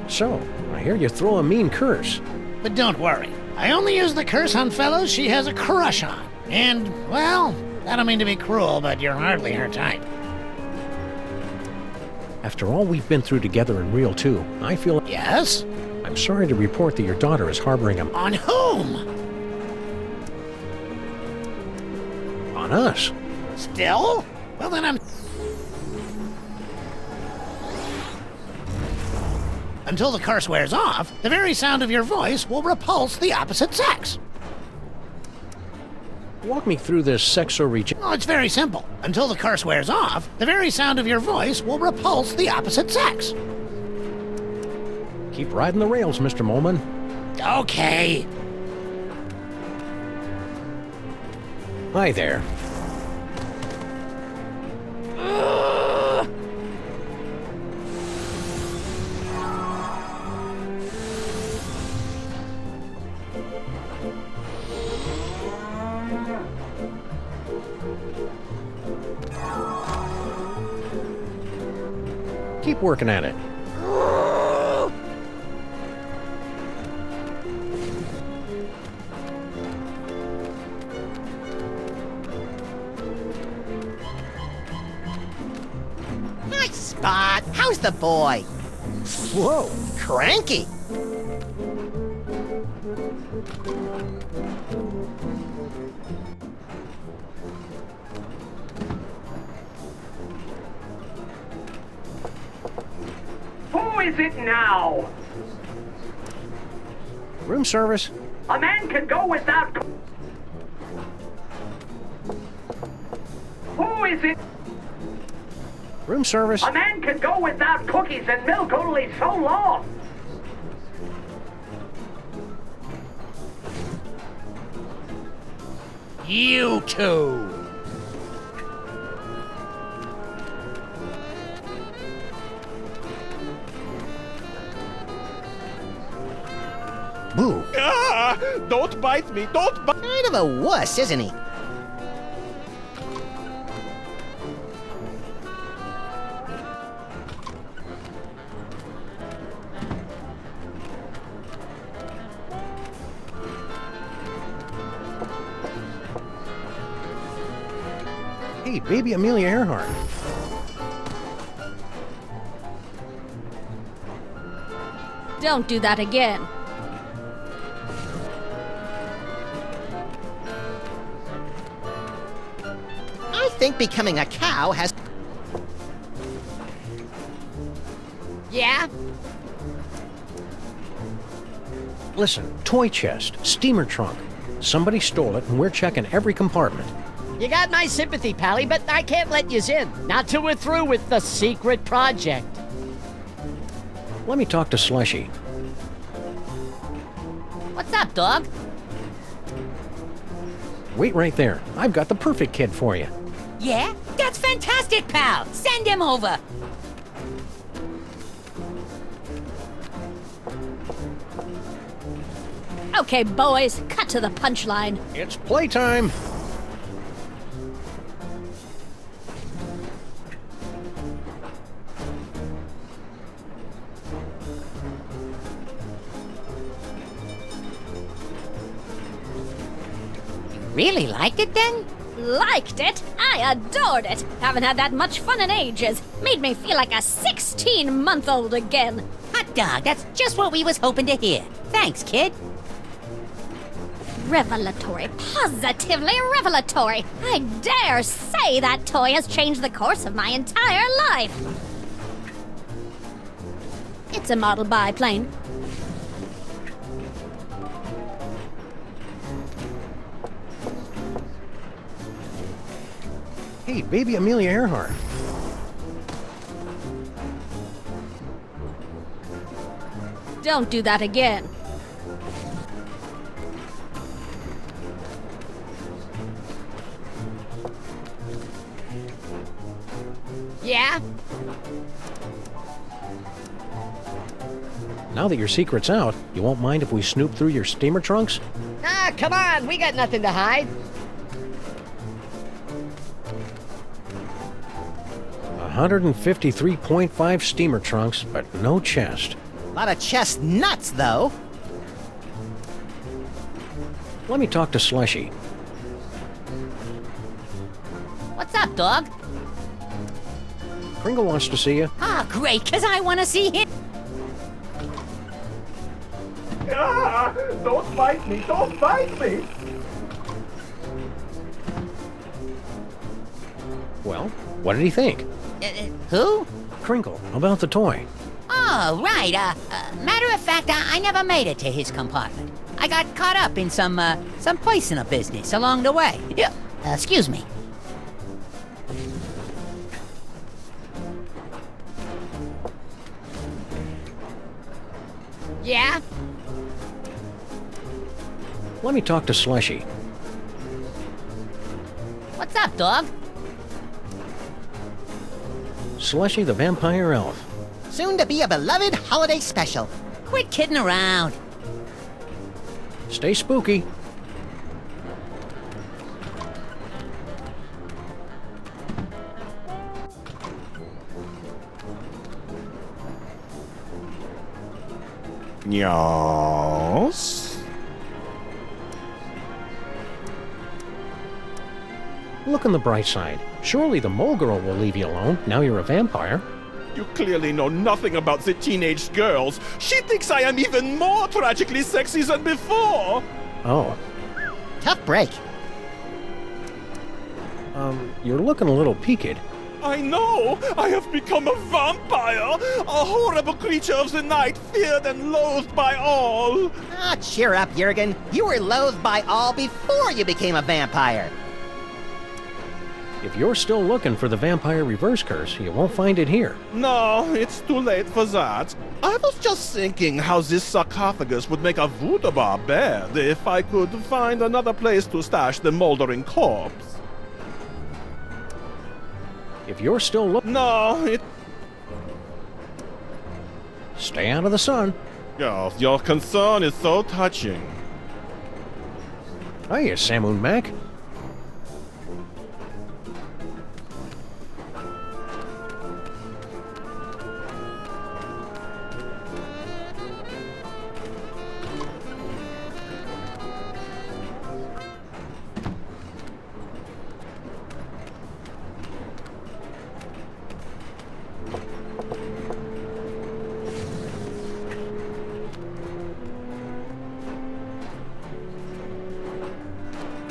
Speaker 3: So, I hear you throw a mean curse.
Speaker 4: But don't worry. I only use the curse on fellows she has a crush on. And, well, I don't mean to be cruel, but you're hardly her type.
Speaker 3: After all we've been through together in Real 2, I feel...
Speaker 4: Yes?
Speaker 3: I'm sorry to report that your daughter is harboring him
Speaker 4: On whom?
Speaker 3: on us.
Speaker 4: Still? Well, then I'm... Until the curse wears off, the very sound of your voice will repulse the opposite sex.
Speaker 3: Walk me through this sexo-reject...
Speaker 4: Oh, it's very simple. Until the curse wears off, the very sound of your voice will repulse the opposite sex.
Speaker 3: Keep riding the rails, Mr. Molman.
Speaker 4: Okay.
Speaker 3: Hi there. Keep working at it.
Speaker 2: Hi, Spot. How's the boy? Whoa, cranky.
Speaker 11: Who is it now?
Speaker 3: Room service?
Speaker 11: A man can go without... Who is it?
Speaker 3: Room service?
Speaker 11: A man can go without cookies and milk only so long.
Speaker 5: You two!
Speaker 2: Boo.
Speaker 12: Ah, don't bite me, don't bite.
Speaker 2: Kind of a wuss, isn't he?
Speaker 3: Hey, baby Amelia Earhart.
Speaker 10: Don't do that again.
Speaker 2: I think becoming a cow has...
Speaker 9: Yeah?
Speaker 3: Listen, toy chest, steamer trunk. Somebody stole it and we're checking every compartment.
Speaker 9: You got my sympathy, Pally, but I can't let yous in. Not till we're through with the secret project.
Speaker 3: Let me talk to Slushy.
Speaker 8: What's up, dog?
Speaker 3: Wait right there. I've got the perfect kid for you.
Speaker 8: Yeah? That's fantastic, pal! Send him over!
Speaker 10: Okay, boys, cut to the punchline.
Speaker 3: It's playtime!
Speaker 8: Really liked it then?
Speaker 10: Liked it? I adored it. Haven't had that much fun in ages. Made me feel like a 16-month-old again.
Speaker 8: Hot dog, that's just what we was hoping to hear. Thanks, kid.
Speaker 10: Revelatory. Positively revelatory. I dare say that toy has changed the course of my entire life. It's a model biplane.
Speaker 3: Hey, baby Amelia Earhart.
Speaker 10: Don't do that again.
Speaker 9: Yeah?
Speaker 3: Now that your secret's out, you won't mind if we snoop through your steamer trunks?
Speaker 9: Ah, come on, we got nothing to hide.
Speaker 3: 153.5 steamer trunks, but no chest.
Speaker 2: A lot of chestnuts, though.
Speaker 3: Let me talk to Slushy.
Speaker 8: What's up, dog?
Speaker 3: Kringle wants to see you.
Speaker 8: Ah, great, 'cause I want to see him.
Speaker 12: Ah, don't bite me, don't bite me.
Speaker 3: Well, what did he think?
Speaker 8: Who?
Speaker 3: Kringle, about the toy.
Speaker 8: Oh, right. Matter of fact, I never made it to his compartment. I got caught up in some personal business along the way. Yeah. Excuse me.
Speaker 9: Yeah?
Speaker 3: Let me talk to Slushy.
Speaker 8: What's up, dog?
Speaker 3: Slushy the Vampire Elf.
Speaker 2: Soon to be a beloved holiday special.
Speaker 8: Quit kidding around.
Speaker 3: Stay spooky.
Speaker 12: Yes?
Speaker 3: Look on the bright side. Surely the mole girl will leave you alone, now you're a vampire.
Speaker 12: You clearly know nothing about the teenage girls. She thinks I am even more tragically sexy than before.
Speaker 3: Oh.
Speaker 2: Tough break.
Speaker 3: You're looking a little peaked.
Speaker 12: I know! I have become a vampire! A horrible creature of the night, feared and loathed by all!
Speaker 2: Ah, cheer up, Jurgen. You were loathed by all before you became a vampire.
Speaker 3: If you're still looking for the vampire reverse curse, you won't find it here.
Speaker 12: No, it's too late for that. I was just thinking how this sarcophagus would make a voodoo bar bad if I could find another place to stash the moldering corpse.
Speaker 3: If you're still looking...
Speaker 12: No, it...
Speaker 3: Stay out of the sun.
Speaker 12: Yes, your concern is so touching.
Speaker 3: Hiya, Sammun Mac.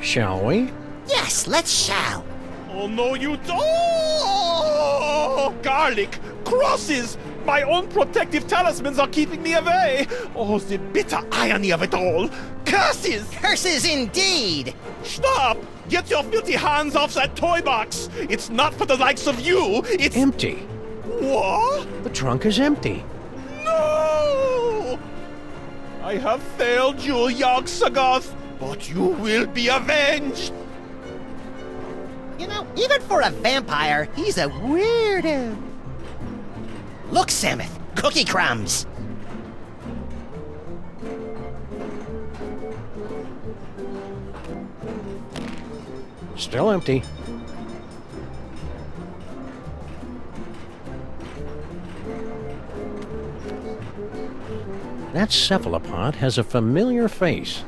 Speaker 3: Shall we?
Speaker 2: Yes, let's shall.
Speaker 12: Oh, no, you don't! Oh, garlic! Crosses! My own protective talismans are keeping me away! Oh, the bitter irony of it all! Curses!
Speaker 2: Curses indeed!
Speaker 12: Stop! Get your filthy hands off that toy box! It's not for the likes of you! It's...
Speaker 3: Empty.
Speaker 12: What?
Speaker 3: The trunk is empty.
Speaker 12: No! I have failed you, Yogg-Sothoth, but you will be avenged!
Speaker 2: You know, even for a vampire, he's a weirdo. Look, Sammuth, cookie crumbs.
Speaker 3: Still empty. That cephalopod has a familiar face.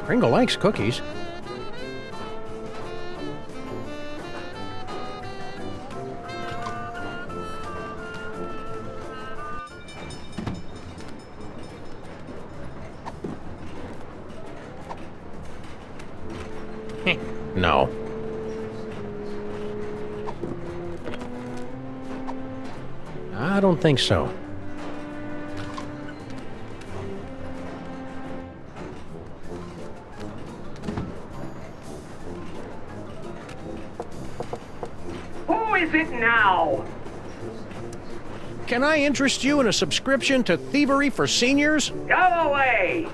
Speaker 3: Pringle likes cookies. No. I don't think so.
Speaker 11: Who is it now?
Speaker 3: Can I interest you in a subscription to Thievery for Seniors?
Speaker 11: Go away!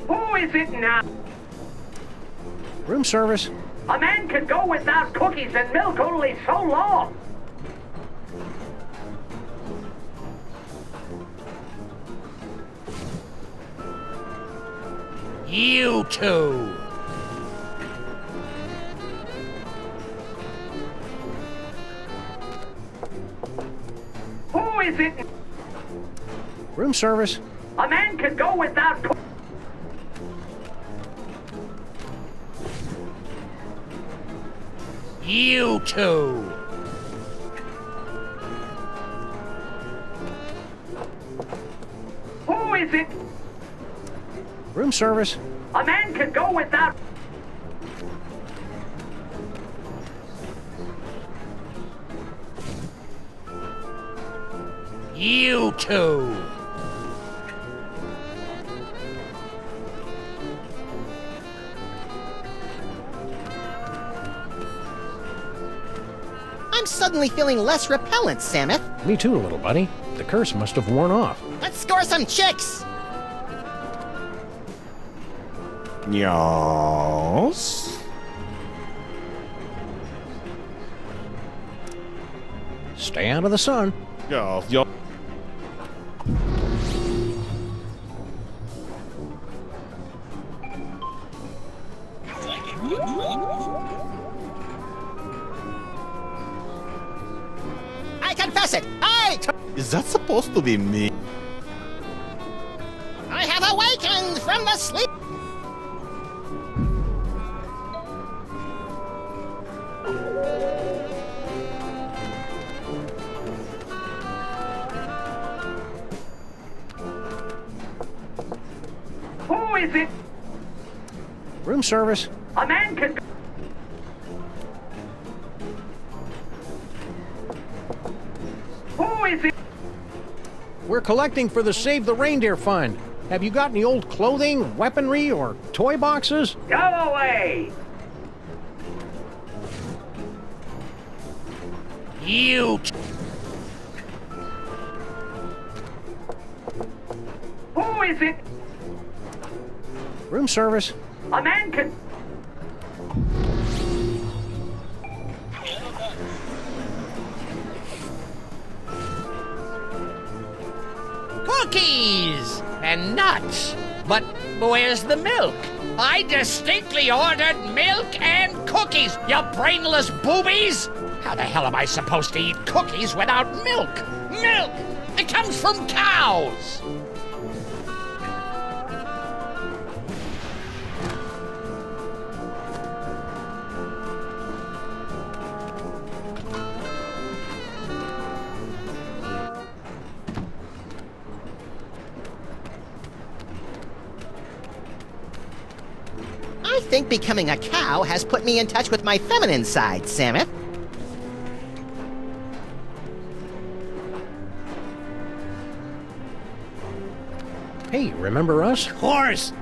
Speaker 11: Who is it now?
Speaker 3: Room service.
Speaker 11: A man can go without cookies and milk only so long.
Speaker 5: You two!
Speaker 11: Who is it?
Speaker 3: Room service.
Speaker 11: A man can go without cookies.
Speaker 5: You two!
Speaker 11: Who is it?
Speaker 3: Room service.
Speaker 11: A man can go without...
Speaker 5: You two!
Speaker 2: suddenly feeling less repellent, Samuth.
Speaker 3: Me too, little buddy. The curse must have worn off.
Speaker 2: Let's score some chicks!
Speaker 12: Yes.
Speaker 3: Stay out of the sun.
Speaker 12: Yes, yo.
Speaker 2: I confess it!
Speaker 12: Is that supposed to be me?
Speaker 2: I have awakened from the sleep!
Speaker 11: Who is it?
Speaker 3: Room service.
Speaker 11: A man can... Who is it?
Speaker 3: We're collecting for the Save the Reindeer Fund. Have you got any old clothing, weaponry, or toy boxes?
Speaker 11: Go away!
Speaker 5: You...
Speaker 11: Who is it?
Speaker 3: Room service.
Speaker 11: A man can...
Speaker 5: Cookies and nuts. But where's the milk? I distinctly ordered milk and cookies, you brainless boobies! How the hell am I supposed to eat cookies without milk? Milk! It comes from cows!
Speaker 2: I think becoming a cow has put me in touch with my feminine side, Samuth.
Speaker 3: Hey, remember us?
Speaker 4: Of course.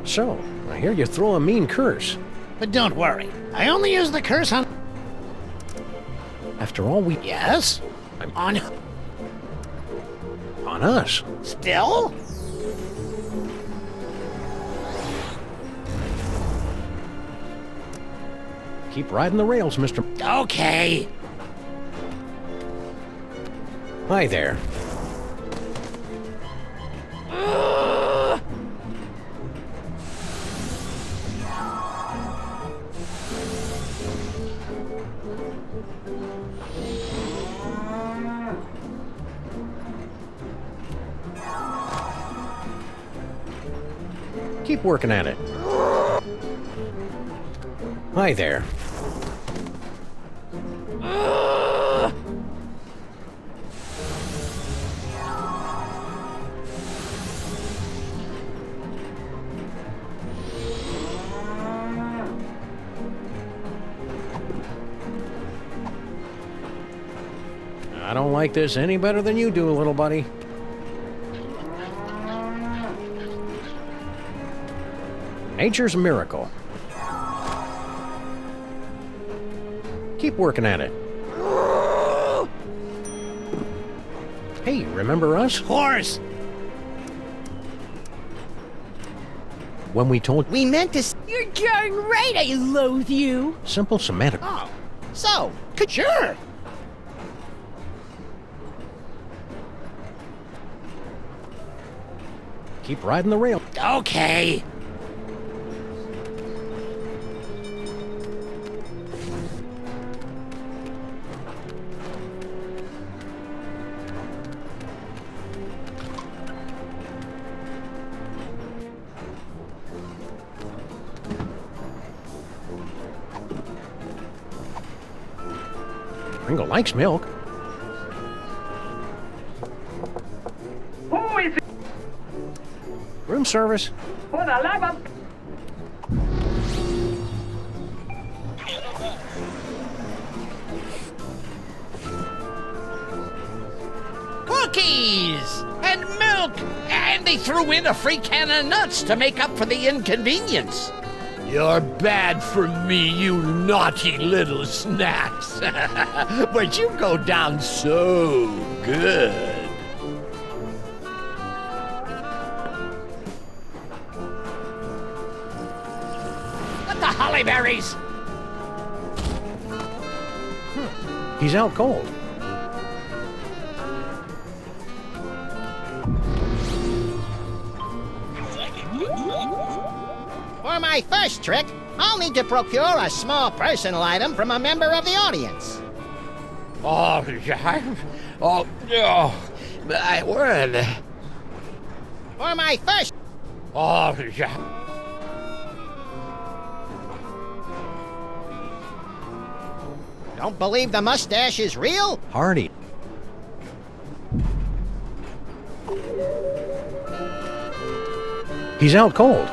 Speaker 3: So, I hear you throw a mean curse.
Speaker 4: But don't worry. I only use the curse on...
Speaker 3: After all we...
Speaker 4: Yes? On
Speaker 3: us.
Speaker 4: Still?
Speaker 3: Keep riding the rails, Mr.
Speaker 4: Okay.
Speaker 3: Hi there. Keep working at it. Hi there. I don't like this any better than you do, little buddy. Nature's a miracle. Keep working at it. Hey, remember us?
Speaker 4: Of course.
Speaker 3: When we told...
Speaker 2: We meant to...
Speaker 13: You're darn right I loathe you.
Speaker 3: Simple semantic.
Speaker 2: Oh, so, could...
Speaker 4: Sure.
Speaker 3: Keep riding the rail.
Speaker 4: Okay.
Speaker 3: Ringo likes milk.
Speaker 11: Who is it?
Speaker 3: Room service.
Speaker 11: For the love of...
Speaker 5: Cookies and milk, and they threw in a free can of nuts to make up for the inconvenience. You're bad for me, you naughty little snacks. But you go down so good. What the hollyberries?
Speaker 3: He's out cold.
Speaker 2: For my first trick, I'll need to procure a small personal item from a member of the audience.
Speaker 5: Oh, yeah. Oh, no. My word.
Speaker 2: For my first...
Speaker 5: Oh, yeah.
Speaker 2: Don't believe the mustache is real?
Speaker 3: Hardy. He's out cold.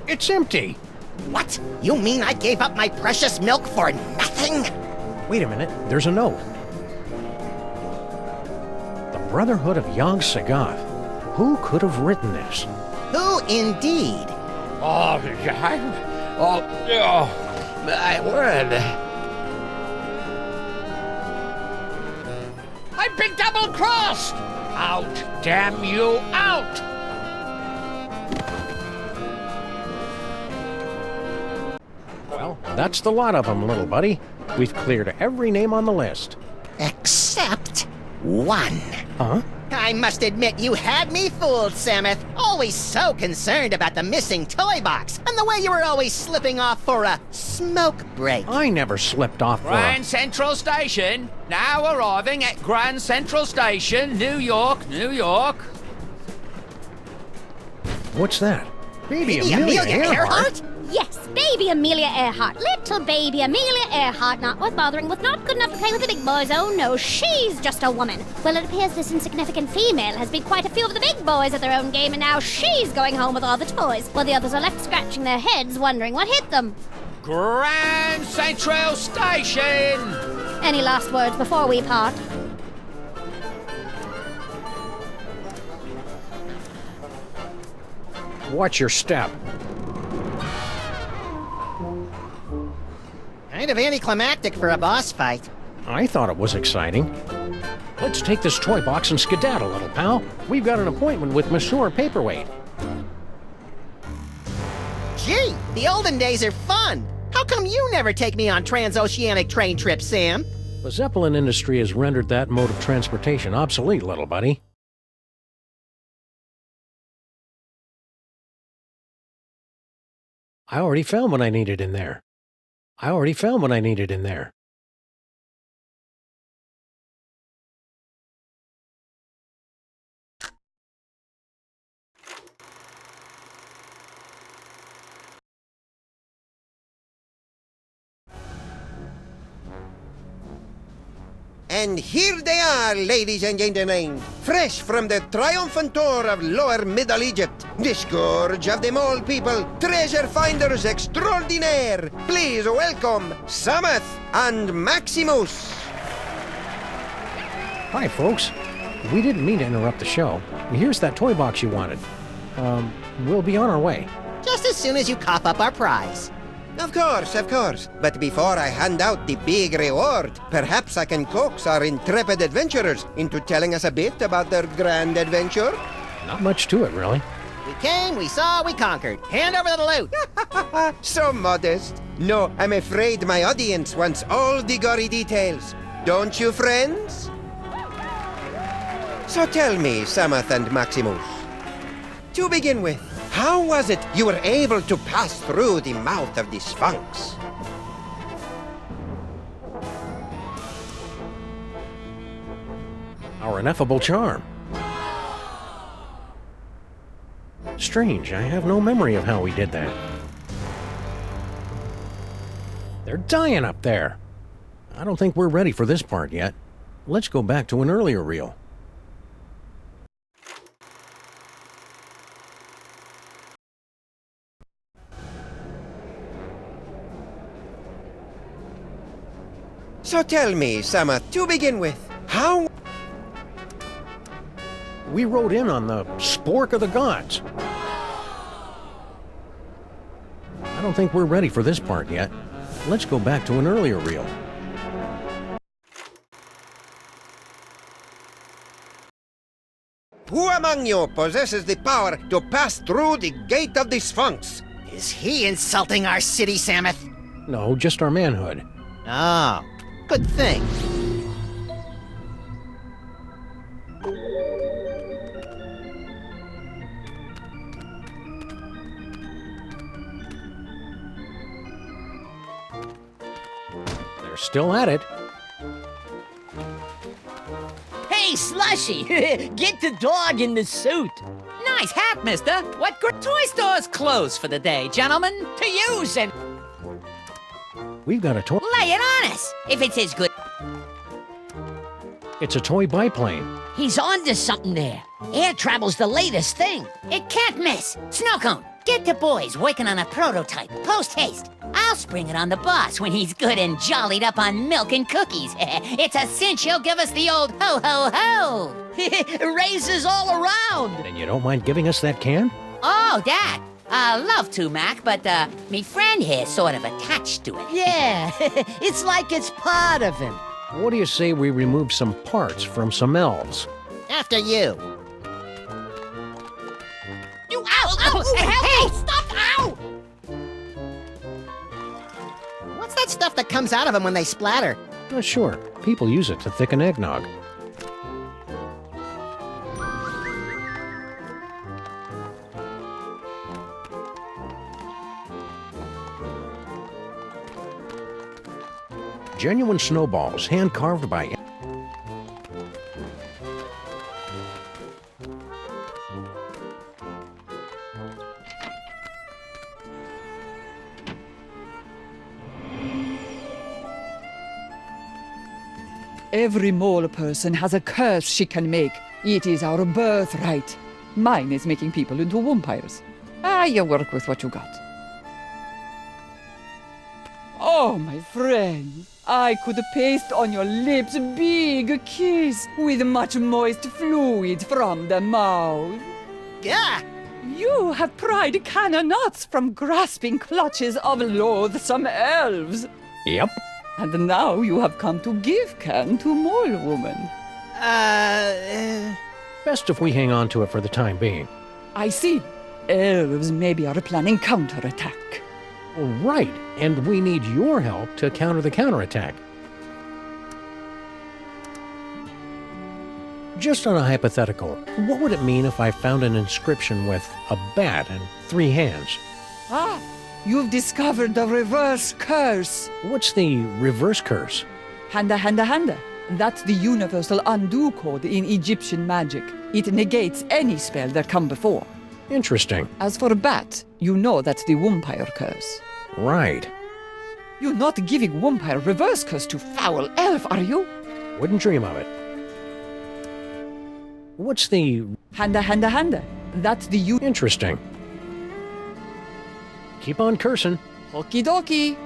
Speaker 3: It's empty.
Speaker 2: What? You mean I gave up my precious milk for nothing?
Speaker 3: Wait a minute, there's a note. The Brotherhood of Yog Sothoth. Who could have written this?
Speaker 2: Who indeed?
Speaker 5: Oh, yeah. Oh, no. My word. I've been double-crossed! Out, damn you, out!
Speaker 3: Well, that's the lot of them, little buddy. We've cleared every name on the list.
Speaker 2: Except one.
Speaker 3: Huh?
Speaker 2: I must admit you had me fooled, Samuth. Always so concerned about the missing toy box, and the way you were always slipping off for a smoke break.
Speaker 3: I never slipped off for
Speaker 14: Grand Central Station. Now arriving at Grand Central Station, New York, New York.
Speaker 3: What's that? Baby
Speaker 2: Baby
Speaker 3: Amelia
Speaker 2: Amelia Earhart?
Speaker 10: Yes, baby Amelia Earhart. Little baby Amelia Earhart, not worth bothering with, not good enough to play with the big boys. Oh no, she's just a woman. Well, it appears this insignificant female has beat quite a few of the big boys at their own game, and now she's going home with all the toys, while the others are left scratching their heads, wondering what hit them.
Speaker 14: Grand Central Station.
Speaker 10: Any last words before we part?
Speaker 3: Watch your step.
Speaker 2: Kind of anticlimactic for a boss fight.
Speaker 3: I thought it was exciting. Let's take this toy box and skedaddle, little pal. We've got an appointment with Monsieur Paperweight.
Speaker 2: Gee, the olden days are fun. How come you never take me on transoceanic train trips, Sam?
Speaker 3: The Zeppelin industry has rendered that mode of transportation obsolete, little buddy. I already found what I needed in there.
Speaker 1: And here they are, ladies and gentlemen, fresh from the triumphant tour of Lower Middle Egypt, the scourge of the mole people, treasure finders extraordinaire. Please welcome Sammuth and Maximus.
Speaker 3: Hi, folks. We didn't mean to interrupt the show. Here's that toy box you wanted. We'll be on our way.
Speaker 2: Just as soon as you cough up our prize.
Speaker 1: Of course. But before I hand out the big reward, perhaps I can coax our intrepid adventurers into telling us a bit about their grand adventure.
Speaker 3: Not much to it, really.
Speaker 2: We came, we saw, we conquered. Hand over the loot.
Speaker 1: So modest. No, I'm afraid my audience wants all the gory details. Don't you, friends? So tell me, Sammuth and Maximus, to begin with, how was it you were able to pass through the mouth of the Sphinx?
Speaker 3: Our ineffable charm. Strange, I have no memory of how we did that. They're dying up there. I don't think we're ready for this part yet. Let's go back to an earlier reel.
Speaker 1: So tell me, Sammuth, to begin with, how...
Speaker 3: We rode in on the spork of the gods. I don't think we're ready for this part yet. Let's go back to an earlier reel.
Speaker 1: Who among you possesses the power to pass through the gate of the Sphinx?
Speaker 2: Is he insulting our city, Samuth?
Speaker 3: No, just our manhood.
Speaker 2: Oh, good thing.
Speaker 3: They're still at it.
Speaker 9: Hey, Slushy! Get the dog in the suit.
Speaker 8: Nice hat, mister. What toy store's closed for the day, gentlemen?
Speaker 9: To use and
Speaker 3: We've got a toy.
Speaker 8: Lay it on us, if it's as good.
Speaker 3: It's a toy biplane.
Speaker 9: he's onto something there. Air travel's the latest thing.
Speaker 8: It can't miss. Snowcone, get the boys working on a prototype, post haste. I'll spring it on the boss when he's good and jollied up on milk and cookies. It's a cinch he'll give us the old ho-ho-ho.
Speaker 9: Raises all around.
Speaker 3: And you don't mind giving us that can?
Speaker 8: Oh, that. Love to, Mac, but, me friend here's sort of attached to it.
Speaker 9: Yeah, it's like it's part of him.
Speaker 3: What do you say we remove some parts from some elves?
Speaker 2: After you.
Speaker 9: You ow! Hey, stop! Ow!
Speaker 2: What's that stuff that comes out of them when they splatter?
Speaker 3: Sure. People use it to thicken eggnog. Genuine snowballs, hand-carved by...
Speaker 6: Every mole person has a curse she can make. It is our birthright. Mine is making people into vampires. You work with what you got. Oh, my friend, I could paste on your lips a big kiss with much moist fluid from the mouth.
Speaker 2: Yeah!
Speaker 6: You have pried canna nuts from grasping clutches of loathsome elves.
Speaker 3: Yep.
Speaker 6: And now you have come to give can to Mole Woman.
Speaker 3: Best if we hang on to it for the time being.
Speaker 6: I see. Elves maybe are planning counterattack.
Speaker 3: Right, and we need your help to counter the counterattack. Just on a hypothetical, what would it mean if I found an inscription with a bat and 3 hands?
Speaker 6: Ah, you've discovered the reverse curse.
Speaker 3: What's the reverse curse?
Speaker 6: Handa, handa, handa. That's the universal undo code in Egyptian magic. It negates any spell that come before.
Speaker 3: Interesting.
Speaker 6: As for bat, you know that's the vampire curse.
Speaker 3: Right.
Speaker 6: You're not giving vampire reverse curse to foul elf, are you?
Speaker 3: Wouldn't dream of it. What's the...
Speaker 6: Handa, handa, handa. That's the
Speaker 3: Interesting. Keep on cursing.
Speaker 6: Okie dokie.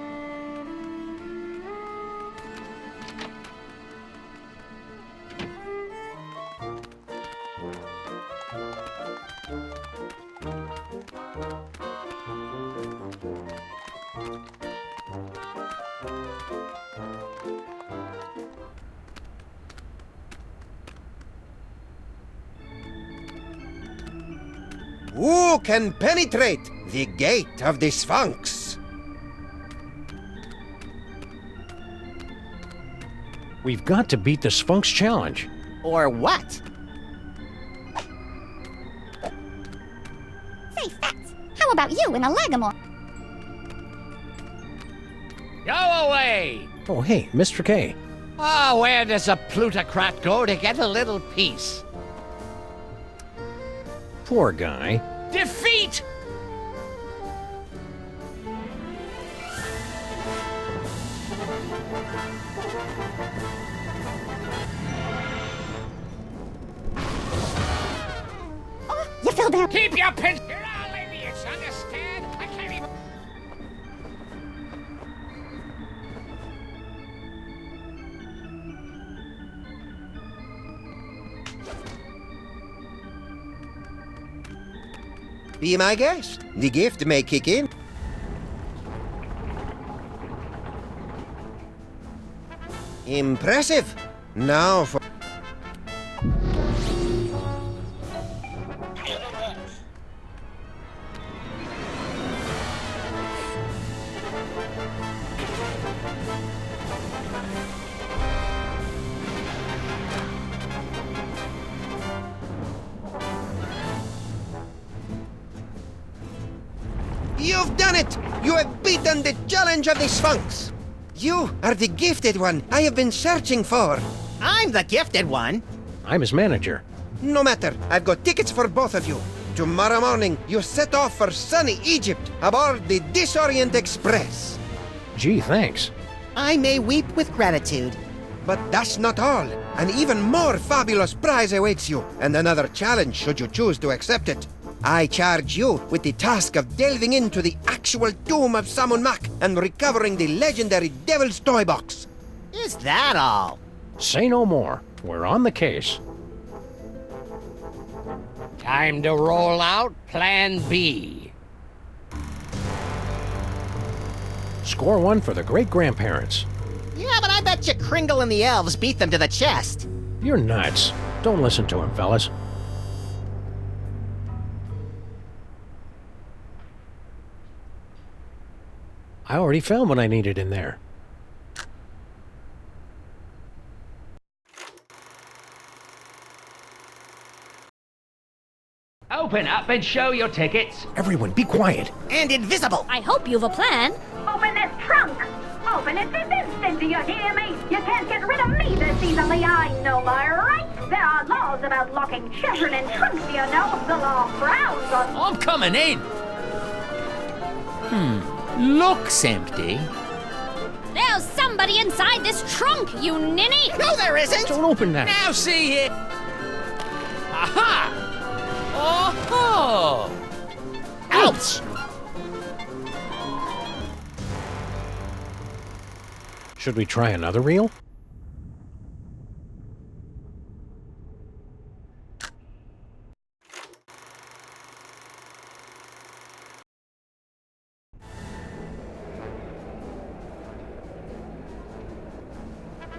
Speaker 1: Who can penetrate the gate of the Sphinx?
Speaker 3: We've got to beat the Sphinx challenge.
Speaker 2: Or what?
Speaker 10: Say, Fats, how about you in a Lagamore?
Speaker 5: Go away!
Speaker 3: Oh, hey, Mr. K.
Speaker 5: Oh, where does a plutocrat go to get a little peace?
Speaker 3: Poor guy.
Speaker 5: Defeat!
Speaker 10: You fell down.
Speaker 5: Keep your pin. You're all idiots, understand? I can't even.
Speaker 1: Be my guest. The gift may kick in. Impressive. Now for... You've done it! You have beaten the challenge of the Sphinx! You are the gifted one I have been searching for.
Speaker 2: I'm the gifted one.
Speaker 3: I'm his manager.
Speaker 1: No matter, I've got tickets for both of you. Tomorrow morning, you set off for sunny Egypt aboard the Disorient Express.
Speaker 3: Gee, thanks.
Speaker 2: I may weep with gratitude.
Speaker 1: But that's not all. An even more fabulous prize awaits you, and another challenge should you choose to accept it. I charge you with the task of delving into the actual tomb of Sammun and recovering the legendary Devil's Toy Box.
Speaker 2: Is that all?
Speaker 3: Say no more. We're on the case.
Speaker 5: Time to roll out Plan B.
Speaker 3: Score one for the great-grandparents.
Speaker 2: Yeah, but I bet you Kringle and the elves beat them to the chest.
Speaker 3: You're nuts. Don't listen to him, fellas. I already found what I needed in there.
Speaker 14: Open up and show your tickets.
Speaker 3: Everyone, be quiet.
Speaker 2: And invisible.
Speaker 10: I hope you've a plan.
Speaker 7: Open this trunk! Open it this instant, do you hear me? You can't get rid of me this easily, I know my rights. There are laws about locking children in trunks, you know. The law frowns on...
Speaker 14: I'm coming in. Looks empty.
Speaker 10: There's somebody inside this trunk, you ninny!
Speaker 2: No, there isn't!
Speaker 3: Don't open that.
Speaker 14: Now see it. Aha! Oh!
Speaker 2: Ouch!
Speaker 3: Should we try another reel?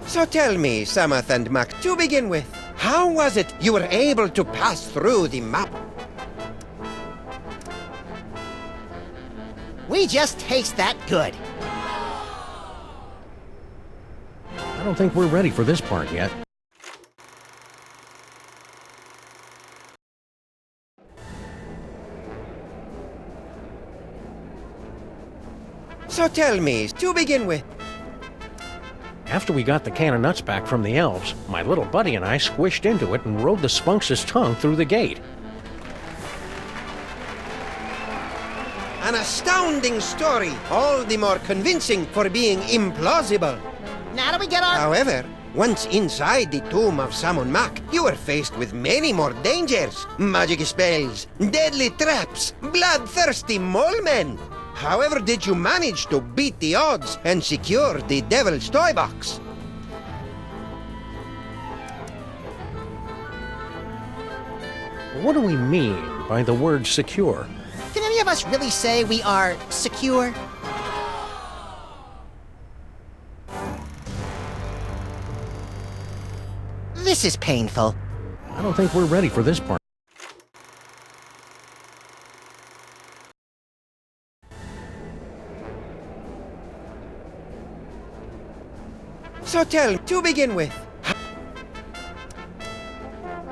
Speaker 1: So tell me, Samath and Mac, to begin with, how was it you were able to pass through the map?
Speaker 2: We just taste that good.
Speaker 3: I don't think we're ready for this part yet.
Speaker 1: So tell me, to begin with,
Speaker 3: After we got the can of nuts back from the elves, my little buddy and I squished into it and rode the Spunx's tongue through the gate.
Speaker 1: an astounding story, all the more convincing for being implausible.
Speaker 2: Now do we get our...
Speaker 1: However, once inside the tomb of Sammun, you were faced with many more dangers. Magic spells, deadly traps, bloodthirsty mole men. However did you manage to beat the odds and secure the Devil's Toy Box?
Speaker 3: What do we mean by the word secure?
Speaker 2: Can any of us really say we are secure? This is painful.
Speaker 3: I don't think we're ready for this part.
Speaker 1: So tell, to begin with,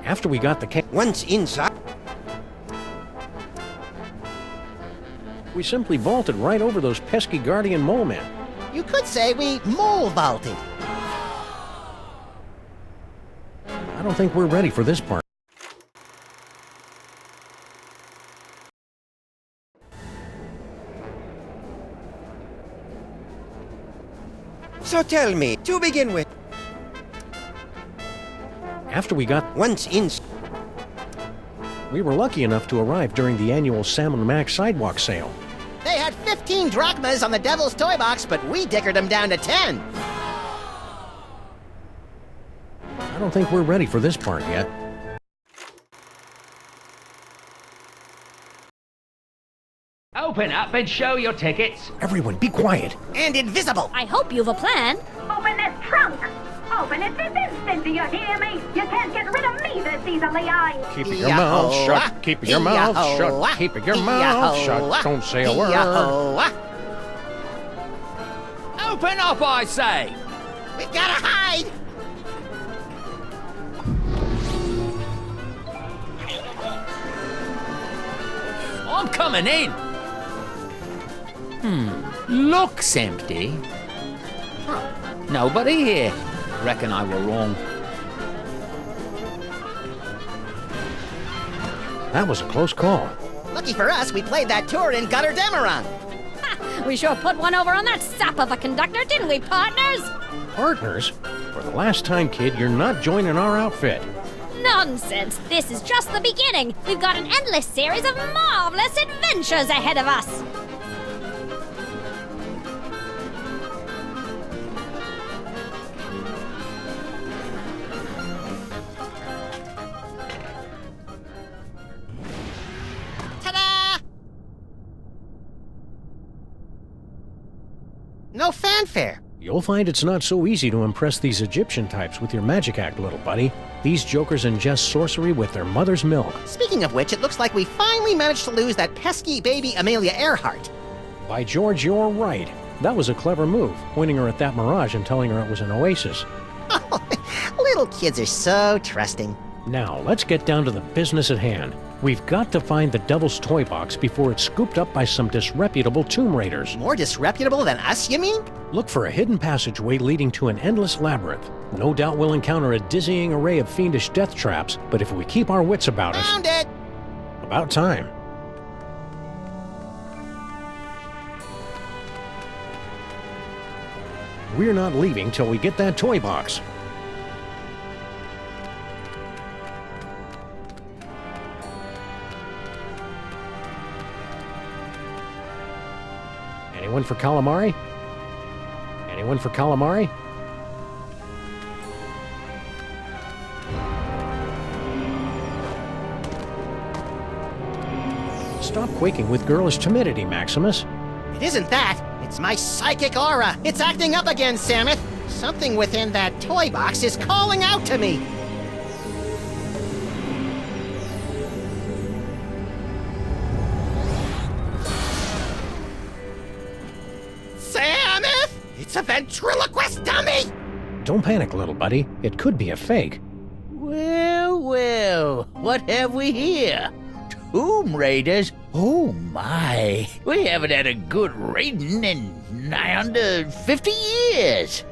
Speaker 3: After we got the can,
Speaker 1: once inside,
Speaker 3: we simply vaulted right over those pesky guardian mole men.
Speaker 2: You could say we mole vaulted.
Speaker 3: I don't think we're ready for this part.
Speaker 1: so tell me, to begin with,
Speaker 3: After we got,
Speaker 1: once inside,
Speaker 3: we were lucky enough to arrive during the annual Sammun Mac sidewalk sale.
Speaker 2: They had 15 drachmas on the Devil's Toy Box, but we dickered them down to 10.
Speaker 3: I don't think we're ready for this part yet.
Speaker 14: Open up and show your tickets.
Speaker 3: Everyone, be quiet.
Speaker 2: And invisible.
Speaker 10: I hope you've a plan.
Speaker 7: Open this trunk! Open it this instant, do you hear me? You can't get rid of me this easily,
Speaker 3: Keep your mouth shut. Keep your mouth shut. Keep your mouth shut. Don't say a word.
Speaker 14: Open up, I say.
Speaker 2: We've gotta hide.
Speaker 14: I'm coming in. Looks empty. Huh. Nobody here. Reckon I were wrong.
Speaker 3: That was a close call.
Speaker 2: Lucky for us, we played that tour in Gutter Demeron.
Speaker 10: We sure put one over on that sap of a conductor, didn't we, partners?
Speaker 3: Partners? For the last time, kid, you're not joining our outfit.
Speaker 10: Nonsense! This is just the beginning. We've got an endless series of marvelous adventures ahead of us.
Speaker 2: Ta-da! No fanfare.
Speaker 3: You'll find it's not so easy to impress these Egyptian types with your magic act, little buddy. These jokers ingest sorcery with their mother's milk.
Speaker 2: Speaking of which, it looks like we finally managed to lose that pesky baby Amelia Earhart.
Speaker 3: By George, you're right. That was a clever move, pointing her at that mirage and telling her it was an oasis.
Speaker 2: Little kids are so trusting.
Speaker 3: Now, let's get down to the business at hand. We've got to find the Devil's Toy Box before it's scooped up by some disreputable tomb raiders.
Speaker 2: More disreputable than us, you mean?
Speaker 3: Look for a hidden passageway leading to an endless labyrinth. No doubt we'll encounter a dizzying array of fiendish death traps, but if we keep our wits about us...
Speaker 2: Found it!
Speaker 3: About time. We're not leaving till we get that toy box. Anyone for calamari? Anyone for calamari? Stop quaking with girlish timidity, Maximus.
Speaker 2: It isn't that. It's my psychic aura. It's acting up again, Samus. Something within that toy box is calling out to me. Samus! It's a ventriloquist dummy!
Speaker 3: Don't panic, little buddy. It could be a fake.
Speaker 15: Well, well, what have we here? Tomb Raiders? Oh my, we haven't had a good raiding in nigh under 50 years.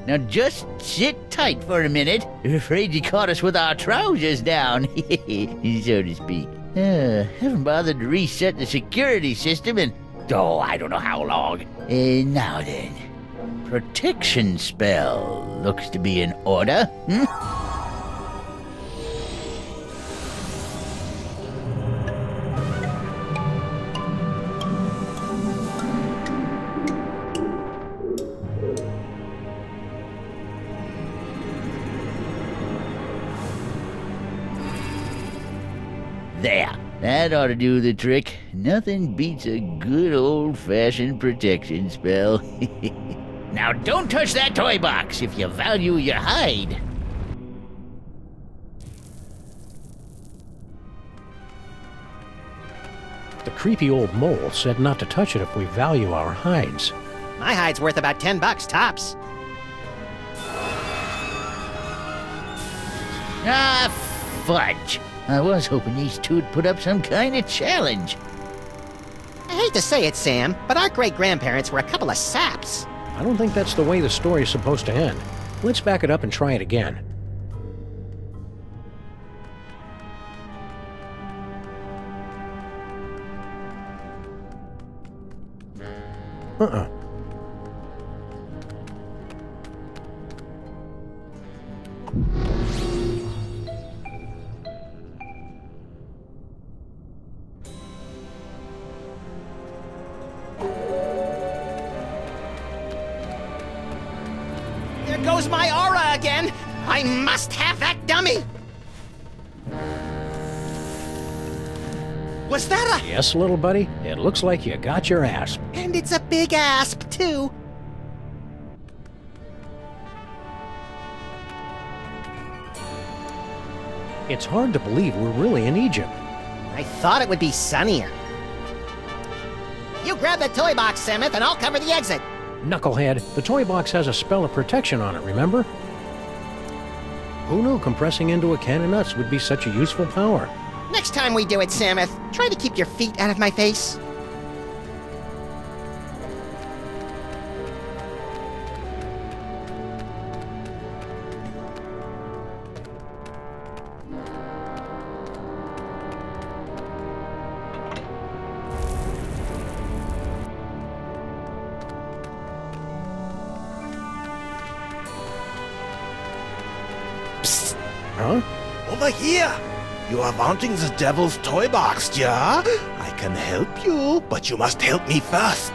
Speaker 15: Now just sit tight for a minute. Afraid you caught us with our trousers down, so to speak. Haven't bothered to reset the security system in, I don't know how long. Now then, protection spell looks to be in order, There, that ought to do the trick. Nothing beats a good old-fashioned protection spell. Now don't touch that toy box if you value your hide.
Speaker 3: The creepy old mole said not to touch it if we value our hides.
Speaker 2: My hide's worth about $10 tops.
Speaker 15: Ah, fudge. I was hoping these two'd put up some kind of challenge.
Speaker 2: I hate to say it, Sam, but our great-grandparents were a couple of saps.
Speaker 3: I don't think that's the way the story's supposed to end. Let's back it up and try it again.
Speaker 2: There goes my aura again! I must have that dummy! Was that a...
Speaker 3: Yes, little buddy, it looks like you got your asp.
Speaker 2: And it's a big asp, too.
Speaker 3: It's hard to believe we're really in Egypt.
Speaker 2: I thought it would be sunnier. You grab the toy box, Samuth, and I'll cover the exit.
Speaker 3: Knucklehead, the toy box has a spell of protection on it, remember? Who knew compressing into a can of nuts would be such a useful power?
Speaker 2: Next time we do it, Samuth, try to keep your feet out of my face.
Speaker 12: Psst.
Speaker 3: Huh?
Speaker 12: Over here! You are wanting the devil's toy box, yeah? I can help you, but you must help me first.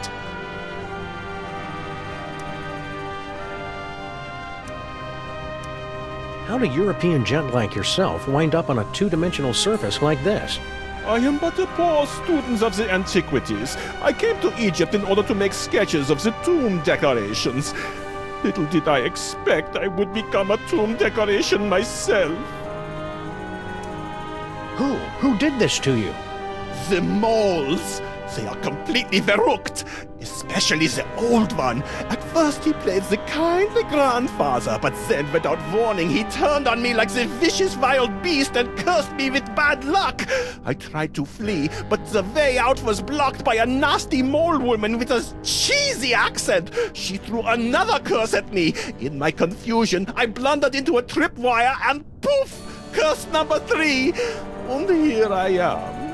Speaker 3: How do European gent like yourself wind up on a two-dimensional surface like this?
Speaker 12: I am but a poor student of the antiquities. I came to Egypt in order to make sketches of the tomb decorations. Little did I expect I would become a tomb decoration myself.
Speaker 3: Who did this to you?
Speaker 12: The moles. They are completely verrückt. Especially the old one. At first he played the kindly grandfather, but then without warning he turned on me like the vicious wild beast and cursed me with bad luck. I tried to flee, but the way out was blocked by a nasty mole woman with a cheesy accent. She threw another curse at me. In my confusion, I blundered into a tripwire and poof! Curse number 3. And here I am.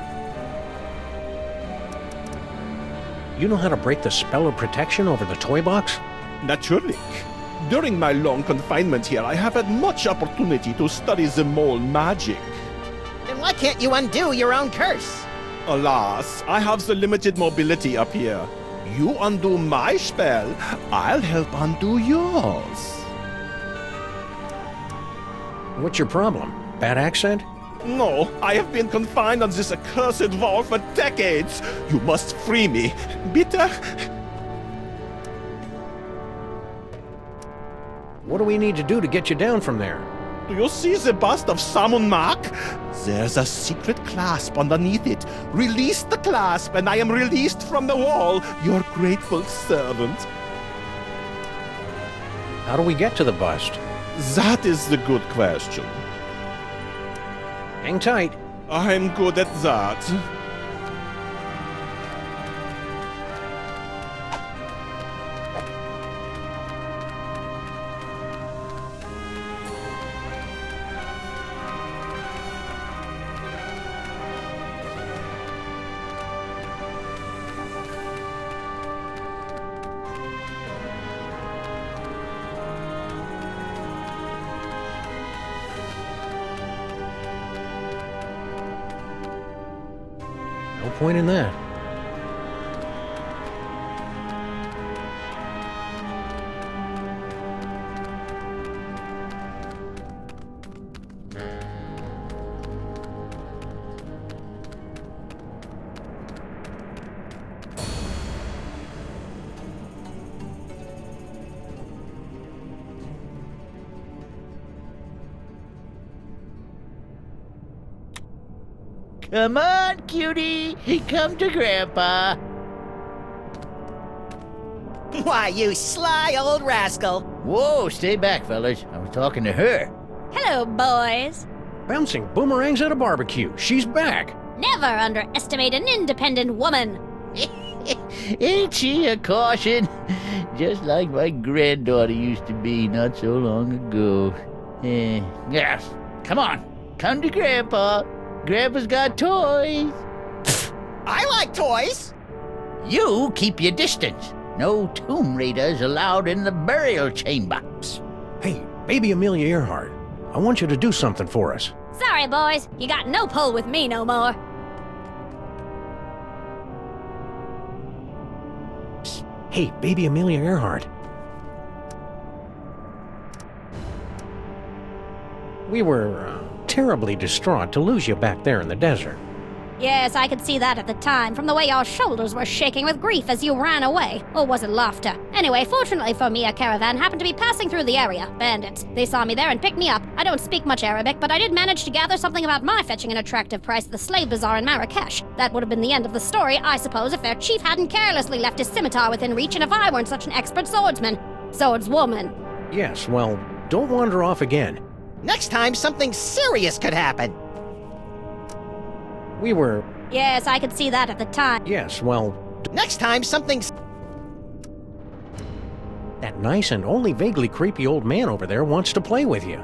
Speaker 3: You know how to break the spell of protection over the toy box?
Speaker 12: Naturally. During my long confinement here, I have had much opportunity to study the mole magic.
Speaker 2: Then why can't you undo your own curse?
Speaker 12: Alas, I have the limited mobility up here. You undo my spell, I'll help undo yours.
Speaker 3: What's your problem? Bad accent?
Speaker 12: No, I have been confined on this accursed wall for decades. You must free me. Bitte?
Speaker 3: What do we need to do to get you down from there?
Speaker 12: Do you see the bust of Sammun Mark? There's a secret clasp underneath it. Release the clasp and I am released from the wall, your grateful servant.
Speaker 3: How do we get to the bust?
Speaker 12: That is the good question.
Speaker 3: Hang tight.
Speaker 12: I'm good at that.
Speaker 3: No point in that.
Speaker 15: Come on, cutie. Come to Grandpa.
Speaker 2: Why, you sly old rascal.
Speaker 15: Whoa, stay back, fellas. I was talking to her.
Speaker 10: Hello, boys.
Speaker 3: Bouncing boomerangs at a barbecue. She's back.
Speaker 10: Never underestimate an independent woman.
Speaker 15: Ain't she a caution? Just like my granddaughter used to be not so long ago. Yeah, come on. Come to Grandpa. Grandpa's got toys.
Speaker 2: I like toys.
Speaker 15: You keep your distance. No tomb raiders allowed in the burial chamber.
Speaker 3: Hey, baby Amelia Earhart, I want you to do something for us.
Speaker 10: Sorry, boys. You got no pull with me no more.
Speaker 3: Hey, baby Amelia Earhart. We were terribly distraught to lose you back there in the desert.
Speaker 10: Yes, I could see that at the time, from the way your shoulders were shaking with grief as you ran away. Or was it laughter? Anyway, fortunately for me, a caravan happened to be passing through the area. Bandits. They saw me there and picked me up. I don't speak much Arabic, but I did manage to gather something about my fetching an attractive price at the slave bazaar in Marrakesh. That would have been the end of the story, I suppose, if their chief hadn't carelessly left his scimitar within reach and if I weren't such an expert swordsman. Swordswoman.
Speaker 3: Yes, well, don't wander off again.
Speaker 2: Next time, something serious could happen.
Speaker 3: We were...
Speaker 10: Yes, I could see that at the time.
Speaker 3: Yes, well...
Speaker 2: Next time, something...
Speaker 3: That nice and only vaguely creepy old man over there wants to play with you.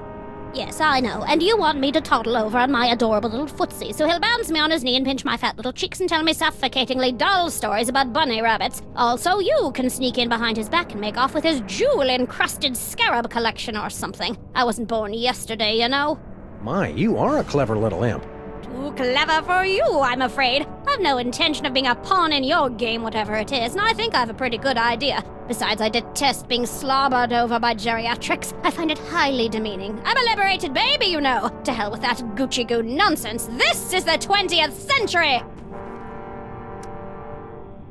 Speaker 10: Yes, I know. And you want me to toddle over on my adorable little footsie, so he'll bounce me on his knee and pinch my fat little cheeks and tell me suffocatingly dull stories about bunny rabbits. Also, you can sneak in behind his back and make off with his jewel-encrusted scarab collection or something. I wasn't born yesterday, you know.
Speaker 3: My, you are a clever little imp.
Speaker 10: Too clever for you, I'm afraid. I've no intention of being a pawn in your game, whatever it is, and I think I've a pretty good idea. Besides, I detest being slobbered over by geriatrics. I find it highly demeaning. I'm a liberated baby, you know. To hell with that Gucci-goo nonsense. This is the 20th century!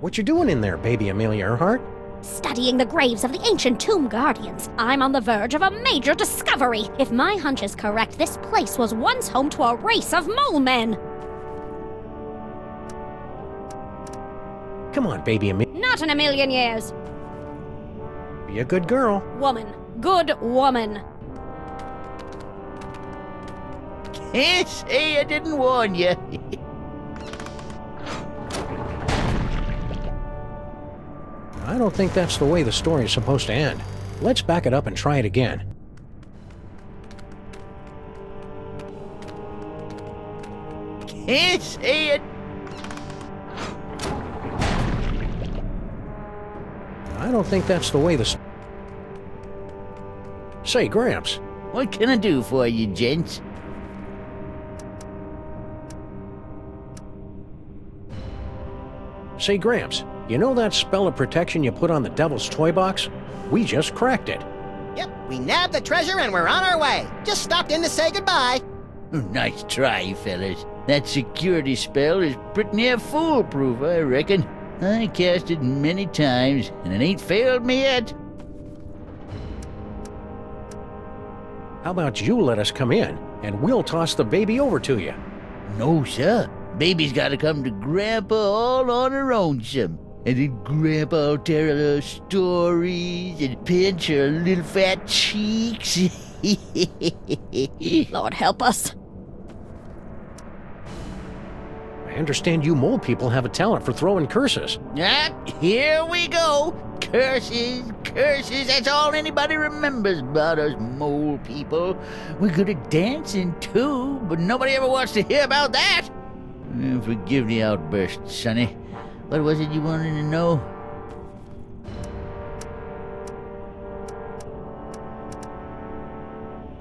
Speaker 3: What you doing in there, baby Amelia Earhart?
Speaker 10: Studying the graves of the ancient tomb guardians. I'm on the verge of a major discovery. If my hunch is correct, this place was once home to a race of mole men.
Speaker 3: Come on, baby Amelia.
Speaker 10: Not in a million years.
Speaker 3: Be a good girl.
Speaker 10: Woman. Good woman.
Speaker 15: Can't say I didn't warn you.
Speaker 3: I don't think that's the way the story is supposed to end. Let's back it up and try it again.
Speaker 15: Can't say it.
Speaker 3: I don't think that's the way the... Say, Gramps.
Speaker 15: What can I do for you, gents?
Speaker 3: Say, Gramps, you know that spell of protection you put on the devil's toy box? We just cracked it.
Speaker 2: Yep, we nabbed the treasure and we're on our way. Just stopped in to say goodbye.
Speaker 15: Nice try, fellas. That security spell is pretty near foolproof, I reckon. I cast it many times, and it ain't failed me yet.
Speaker 3: How about you let us come in, and we'll toss the baby over to you?
Speaker 15: No, sir. Baby's gotta come to Grandpa all on her own, some. And then Grandpa'll tell her stories and pinch her little fat cheeks.
Speaker 10: Lord help us.
Speaker 3: I understand you mole people have a talent for throwing curses.
Speaker 15: Ah, here we go. Curses, curses, that's all anybody remembers about us mole people. We're good at dancing, too, but nobody ever wants to hear about that. Forgive the outburst, Sonny. What was it you wanted to know?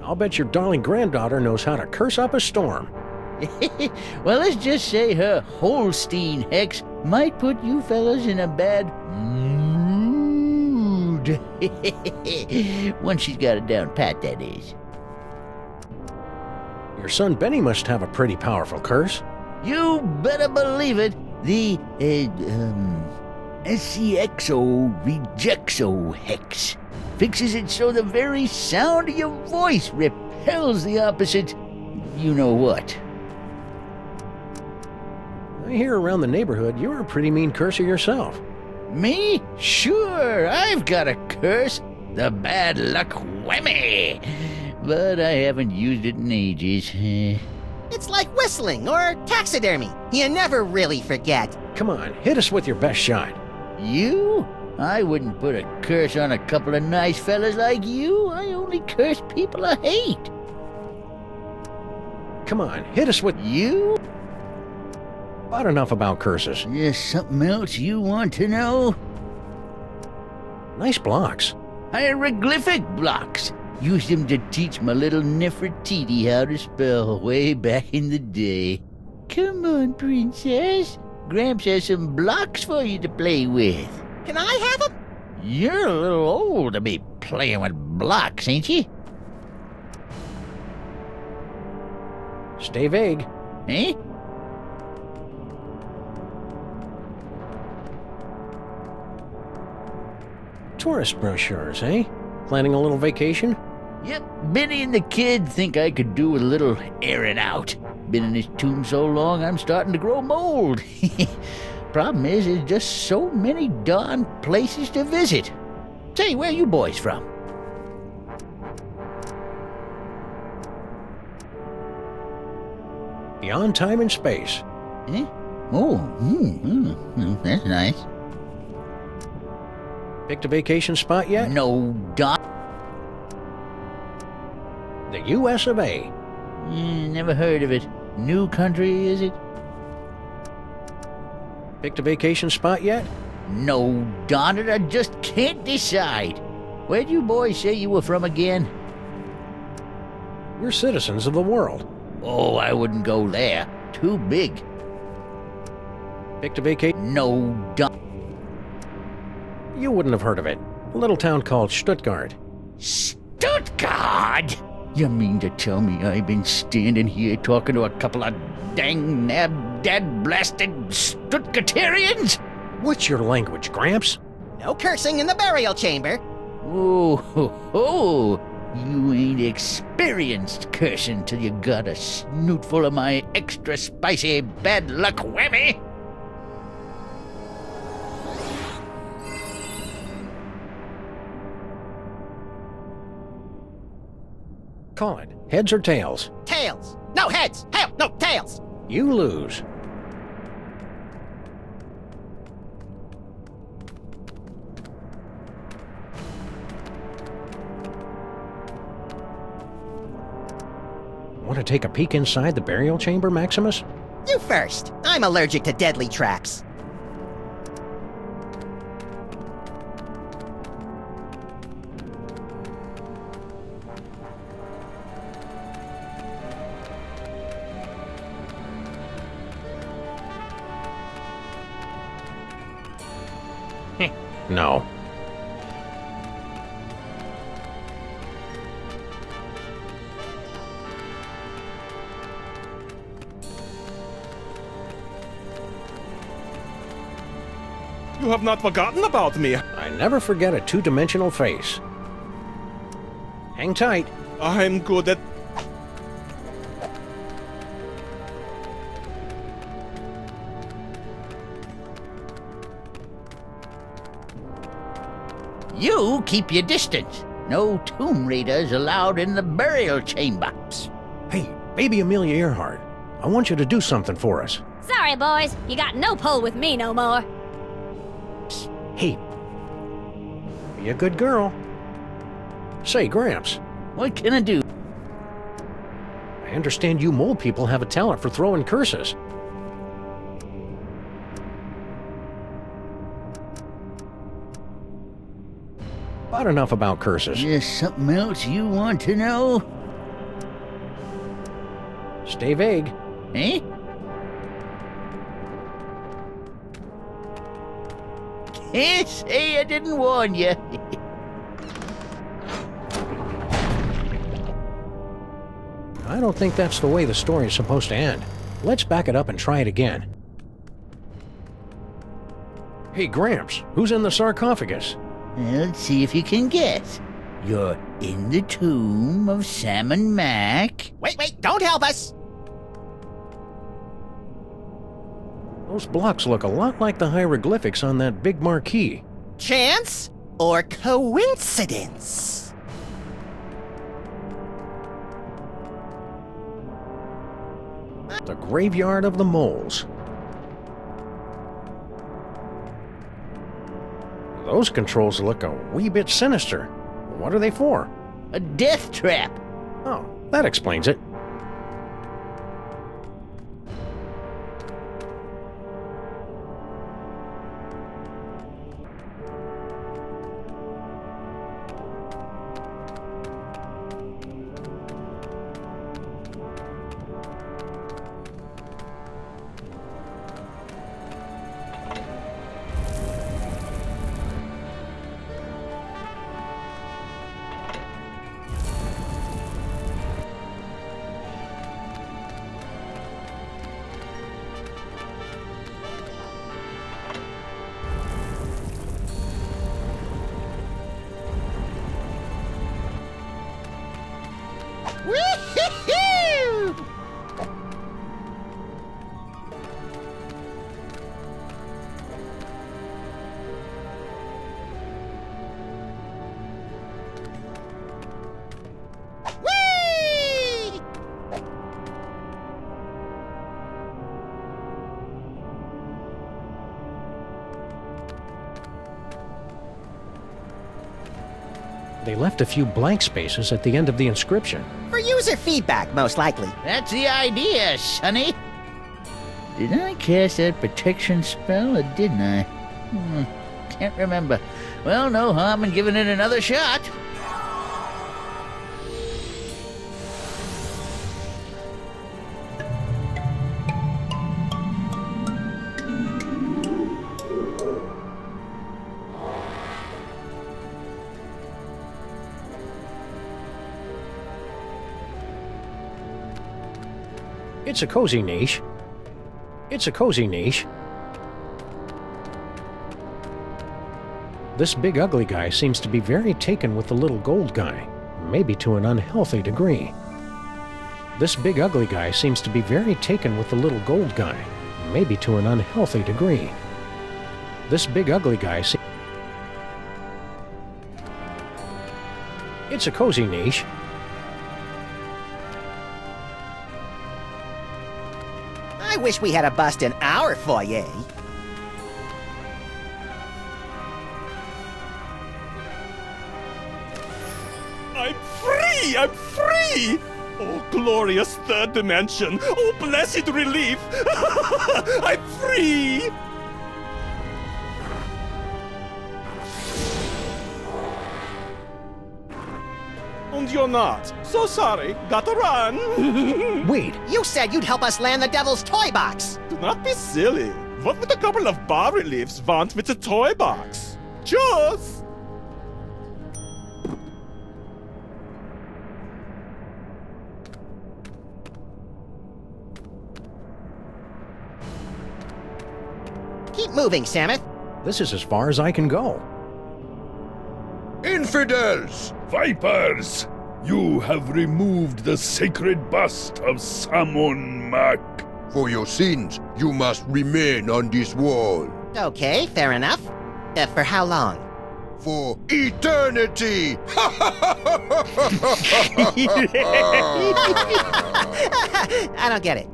Speaker 3: I'll bet your darling granddaughter knows how to curse up a storm.
Speaker 15: Well, let's just say her Holstein hex might put you fellas in a bad mood. Once she's got it down pat, that is.
Speaker 3: Your son Benny must have a pretty powerful curse.
Speaker 15: You better believe it. The, SCXO Rejexo hex fixes it so the very sound of your voice repels the opposite you-know-what.
Speaker 3: I hear around the neighborhood you're a pretty mean curser yourself.
Speaker 15: Me? Sure, I've got a curse. The bad luck whammy. But I haven't used it in ages.
Speaker 2: It's like whistling or taxidermy. You never really forget.
Speaker 3: Come on, hit us with your best shot.
Speaker 15: You? I wouldn't put a curse on a couple of nice fellas like you. I only curse people I hate.
Speaker 3: Come on, hit us with...
Speaker 15: You?
Speaker 3: About enough about curses.
Speaker 15: There's something else you want to know?
Speaker 3: Nice blocks.
Speaker 15: Hieroglyphic blocks. Used them to teach my little Nefertiti how to spell way back in the day. Come on, princess. Gramps has some blocks for you to play with.
Speaker 2: Can I have them?
Speaker 15: You're a little old to be playing with blocks, ain't you?
Speaker 3: Stay vague.
Speaker 15: Eh?
Speaker 3: Tourist brochures, eh? Planning a little vacation?
Speaker 15: Yep, Benny and the kid think I could do with a little airing out. Been in this tomb so long, I'm starting to grow mold. Problem is, there's just so many darn places to visit. Say, where you boys from?
Speaker 3: Beyond time and space.
Speaker 15: Eh? Oh, that's nice.
Speaker 3: Picked a vacation spot yet?
Speaker 15: No, Don.
Speaker 3: The US of A.
Speaker 15: Never heard of it. New country, is it?
Speaker 3: Picked a vacation spot yet?
Speaker 15: No, darn it, I just can't decide. Where'd you boys say you were from again?
Speaker 3: We're citizens of the world.
Speaker 15: Oh, I wouldn't go there. Too big.
Speaker 3: Picked a vacation?
Speaker 15: No, darn.
Speaker 3: You wouldn't have heard of it. A little town called Stuttgart.
Speaker 15: Stuttgart? You mean to tell me I've been standing here talking to a couple of dang nab-dad-blasted Stuttgarterians?
Speaker 3: What's your language, Gramps?
Speaker 2: No cursing in the burial chamber.
Speaker 15: Oh, ho, ho. You ain't experienced cursing till you got a snoot full of my extra spicy bad luck whammy.
Speaker 3: Call it. Heads or tails?
Speaker 2: Tails. No, heads. Hell, no, tails.
Speaker 3: You lose. Want to take a peek inside the burial chamber, Maximus?
Speaker 2: You first. I'm allergic to deadly traps.
Speaker 3: No.
Speaker 12: You have not forgotten about me.
Speaker 3: I never forget a two-dimensional face. Hang tight.
Speaker 12: I'm good at...
Speaker 15: You keep your distance. No tomb raiders allowed in the burial chamber.
Speaker 3: Hey, baby Amelia Earhart, I want you to do something for us.
Speaker 10: Sorry, boys. You got no pull with me no more.
Speaker 3: Hey, be a good girl. Say, Gramps.
Speaker 15: What can I do?
Speaker 3: I understand you mole people have a talent for throwing curses. About enough about curses.
Speaker 15: Is something else you want to know?
Speaker 3: Stay vague.
Speaker 15: Eh? Can't say I didn't warn you.
Speaker 3: I don't think that's the way the story is supposed to end. Let's back it up and try it again. Hey, Gramps, who's in the sarcophagus?
Speaker 15: Let's see if you can guess. You're in the tomb of Sammun Mac.
Speaker 2: Wait, don't help us.
Speaker 3: Those blocks look a lot like the hieroglyphics on that big marquee.
Speaker 2: Chance or coincidence?
Speaker 3: The graveyard of the moles. Those controls look a wee bit sinister. What are they for?
Speaker 15: A death trap.
Speaker 3: Oh, that explains it. They left a few blank spaces at the end of the inscription.
Speaker 2: For user feedback, most likely.
Speaker 15: That's the idea, Sonny. Did I cast that protection spell, or didn't I? Can't remember. Well, no harm in giving it another shot.
Speaker 3: It's a cozy niche. It's a cozy niche. This big ugly guy seems to be very taken with the little gold guy, maybe to an unhealthy degree. This big ugly guy seems to be very taken with the little gold guy, maybe to an unhealthy degree. This big ugly guy It's a cozy niche.
Speaker 2: I wish we had a bust in our foyer.
Speaker 12: I'm free! I'm free! Oh, glorious third dimension! Oh, blessed relief! I'm free! And you're not. So sorry. Gotta run.
Speaker 3: Wait.
Speaker 2: You said you'd help us land the devil's toy box.
Speaker 12: Do not be silly. What would a couple of bas reliefs want with a toy box? Just...
Speaker 2: Keep moving, Samus.
Speaker 3: This is as far as I can go.
Speaker 16: Infidels! Vipers! You have removed the sacred bust of Sammun Mac. For your sins, you must remain on this wall.
Speaker 2: Okay, fair enough. For how long?
Speaker 16: For eternity!
Speaker 2: I don't get it.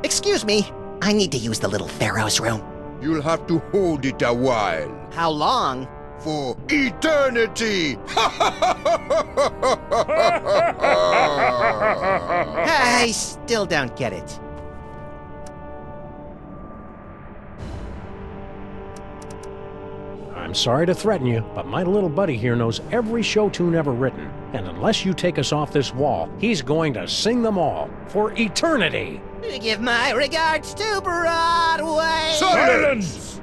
Speaker 2: Excuse me. I need to use the little Pharaoh's room.
Speaker 16: You'll have to hold it a while.
Speaker 2: How long?
Speaker 16: For eternity!
Speaker 2: I still don't get it.
Speaker 3: I'm sorry to threaten you, but my little buddy here knows every show tune ever written. And unless you take us off this wall, he's going to sing them all for eternity.
Speaker 2: Give my regards to Broadway.
Speaker 16: Silence!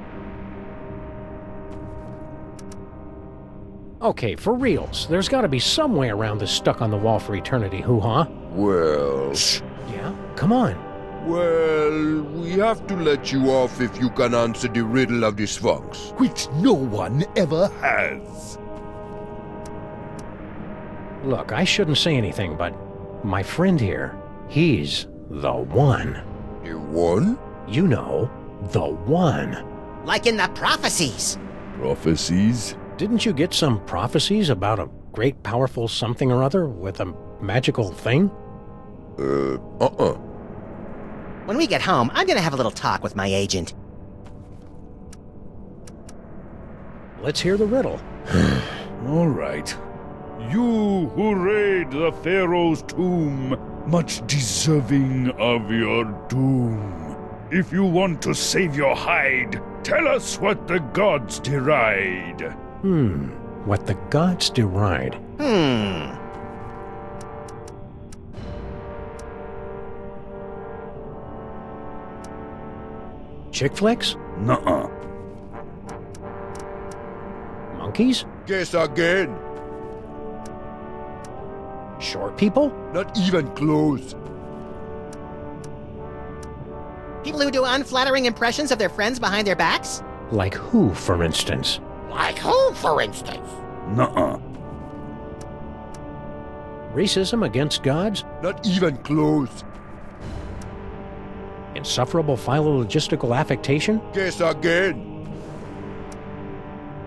Speaker 3: Okay, for reals, there's got to be some way around this stuck on the wall for eternity hoo-ha.
Speaker 16: Well...
Speaker 3: Yeah? Come on.
Speaker 16: Well, we have to let you off if you can answer the riddle of the Sphinx, which no one ever has.
Speaker 3: Look, I shouldn't say anything, but my friend here, he's the one.
Speaker 16: The one?
Speaker 3: You know, the one.
Speaker 2: Like in the prophecies.
Speaker 16: Prophecies?
Speaker 3: Didn't you get some prophecies about a great powerful something or other with a magical thing?
Speaker 2: When we get home, I'm gonna have a little talk with my agent.
Speaker 3: Let's hear the riddle.
Speaker 16: All right. You who raid the Pharaoh's tomb, much deserving of your doom. If you want to save your hide, tell us what the gods deride.
Speaker 3: What the gods deride. Chick flicks?
Speaker 16: Nuh-uh.
Speaker 3: Monkeys?
Speaker 16: Guess again.
Speaker 3: Short people?
Speaker 16: Not even close.
Speaker 2: People who do unflattering impressions of their friends behind their backs?
Speaker 3: Like who, for instance?
Speaker 2: Like who, for instance?
Speaker 16: Nuh-uh.
Speaker 3: Racism against gods?
Speaker 16: Not even close.
Speaker 3: Insufferable philologistical affectation?
Speaker 16: Guess again.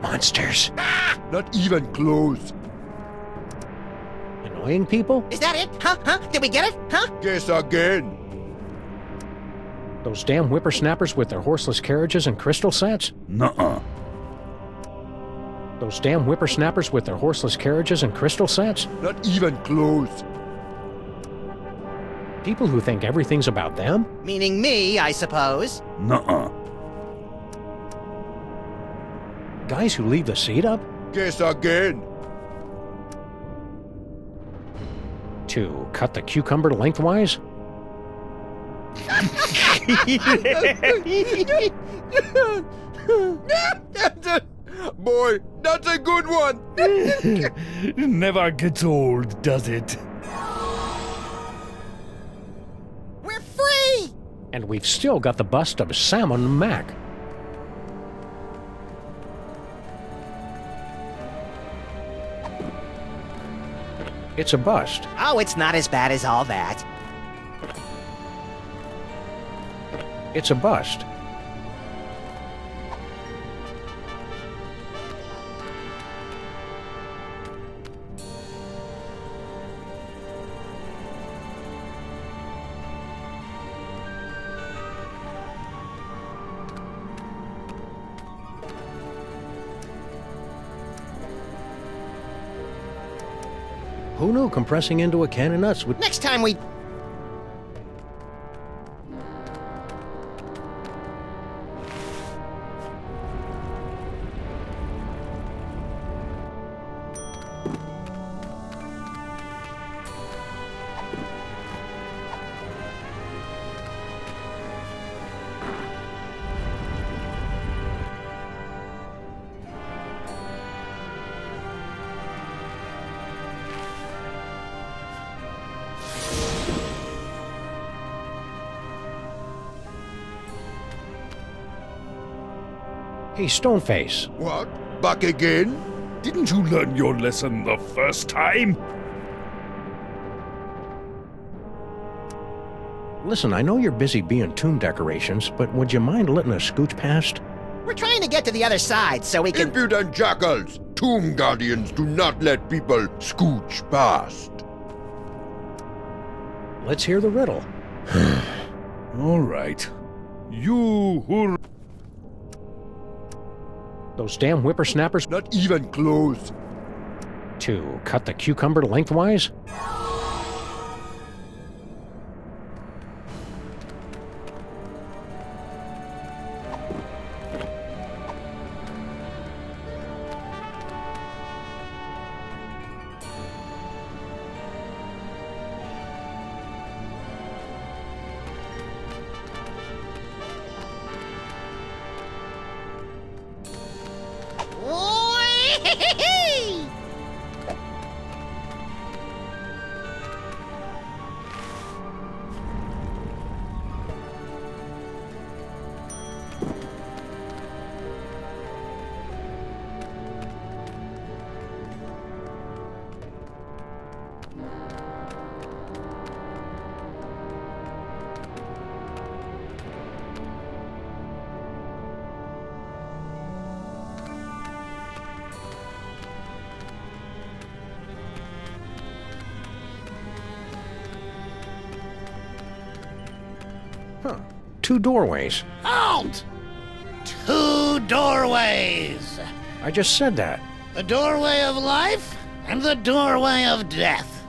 Speaker 3: Monsters.
Speaker 16: Not even close.
Speaker 3: Annoying people?
Speaker 2: Is that it? Huh? Did we get it? Huh?
Speaker 16: Guess again.
Speaker 3: Those damn whippersnappers with their horseless carriages and crystal sets?
Speaker 16: Nuh-uh.
Speaker 3: Those damn whippersnappers with their horseless carriages and crystal sets?
Speaker 17: Not even close.
Speaker 3: People who think everything's about them?
Speaker 2: Meaning me, I suppose.
Speaker 16: Nuh-uh.
Speaker 3: Guys who leave the seat up?
Speaker 17: Guess again.
Speaker 3: To cut the cucumber lengthwise?
Speaker 17: Boy, that's a good one.
Speaker 16: Never gets old, does it?
Speaker 2: We're free!
Speaker 3: And we've still got the bust of Sammun Mac. It's a bust.
Speaker 2: Oh, it's not as bad as all that.
Speaker 3: It's a bust. Who knew compressing into a can of nuts would...
Speaker 2: Next time we...
Speaker 3: Hey, Stoneface.
Speaker 17: What? Back again?
Speaker 16: Didn't you learn your lesson the first time?
Speaker 3: Listen, I know you're busy being tomb decorations, but would you mind letting us scooch past?
Speaker 2: We're trying to get to the other side so we can...
Speaker 17: Impudent jackals! Tomb guardians do not let people scooch past.
Speaker 3: Let's hear the riddle.
Speaker 16: All right. You who...
Speaker 3: Those damn whippersnappers...
Speaker 17: Not even close.
Speaker 3: To cut the cucumber lengthwise? Huh. 2 doorways.
Speaker 4: Halt! 2 doorways.
Speaker 3: I just said that.
Speaker 4: The doorway of life and the doorway of death.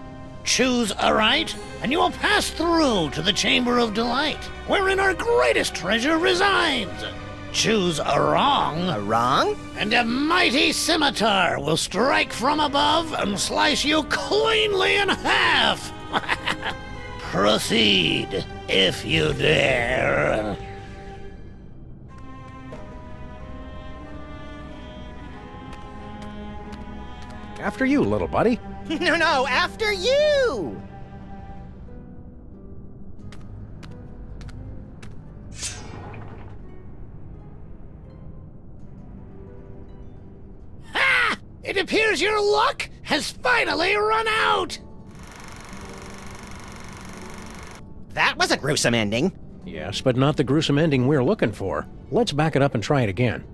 Speaker 4: Choose aright, and you will pass through to the Chamber of Delight, wherein our greatest treasure resides. Choose a wrong.
Speaker 2: A wrong?
Speaker 4: And a mighty scimitar will strike from above and slice you cleanly in half. Proceed, if you dare.
Speaker 3: After you, little buddy.
Speaker 2: No, after you!
Speaker 4: Ha! It appears your luck has finally run out!
Speaker 2: That was a gruesome ending.
Speaker 3: Yes, but not the gruesome ending we're looking for. Let's back it up and try it again.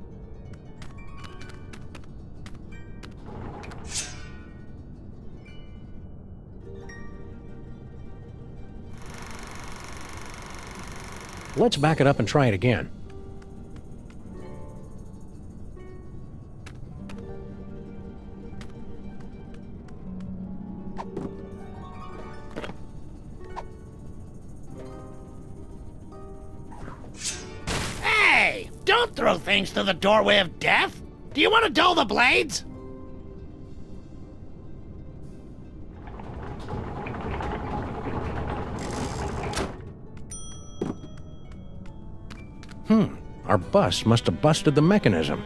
Speaker 3: Let's back it up and try it again.
Speaker 4: Hey! Don't throw things through the doorway of death! Do you want to dull the blades?
Speaker 3: Our bus must have busted the mechanism.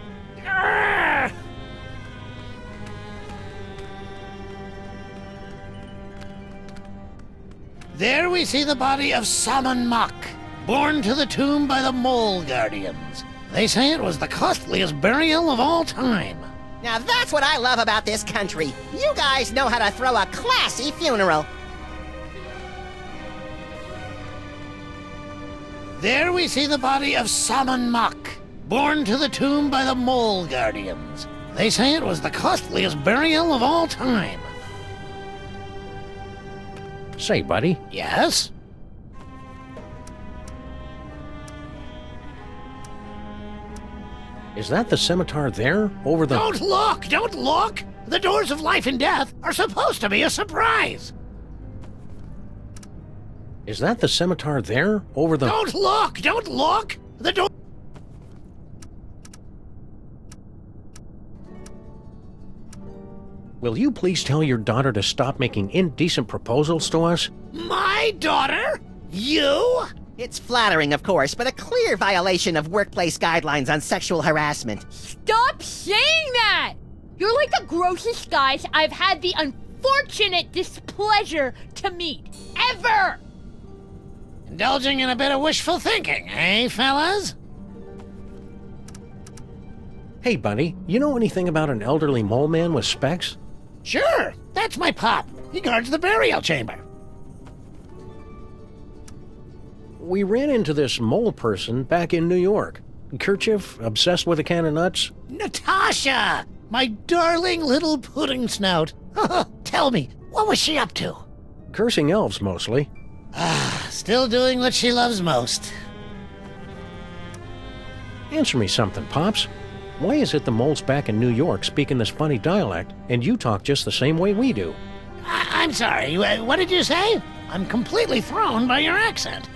Speaker 4: There we see the body of Sammun, borne to the tomb by the Mole Guardians. They say it was the costliest burial of all time.
Speaker 2: Now that's what I love about this country. You guys know how to throw a classy funeral.
Speaker 4: There we see the body of Sammun, borne to the tomb by the Mole Guardians. They say it was the costliest burial of all time.
Speaker 3: Say, buddy.
Speaker 4: Yes?
Speaker 3: Is that the scimitar there, over the...
Speaker 4: Don't look! Don't look! The doors of life and death are supposed to be a surprise!
Speaker 3: Is that the scimitar there, over the...
Speaker 4: Don't look! Don't look! The door...
Speaker 3: Will you please tell your daughter to stop making indecent proposals to us?
Speaker 4: My daughter? You?
Speaker 2: It's flattering, of course, but a clear violation of workplace guidelines on sexual harassment.
Speaker 13: Stop saying that! You're like the grossest guys I've had the unfortunate displeasure to meet. Ever!
Speaker 4: Indulging in a bit of wishful thinking, eh, fellas?
Speaker 3: Hey, buddy, you know anything about an elderly mole man with specs?
Speaker 4: Sure, that's my pop. He guards the burial chamber.
Speaker 3: We ran into this mole person back in New York. Kerchief, obsessed with a can of nuts.
Speaker 4: Natasha! My darling little pudding snout. Tell me, what was she up to?
Speaker 3: Cursing elves, mostly.
Speaker 4: Still doing what she loves most.
Speaker 3: Answer me something, Pops. Why is it the moles back in New York speaking this funny dialect, and you talk just the same way we do?
Speaker 4: I'm sorry, what did you say? I'm completely thrown by your accent.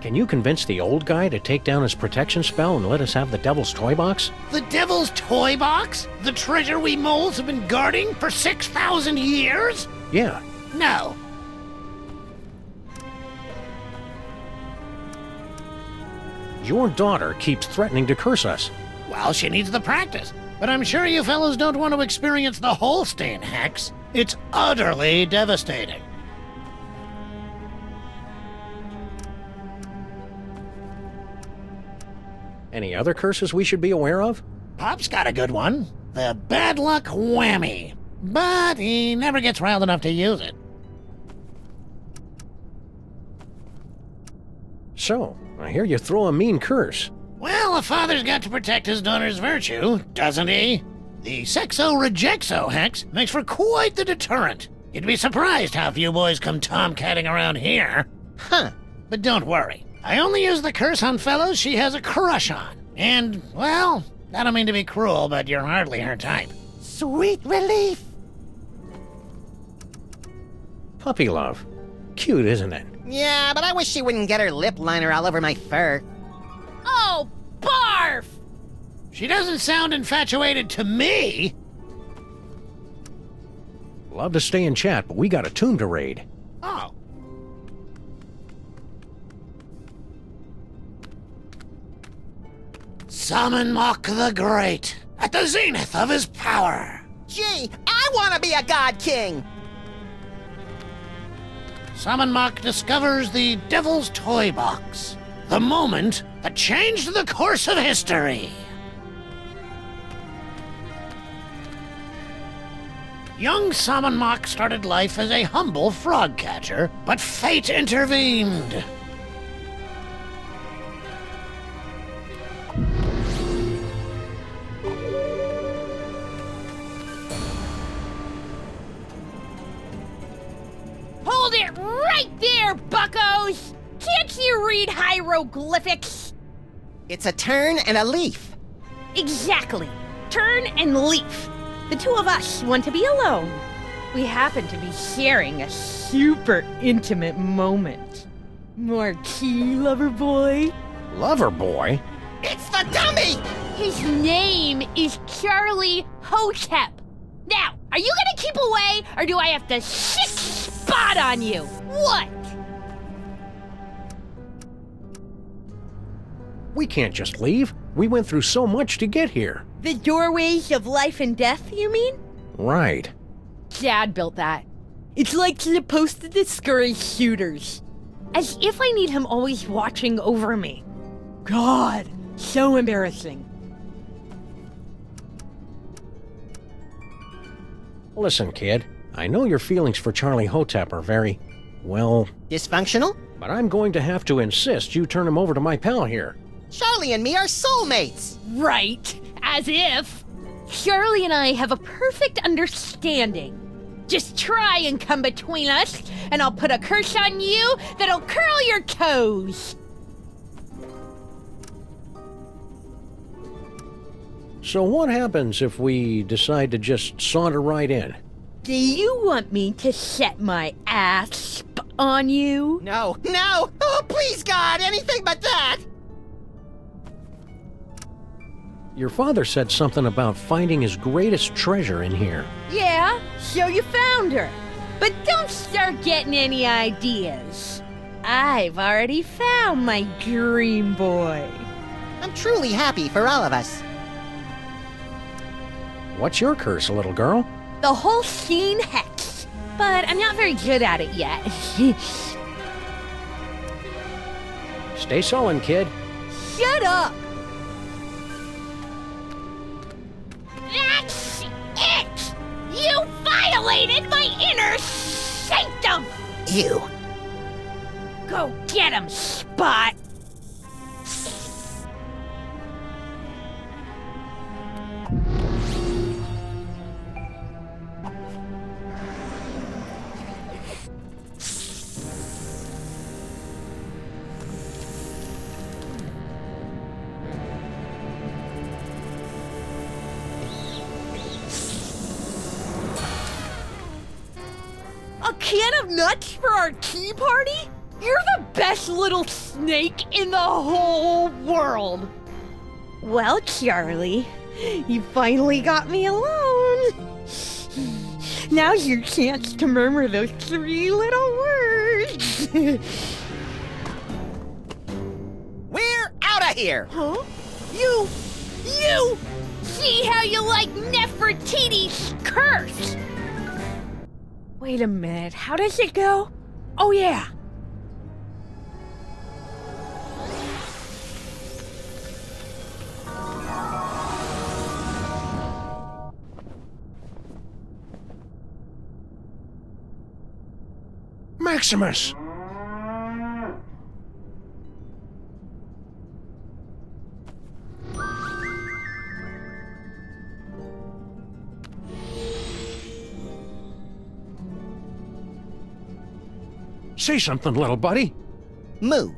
Speaker 3: Can you convince the old guy to take down his protection spell and let us have the Devil's Toy Box?
Speaker 4: The Devil's Toy Box? The treasure we moles have been guarding for 6,000 years?
Speaker 3: Yeah.
Speaker 4: No.
Speaker 3: Your daughter keeps threatening to curse us.
Speaker 4: Well, she needs the practice. But I'm sure you fellows don't want to experience the Holstein hex. It's utterly devastating.
Speaker 3: Any other curses we should be aware of?
Speaker 4: Pop's got a good one. The bad luck whammy. But he never gets riled enough to use it.
Speaker 3: So, I hear you throw a mean curse.
Speaker 4: Well, a father's got to protect his daughter's virtue, doesn't he? The Sexo-Rejexo hex makes for quite the deterrent. You'd be surprised how few boys come tomcatting around here.
Speaker 2: Huh.
Speaker 4: But don't worry. I only use the curse on fellows she has a crush on. And, well, I don't mean to be cruel, but you're hardly her type.
Speaker 2: Sweet relief.
Speaker 3: Puppy love. Cute, isn't it?
Speaker 2: Yeah, but I wish she wouldn't get her lip liner all over my fur.
Speaker 13: Oh, barf!
Speaker 4: She doesn't sound infatuated to me.
Speaker 3: Love to stay and chat, but we got a tomb to raid.
Speaker 4: Oh. Summon Mok the Great at the zenith of his power.
Speaker 2: Gee, I want to be a god king.
Speaker 4: Summon Mok discovers the Devil's Toy Box, the moment that changed the course of history. Young Summon Mok started life as a humble frog catcher, but fate intervened.
Speaker 13: Hold it right there, buckos!
Speaker 9: Can't you read hieroglyphics?
Speaker 2: It's a turn and a leaf.
Speaker 13: Exactly. Turn and leaf. The two of us want to be alone. We happen to be sharing a super intimate moment. Marquis, lover boy.
Speaker 3: Lover boy?
Speaker 2: It's the dummy!
Speaker 13: His name is Charlie Hotep. Now, are you gonna keep away, or do I have to shit spot on you? What?
Speaker 3: We can't just leave. We went through so much to get here.
Speaker 13: The doorways of life and death, you mean?
Speaker 3: Right.
Speaker 13: Dad built that. It's like supposed to discourage shooters. As if I need him always watching over me. God, so embarrassing.
Speaker 3: Listen, kid. I know your feelings for Charlie Hotep are very, well...
Speaker 2: Dysfunctional?
Speaker 3: But I'm going to have to insist you turn him over to my pal here.
Speaker 2: Charlie and me are soulmates.
Speaker 13: Right, as if. Charlie and I have a perfect understanding. Just try and come between us, and I'll put a curse on you that'll curl your toes.
Speaker 3: So what happens if we decide to just saunter right in?
Speaker 13: Do you want me to set my asp on you?
Speaker 2: No, no! Oh, please, God, anything but that!
Speaker 3: Your father said something about finding his greatest treasure in here.
Speaker 13: Yeah, so you found her. But don't start getting any ideas. I've already found my dream boy.
Speaker 2: I'm truly happy for all of us.
Speaker 3: What's your curse, little girl?
Speaker 13: The whole scene hex. But I'm not very good at it yet.
Speaker 3: Stay sullen, kid.
Speaker 13: Shut up!
Speaker 9: That's it! You violated my inner sanctum!
Speaker 2: Ew.
Speaker 9: Go get him, Spot!
Speaker 13: A can of nuts for our tea party? You're the best little snake in the whole world. Well, Charlie, you finally got me alone. Now's your chance to murmur those 3 little words.
Speaker 2: We're out of here!
Speaker 13: Huh? You!
Speaker 9: See how you like Nefertiti's curse!
Speaker 13: Wait a minute, how does it go? Oh yeah.
Speaker 3: Maximus! Say something, little buddy.
Speaker 2: Moo.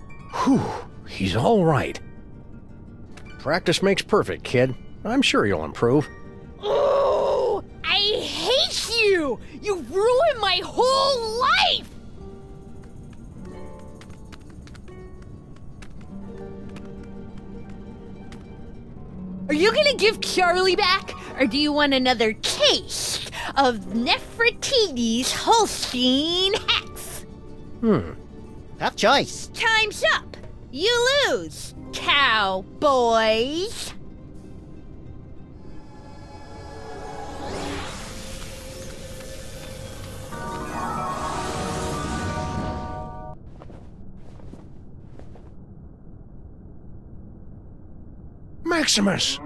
Speaker 3: Whew, he's all right. Practice makes perfect, kid. I'm sure you'll improve.
Speaker 13: Oh, I hate you! You ruined my whole life! Are you gonna give Charlie back, or do you want another taste of Nefertiti's Holstein hex?
Speaker 2: Tough choice.
Speaker 13: Time's up! You lose, cowboys!
Speaker 3: Maximus!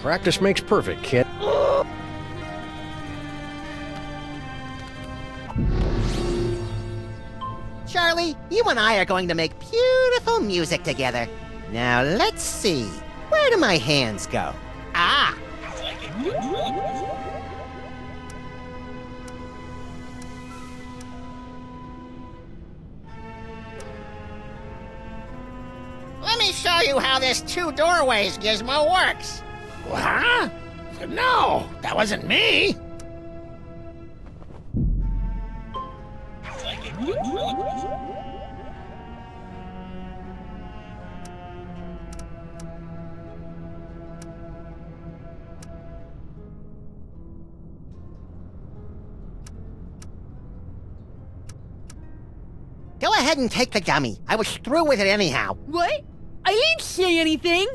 Speaker 3: Practice makes perfect, kid.
Speaker 2: Charlie, you and I are going to make beautiful music together. Now let's see. Where do my hands go? Ah!
Speaker 9: Let me show you how this two doorways gizmo works.
Speaker 4: Huh? No, that wasn't me.
Speaker 2: Go ahead and take the dummy. I was through with it anyhow.
Speaker 13: What? I didn't say anything.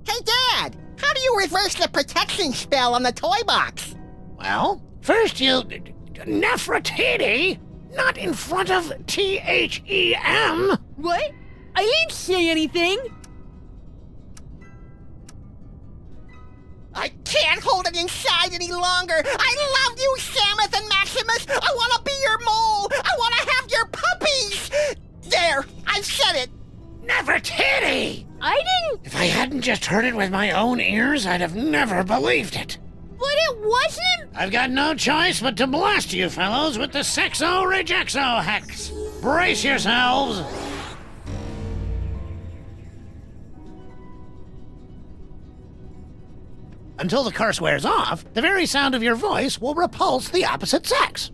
Speaker 2: Hey, Dad! How do you reverse the protection spell on the toy box?
Speaker 4: Well, first you... Nefertiti? Not in front of T-H-E-M.
Speaker 13: What? I didn't say anything.
Speaker 2: I can't hold it inside any longer. I love you, Samus and Maximus. I want to be your mole. I want to have your puppies. There, I've said it.
Speaker 4: Nefertiti!
Speaker 13: I didn't...
Speaker 4: If I hadn't just heard it with my own ears, I'd have never believed it.
Speaker 13: But it wasn't...
Speaker 4: I've got no choice but to blast you fellows with the Sexo-Rejexo Hex. Brace yourselves. Until the curse wears off, the very sound of your voice will repulse the opposite sex.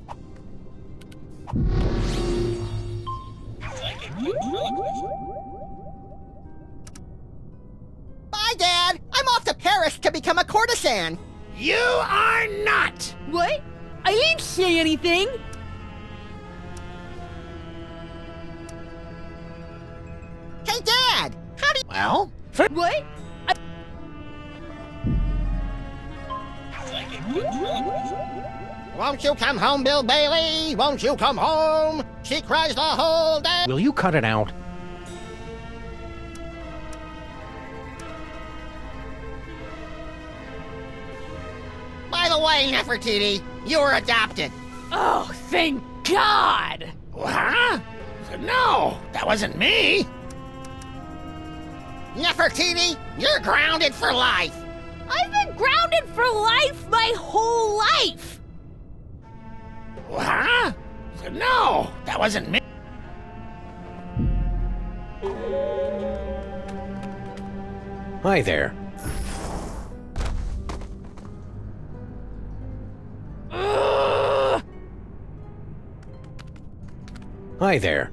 Speaker 2: Bye, Dad. I'm off to Paris to become a courtesan.
Speaker 4: You are not!
Speaker 13: What? I didn't say anything.
Speaker 2: Hey, Dad! How do you...
Speaker 4: Well,
Speaker 13: What?
Speaker 9: Won't you come home, Bill Bailey? Won't you come home? She cries the whole day.
Speaker 3: Will you cut it out?
Speaker 9: By the way, Nefertiti, you were adopted.
Speaker 13: Oh, thank God!
Speaker 4: Huh? No, that wasn't me.
Speaker 9: Nefertiti, you're grounded for life.
Speaker 13: I've been grounded for life my whole life!
Speaker 4: Huh? No, that wasn't me.
Speaker 3: Hi there. Hi there.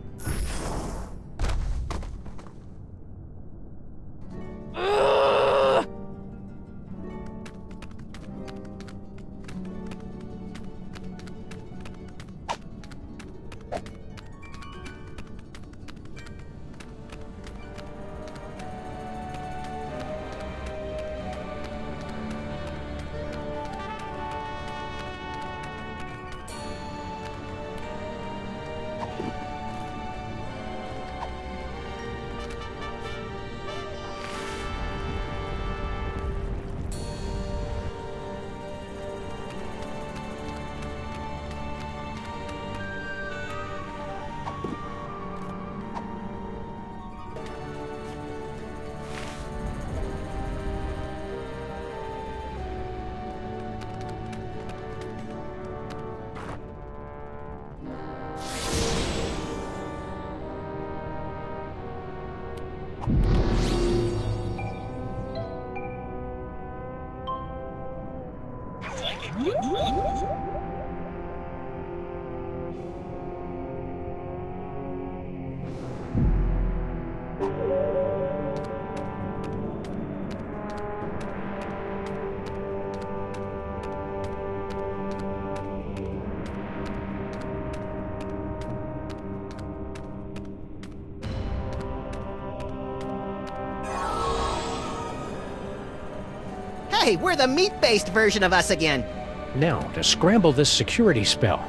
Speaker 2: Hey, we're the meat-based version of us again.
Speaker 3: Now, to scramble this security spell.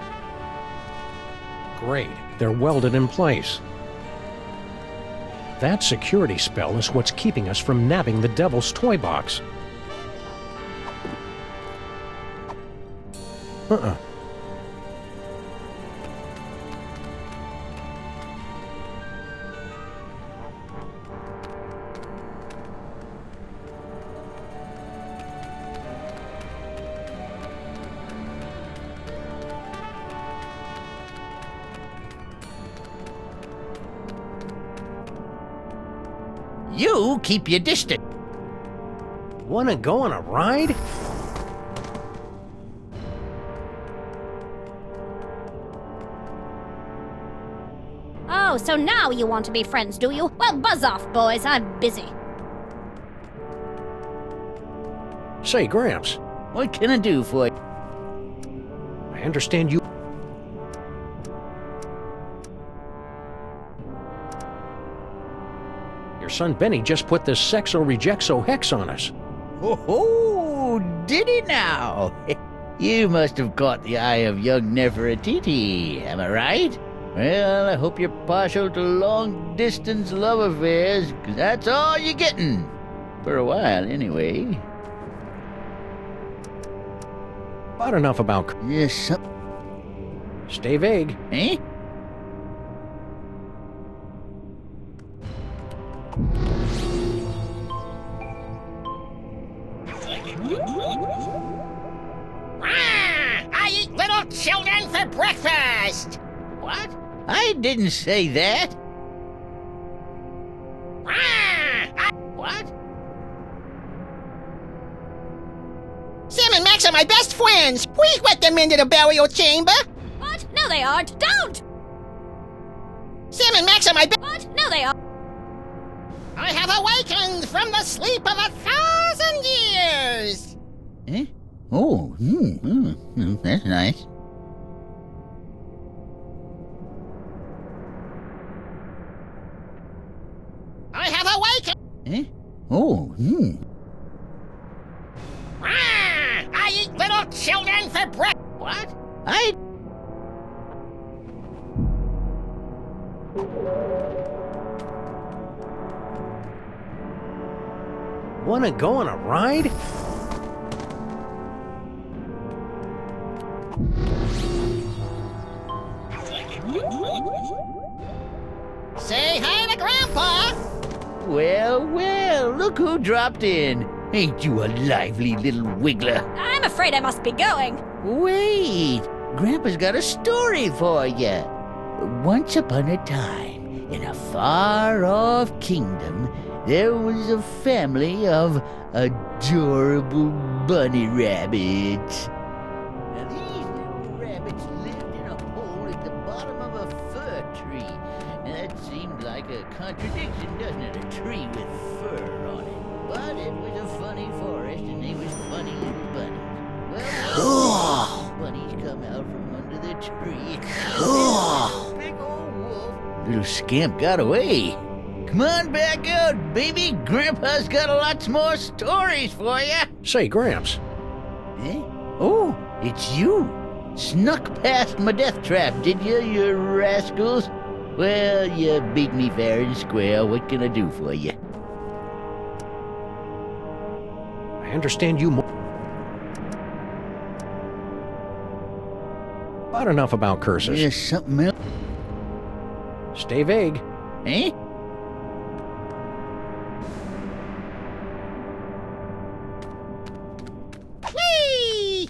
Speaker 3: Great, they're welded in place. That security spell is what's keeping us from nabbing the devil's toy box.
Speaker 15: You keep your distance.
Speaker 3: Wanna go on a ride?
Speaker 10: Oh, so now you want to be friends, do you? Well, buzz off, boys. I'm busy.
Speaker 3: Say, Gramps.
Speaker 15: What can I do for you?
Speaker 3: I understand you... Your son Benny just put this sexo-rejexo hex on us.
Speaker 15: Oh, did he now? You must have caught the eye of young Nefertiti, am I right? Well, I hope you're partial to long-distance love affairs, 'cause that's all you're getting. For a while, anyway.
Speaker 3: About enough about...
Speaker 15: Yes,
Speaker 3: Stay vague.
Speaker 15: Eh?
Speaker 2: I eat little children for breakfast!
Speaker 15: What? I didn't say that. What?
Speaker 2: Sam and Max are my best friends! Please let them into the burial chamber!
Speaker 10: What? No, they aren't. Don't!
Speaker 2: Sam and Max are my best...
Speaker 10: What? No, they aren't.
Speaker 2: I have awakened from the sleep of 1,000 years!
Speaker 15: Eh? Oh, that's nice.
Speaker 2: I have awakened...
Speaker 15: Eh? Oh,
Speaker 2: I eat little children for breakfast!
Speaker 15: What?
Speaker 3: Wanna go on a ride?
Speaker 2: Say hi to Grandpa!
Speaker 15: Well, well, look who dropped in. Ain't you a lively little wiggler?
Speaker 10: I'm afraid I must be going.
Speaker 15: Wait, Grandpa's got a story for you. Once upon a time, in a far-off kingdom, there was a family of adorable bunny rabbits. Now, these little rabbits lived in a hole at the bottom of a fir tree. Now, that seemed like a contradiction, doesn't it? A tree with fur on it. But it was a funny forest, and they was funny little bunnies. Well, bunnies come out from under the tree. Cool. Big old wolf. Little scamp got away. Come on back out, baby. Grandpa's got lots more stories for you.
Speaker 3: Say, Gramps.
Speaker 15: Eh? Oh, it's you. Snuck past my death trap, did you rascals? Well, you beat me fair and square. What can I do for you?
Speaker 3: I understand you more... About enough about curses.
Speaker 15: There's something else.
Speaker 3: Stay vague.
Speaker 15: Eh?
Speaker 2: Whee!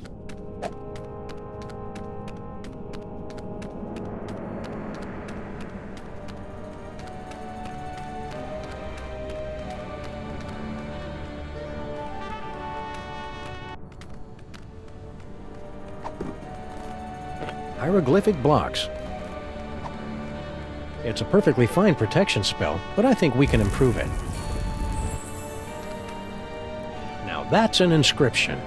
Speaker 3: Hieroglyphic blocks. It's a perfectly fine protection spell, but I think we can improve it. Now that's an inscription.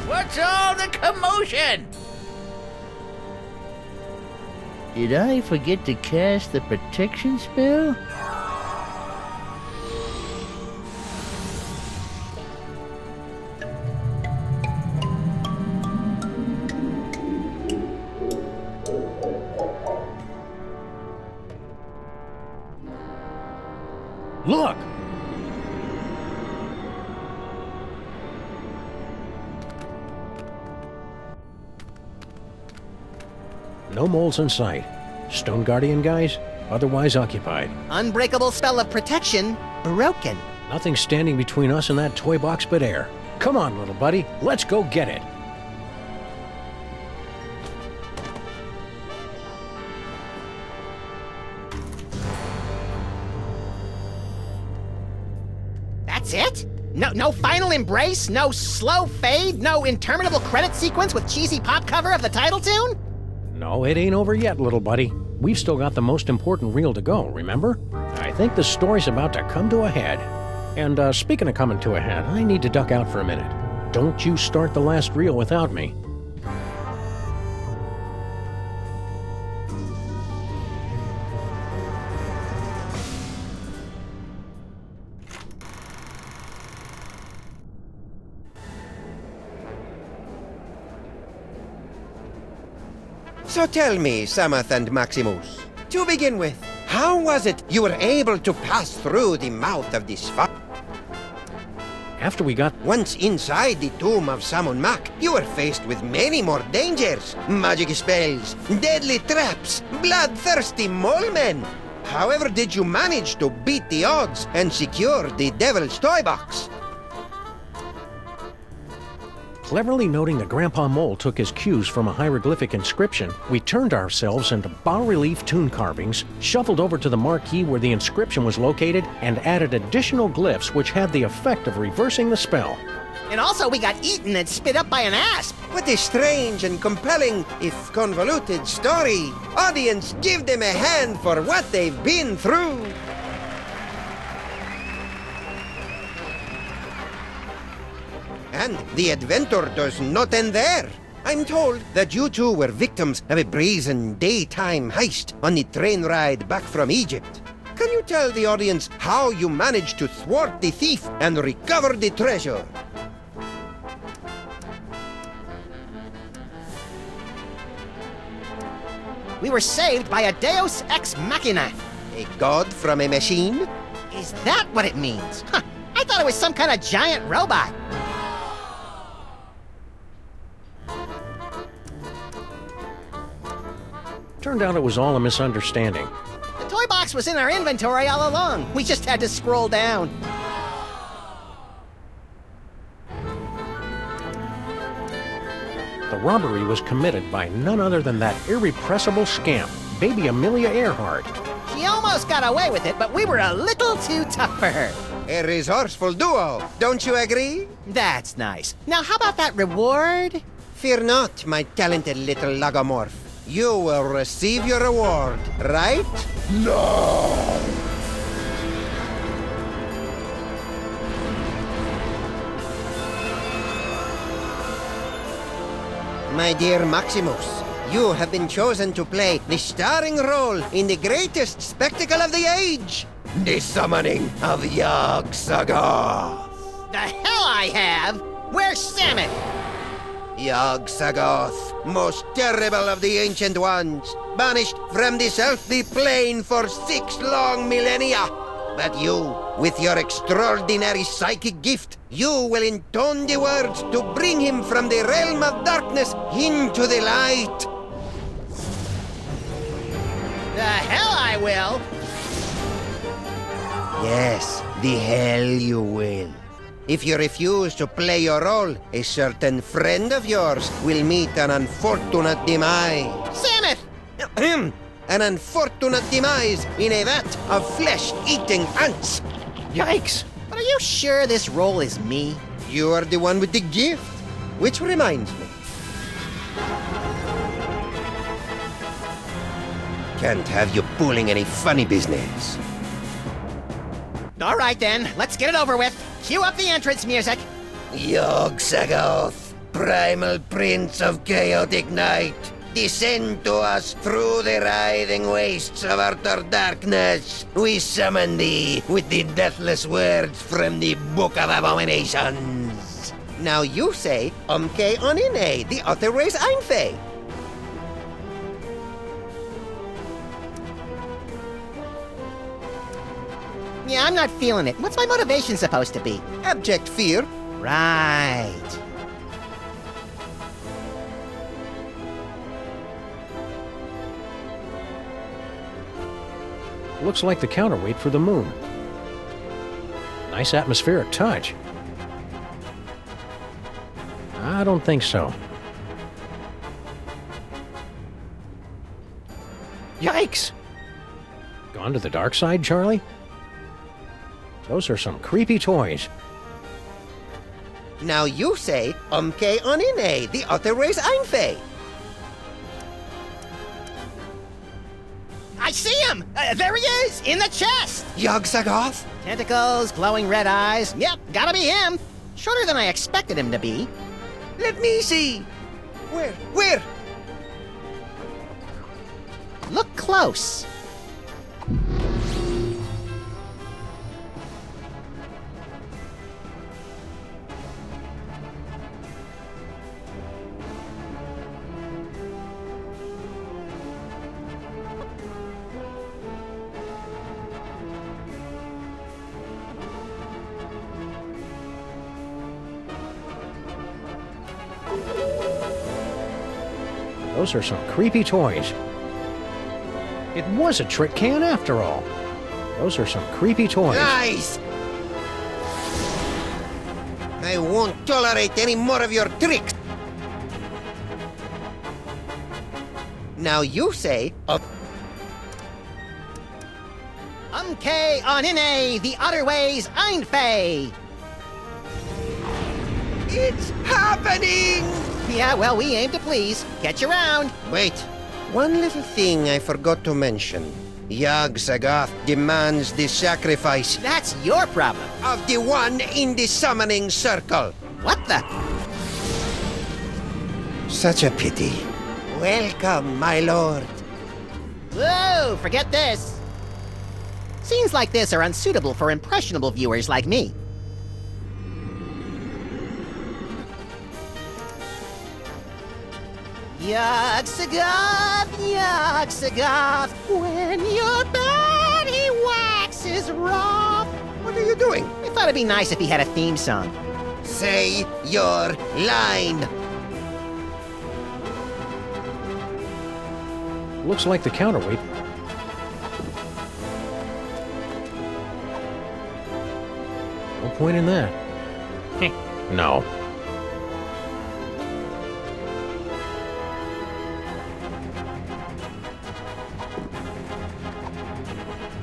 Speaker 15: What's all the commotion? Did I forget to cast the protection spell?
Speaker 3: Look! No moles in sight. Stone Guardian guys, otherwise occupied.
Speaker 2: Unbreakable spell of protection, broken.
Speaker 3: Nothing standing between us and that toy box but air. Come on, little buddy, let's go get it.
Speaker 2: That's it? No final embrace? No slow fade? No interminable credit sequence with cheesy pop cover of the title tune?
Speaker 3: No, it ain't over yet, little buddy. We've still got the most important reel to go, remember? I think the story's about to come to a head. And speaking of coming to a head, I need to duck out for a minute. Don't you start the last reel without me.
Speaker 1: So tell me, Samuth and Maximus, to begin with, how was it you were able to pass through the mouth of this
Speaker 3: After we got...
Speaker 1: Once inside the tomb of Sammun Mac, you were faced with many more dangers. Magic spells, deadly traps, bloodthirsty mole men. However did you manage to beat the odds and secure the Devil's Toy Box?
Speaker 3: Cleverly noting that Grandpa Mole took his cues from a hieroglyphic inscription, we turned ourselves into bas-relief tomb carvings, shuffled over to the marquee where the inscription was located, and added additional glyphs which had the effect of reversing the spell.
Speaker 2: And also we got eaten and spit up by an asp.
Speaker 1: What a strange and compelling, if convoluted, story. Audience, give them a hand for what they've been through. And the adventure does not end there. I'm told that you two were victims of a brazen daytime heist on the train ride back from Egypt. Can you tell the audience how you managed to thwart the thief and recover the treasure?
Speaker 2: We were saved by a Deus Ex Machina.
Speaker 1: A god from a machine?
Speaker 2: Is that what it means? Huh. I thought it was some kind of giant robot.
Speaker 3: Turned out it was all a misunderstanding.
Speaker 2: The toy box was in our inventory all along. We just had to scroll down.
Speaker 3: The robbery was committed by none other than that irrepressible scamp, baby Amelia Earhart.
Speaker 2: She almost got away with it, but we were a little too tough for her.
Speaker 1: A resourceful duo, don't you agree?
Speaker 2: That's nice. Now how about that reward?
Speaker 1: Fear not, my talented little logomorph. You will receive your reward, right?
Speaker 17: No!
Speaker 1: My dear Maximus, you have been chosen to play the starring role in the greatest spectacle of the age, the summoning of Yog-Sagoth.
Speaker 2: The hell I have! Where's Sammun?
Speaker 1: Yog-Sagoth, most terrible of the Ancient Ones, banished from this earthly plane for 6 long millennia. But you, with your extraordinary psychic gift, you will intone the words to bring him from the realm of darkness into the light.
Speaker 2: The hell I will!
Speaker 1: Yes, the hell you will. If you refuse to play your role, a certain friend of yours will meet an unfortunate demise.
Speaker 2: Sammun!
Speaker 1: An unfortunate demise in a vat of flesh-eating ants.
Speaker 2: Yikes! But are you sure this role is me?
Speaker 1: You are the one with the gift. Which reminds me. Can't have you pulling any funny business.
Speaker 2: All right then, let's get it over with. Cue up the entrance music.
Speaker 1: Yog-Sagoth, primal prince of chaotic night, descend to us through the writhing wastes of utter darkness. We summon thee with the deathless words from the Book of Abominations. Now you say, Umke Onine, the other ways Einfe.
Speaker 2: Yeah, I'm not feeling it. What's my motivation supposed to be?
Speaker 1: Abject fear.
Speaker 2: Right.
Speaker 3: Looks like the counterweight for the moon. Nice atmospheric touch. I don't think so.
Speaker 2: Yikes!
Speaker 3: Gone to the dark side, Charlie? Those are some creepy toys.
Speaker 2: Now you say, Umke onine, the other ways einfei. I see him! There he is, in the chest!
Speaker 1: Yog-Sagoth?
Speaker 2: Tentacles, glowing red eyes. Yep, gotta be him. Shorter than I expected him to be.
Speaker 1: Let me see. Where?
Speaker 2: Look close.
Speaker 3: Those are some creepy toys. It was a trick can after all. Those are some creepy toys.
Speaker 1: Nice! I won't tolerate any more of your tricks.
Speaker 2: Now you say, Umke onine, the other ways einfei.
Speaker 1: It's happening!
Speaker 2: Yeah, well, we aim to please. Catch you around.
Speaker 1: Wait, one little thing I forgot to mention. Yog-Sagoth demands the sacrifice
Speaker 2: That's your problem.
Speaker 1: of the one in the summoning circle.
Speaker 2: What the?
Speaker 1: Such a pity. Welcome, my lord.
Speaker 2: Whoa, forget this. Scenes like this are unsuitable for impressionable viewers like me. Yog-Sagoth, when your body waxes rough.
Speaker 1: What are you doing?
Speaker 2: I thought it'd be nice if he had a theme song.
Speaker 1: Say your line.
Speaker 3: Looks like the counterweight. No point in that. No.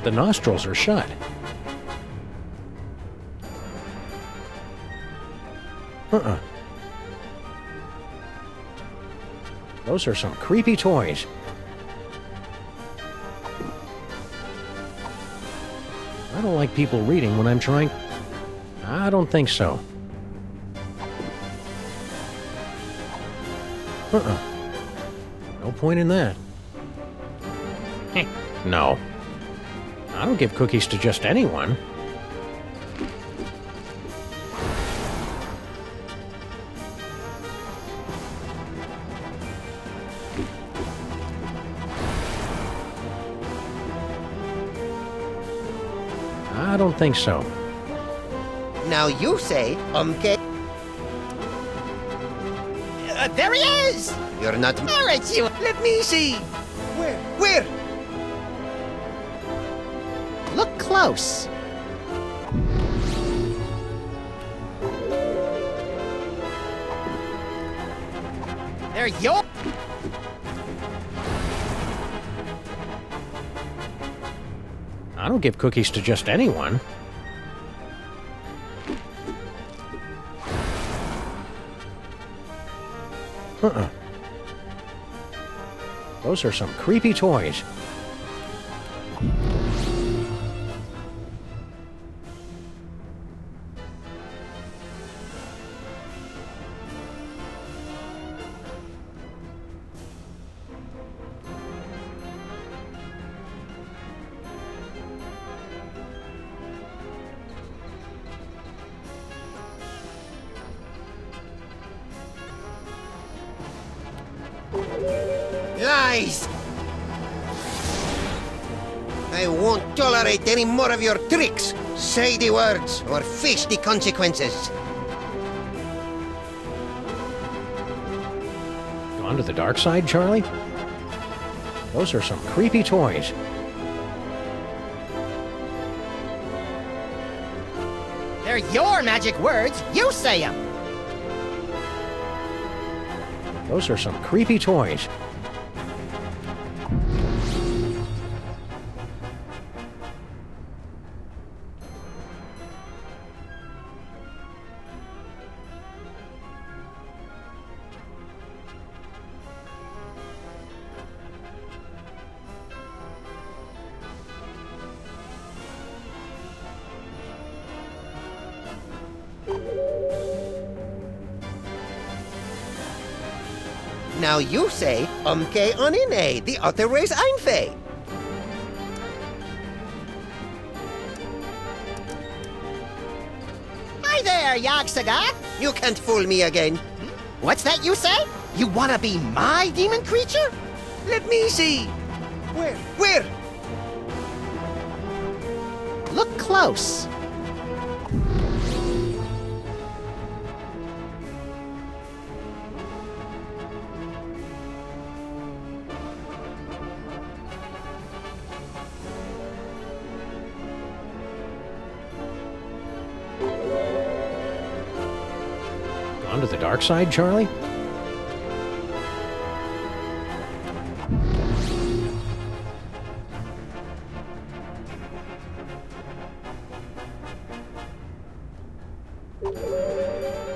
Speaker 3: The nostrils are shut. Those are some creepy toys. I don't like people reading when I'm trying. I don't think so. No point in that. No. I don't give cookies to just anyone. I don't think so.
Speaker 2: Now you say, Umke. There he is!
Speaker 1: You're not...
Speaker 2: All right, you.
Speaker 1: Let me see. Where?
Speaker 2: Look close. There you go.
Speaker 3: I don't give cookies to just anyone. Those are some creepy toys.
Speaker 1: Lies! I won't tolerate any more of your tricks. Say the words or face the consequences.
Speaker 3: Gone to the dark side, Charlie? Those are some creepy toys.
Speaker 2: They're your magic words. You say them.
Speaker 3: Those are some creepy toys.
Speaker 2: Now you say, umke onine, the other way's einfei. Hi there, Yagsaga. You can't fool me again. What's that you say? You wanna be my demon creature? Let me see. Where? Look close.
Speaker 3: Gone to the dark side, Charlie?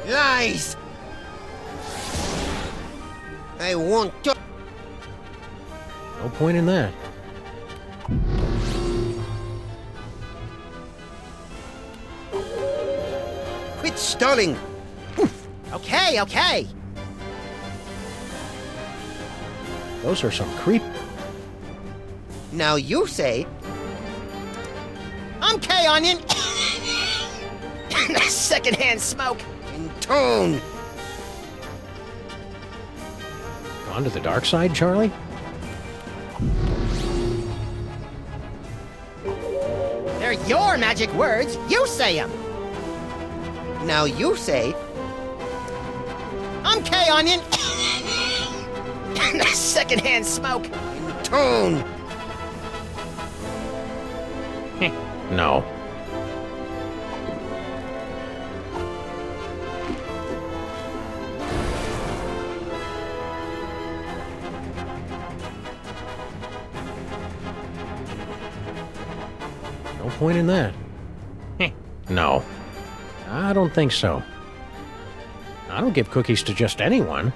Speaker 2: Lies! I won't do...
Speaker 3: No point in that.
Speaker 2: Quit stalling! Okay.
Speaker 3: Those are some creep.
Speaker 2: Now you say... I'm K-Onion! Secondhand smoke! In tone!
Speaker 3: Gone to the dark side, Charlie?
Speaker 2: They're your magic words! You say them! Now you say... I'm K-Onion! Secondhand smoke! In tone!
Speaker 3: No. No point in that. No. I don't think so. I don't give cookies to just anyone.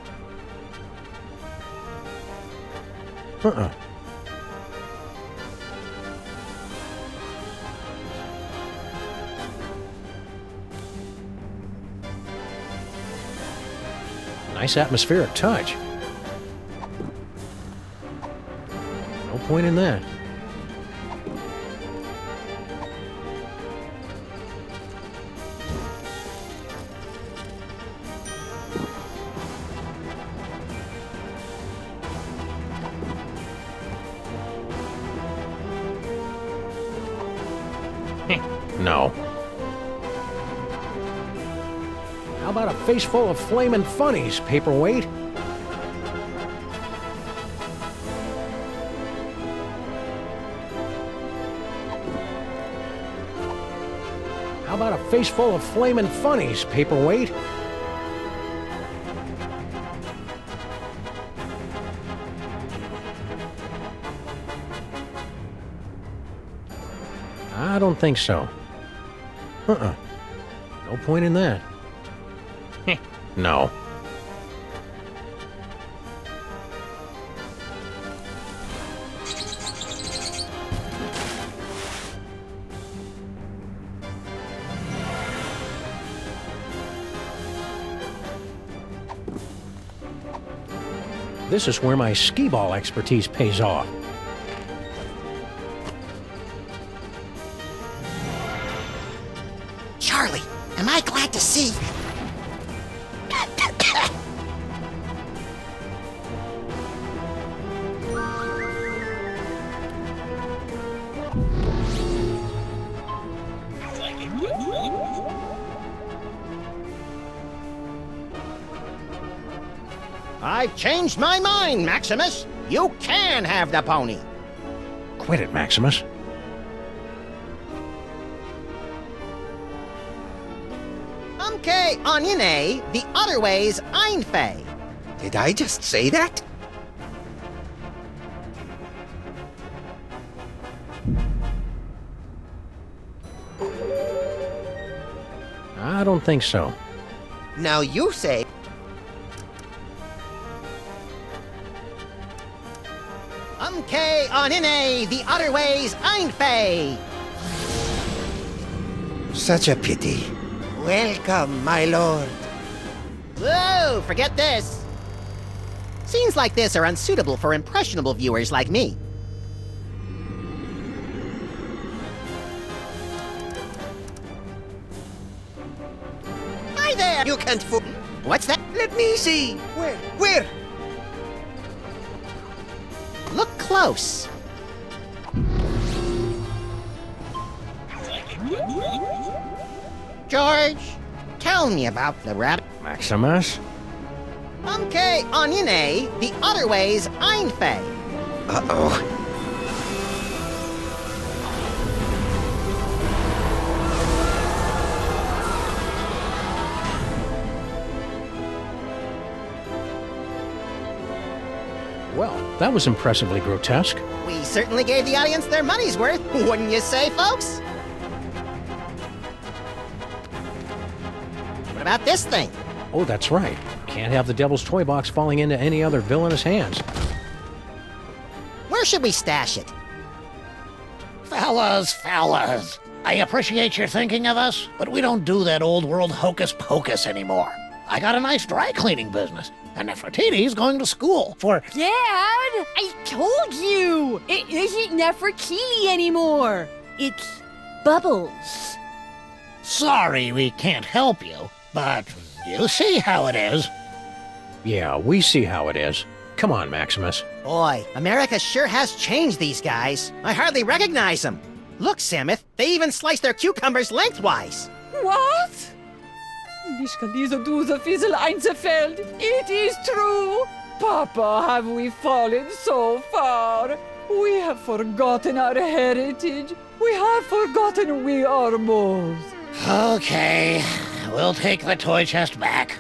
Speaker 3: Nice atmospheric touch. No point in that. No. How about a face full of flamin' funnies, Paperweight? How about a face full of flamin' funnies, Paperweight? I don't think so. No point in that. No. This is where my skee-ball expertise pays off.
Speaker 2: Charlie, am I glad to see... I've changed my mind, Maximus. You can have the pony.
Speaker 3: Quit it, Maximus.
Speaker 2: Okay, onion A, the other way's Einfei. Did I just say that?
Speaker 3: I don't think so.
Speaker 2: Now you say... Okay, onion A, the other way's Einfei. Such a pity. Welcome, my lord. Whoa, forget this. Scenes like this are unsuitable for impressionable viewers like me. Hi there!
Speaker 1: You can't fool.
Speaker 2: What's that?
Speaker 1: Let me see. Where?
Speaker 2: Look close. George, tell me about the rabbit.
Speaker 3: Maximus?
Speaker 2: Okay, onion A, the other way's Einfei.
Speaker 1: Uh-oh.
Speaker 3: Well, that was impressively grotesque.
Speaker 2: We certainly gave the audience their money's worth, wouldn't you say, folks? What about this thing?
Speaker 3: Oh, that's right. Can't have the Devil's Toy Box falling into any other villainous hands.
Speaker 2: Where should we stash it?
Speaker 4: Fellas, I appreciate your thinking of us, but we don't do that old world hocus pocus anymore. I got a nice dry cleaning business, and Nefertiti's going to school for...
Speaker 13: Dad, I told you! It isn't Nefertiti anymore. It's Bubbles.
Speaker 4: Sorry we can't help you, but you see how it is.
Speaker 3: Yeah, we see how it is. Come on, Maximus.
Speaker 2: Boy, America sure has changed these guys. I hardly recognize them. Look, Samuth, they even slice their cucumbers lengthwise.
Speaker 6: What? Mich kann diese Duse Fiesel einzerfällt. It is true. Papa, have we fallen so far? We have forgotten our heritage. We have forgotten we are moles.
Speaker 4: Okay, we'll take the toy chest back.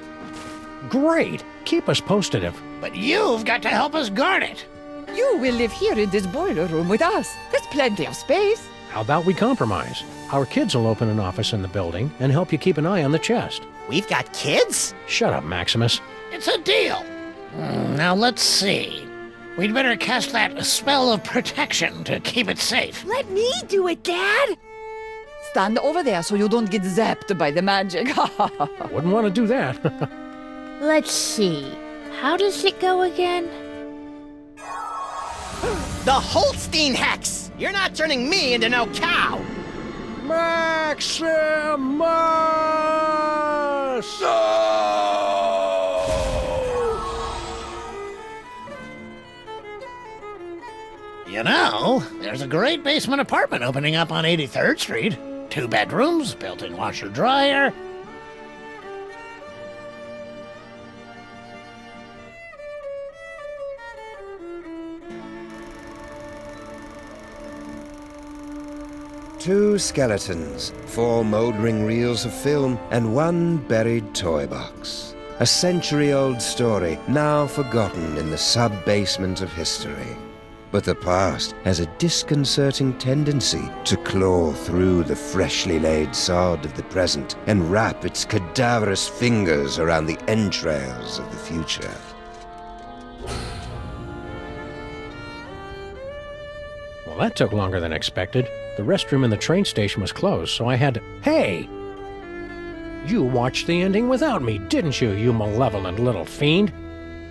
Speaker 3: Great. Keep us posted if...
Speaker 4: But you've got to help us guard it.
Speaker 6: You will live here in this boiler room with us. There's plenty of space.
Speaker 3: How about we compromise? Our kids will open an office in the building and help you keep an eye on the chest.
Speaker 2: We've got kids?
Speaker 3: Shut up, Maximus.
Speaker 4: It's a deal. Now let's see. We'd better cast that spell of protection to keep it safe.
Speaker 13: Let me do it, Dad.
Speaker 6: Stand over there so you don't get zapped by the magic.
Speaker 3: Wouldn't want to do that.
Speaker 13: Let's see. How does it go again?
Speaker 2: The Holstein Hex! You're not turning me into no cow!
Speaker 3: Maximus!
Speaker 4: You know, there's a great basement apartment opening up on 83rd Street. 2 bedrooms, built-in washer-dryer.
Speaker 1: Two skeletons, 4 mouldering reels of film, and 1 buried toy box. A century-old story, now forgotten in the sub-basement of history. But the past has a disconcerting tendency to claw through the freshly laid sod of the present and wrap its cadaverous fingers around the entrails of the future.
Speaker 3: Well, that took longer than expected. The restroom in the train station was closed, so I had to... Hey! You watched the ending without me, didn't you, you malevolent little fiend?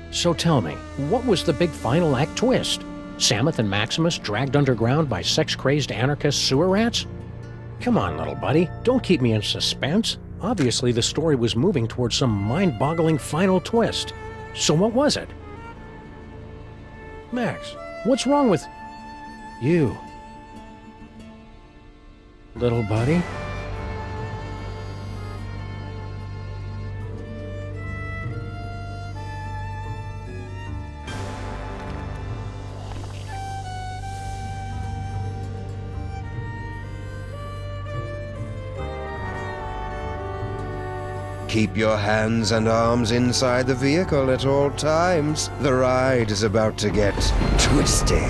Speaker 3: So tell me, what was the big final act twist? Samuth and Maximus dragged underground by sex-crazed anarchist sewer rats? Come on, little buddy, don't keep me in suspense. Obviously, the story was moving towards some mind-boggling final twist. So what was it? Max, what's wrong with... you? Little buddy?
Speaker 1: Keep your hands and arms inside the vehicle at all times. The ride is about to get twisty.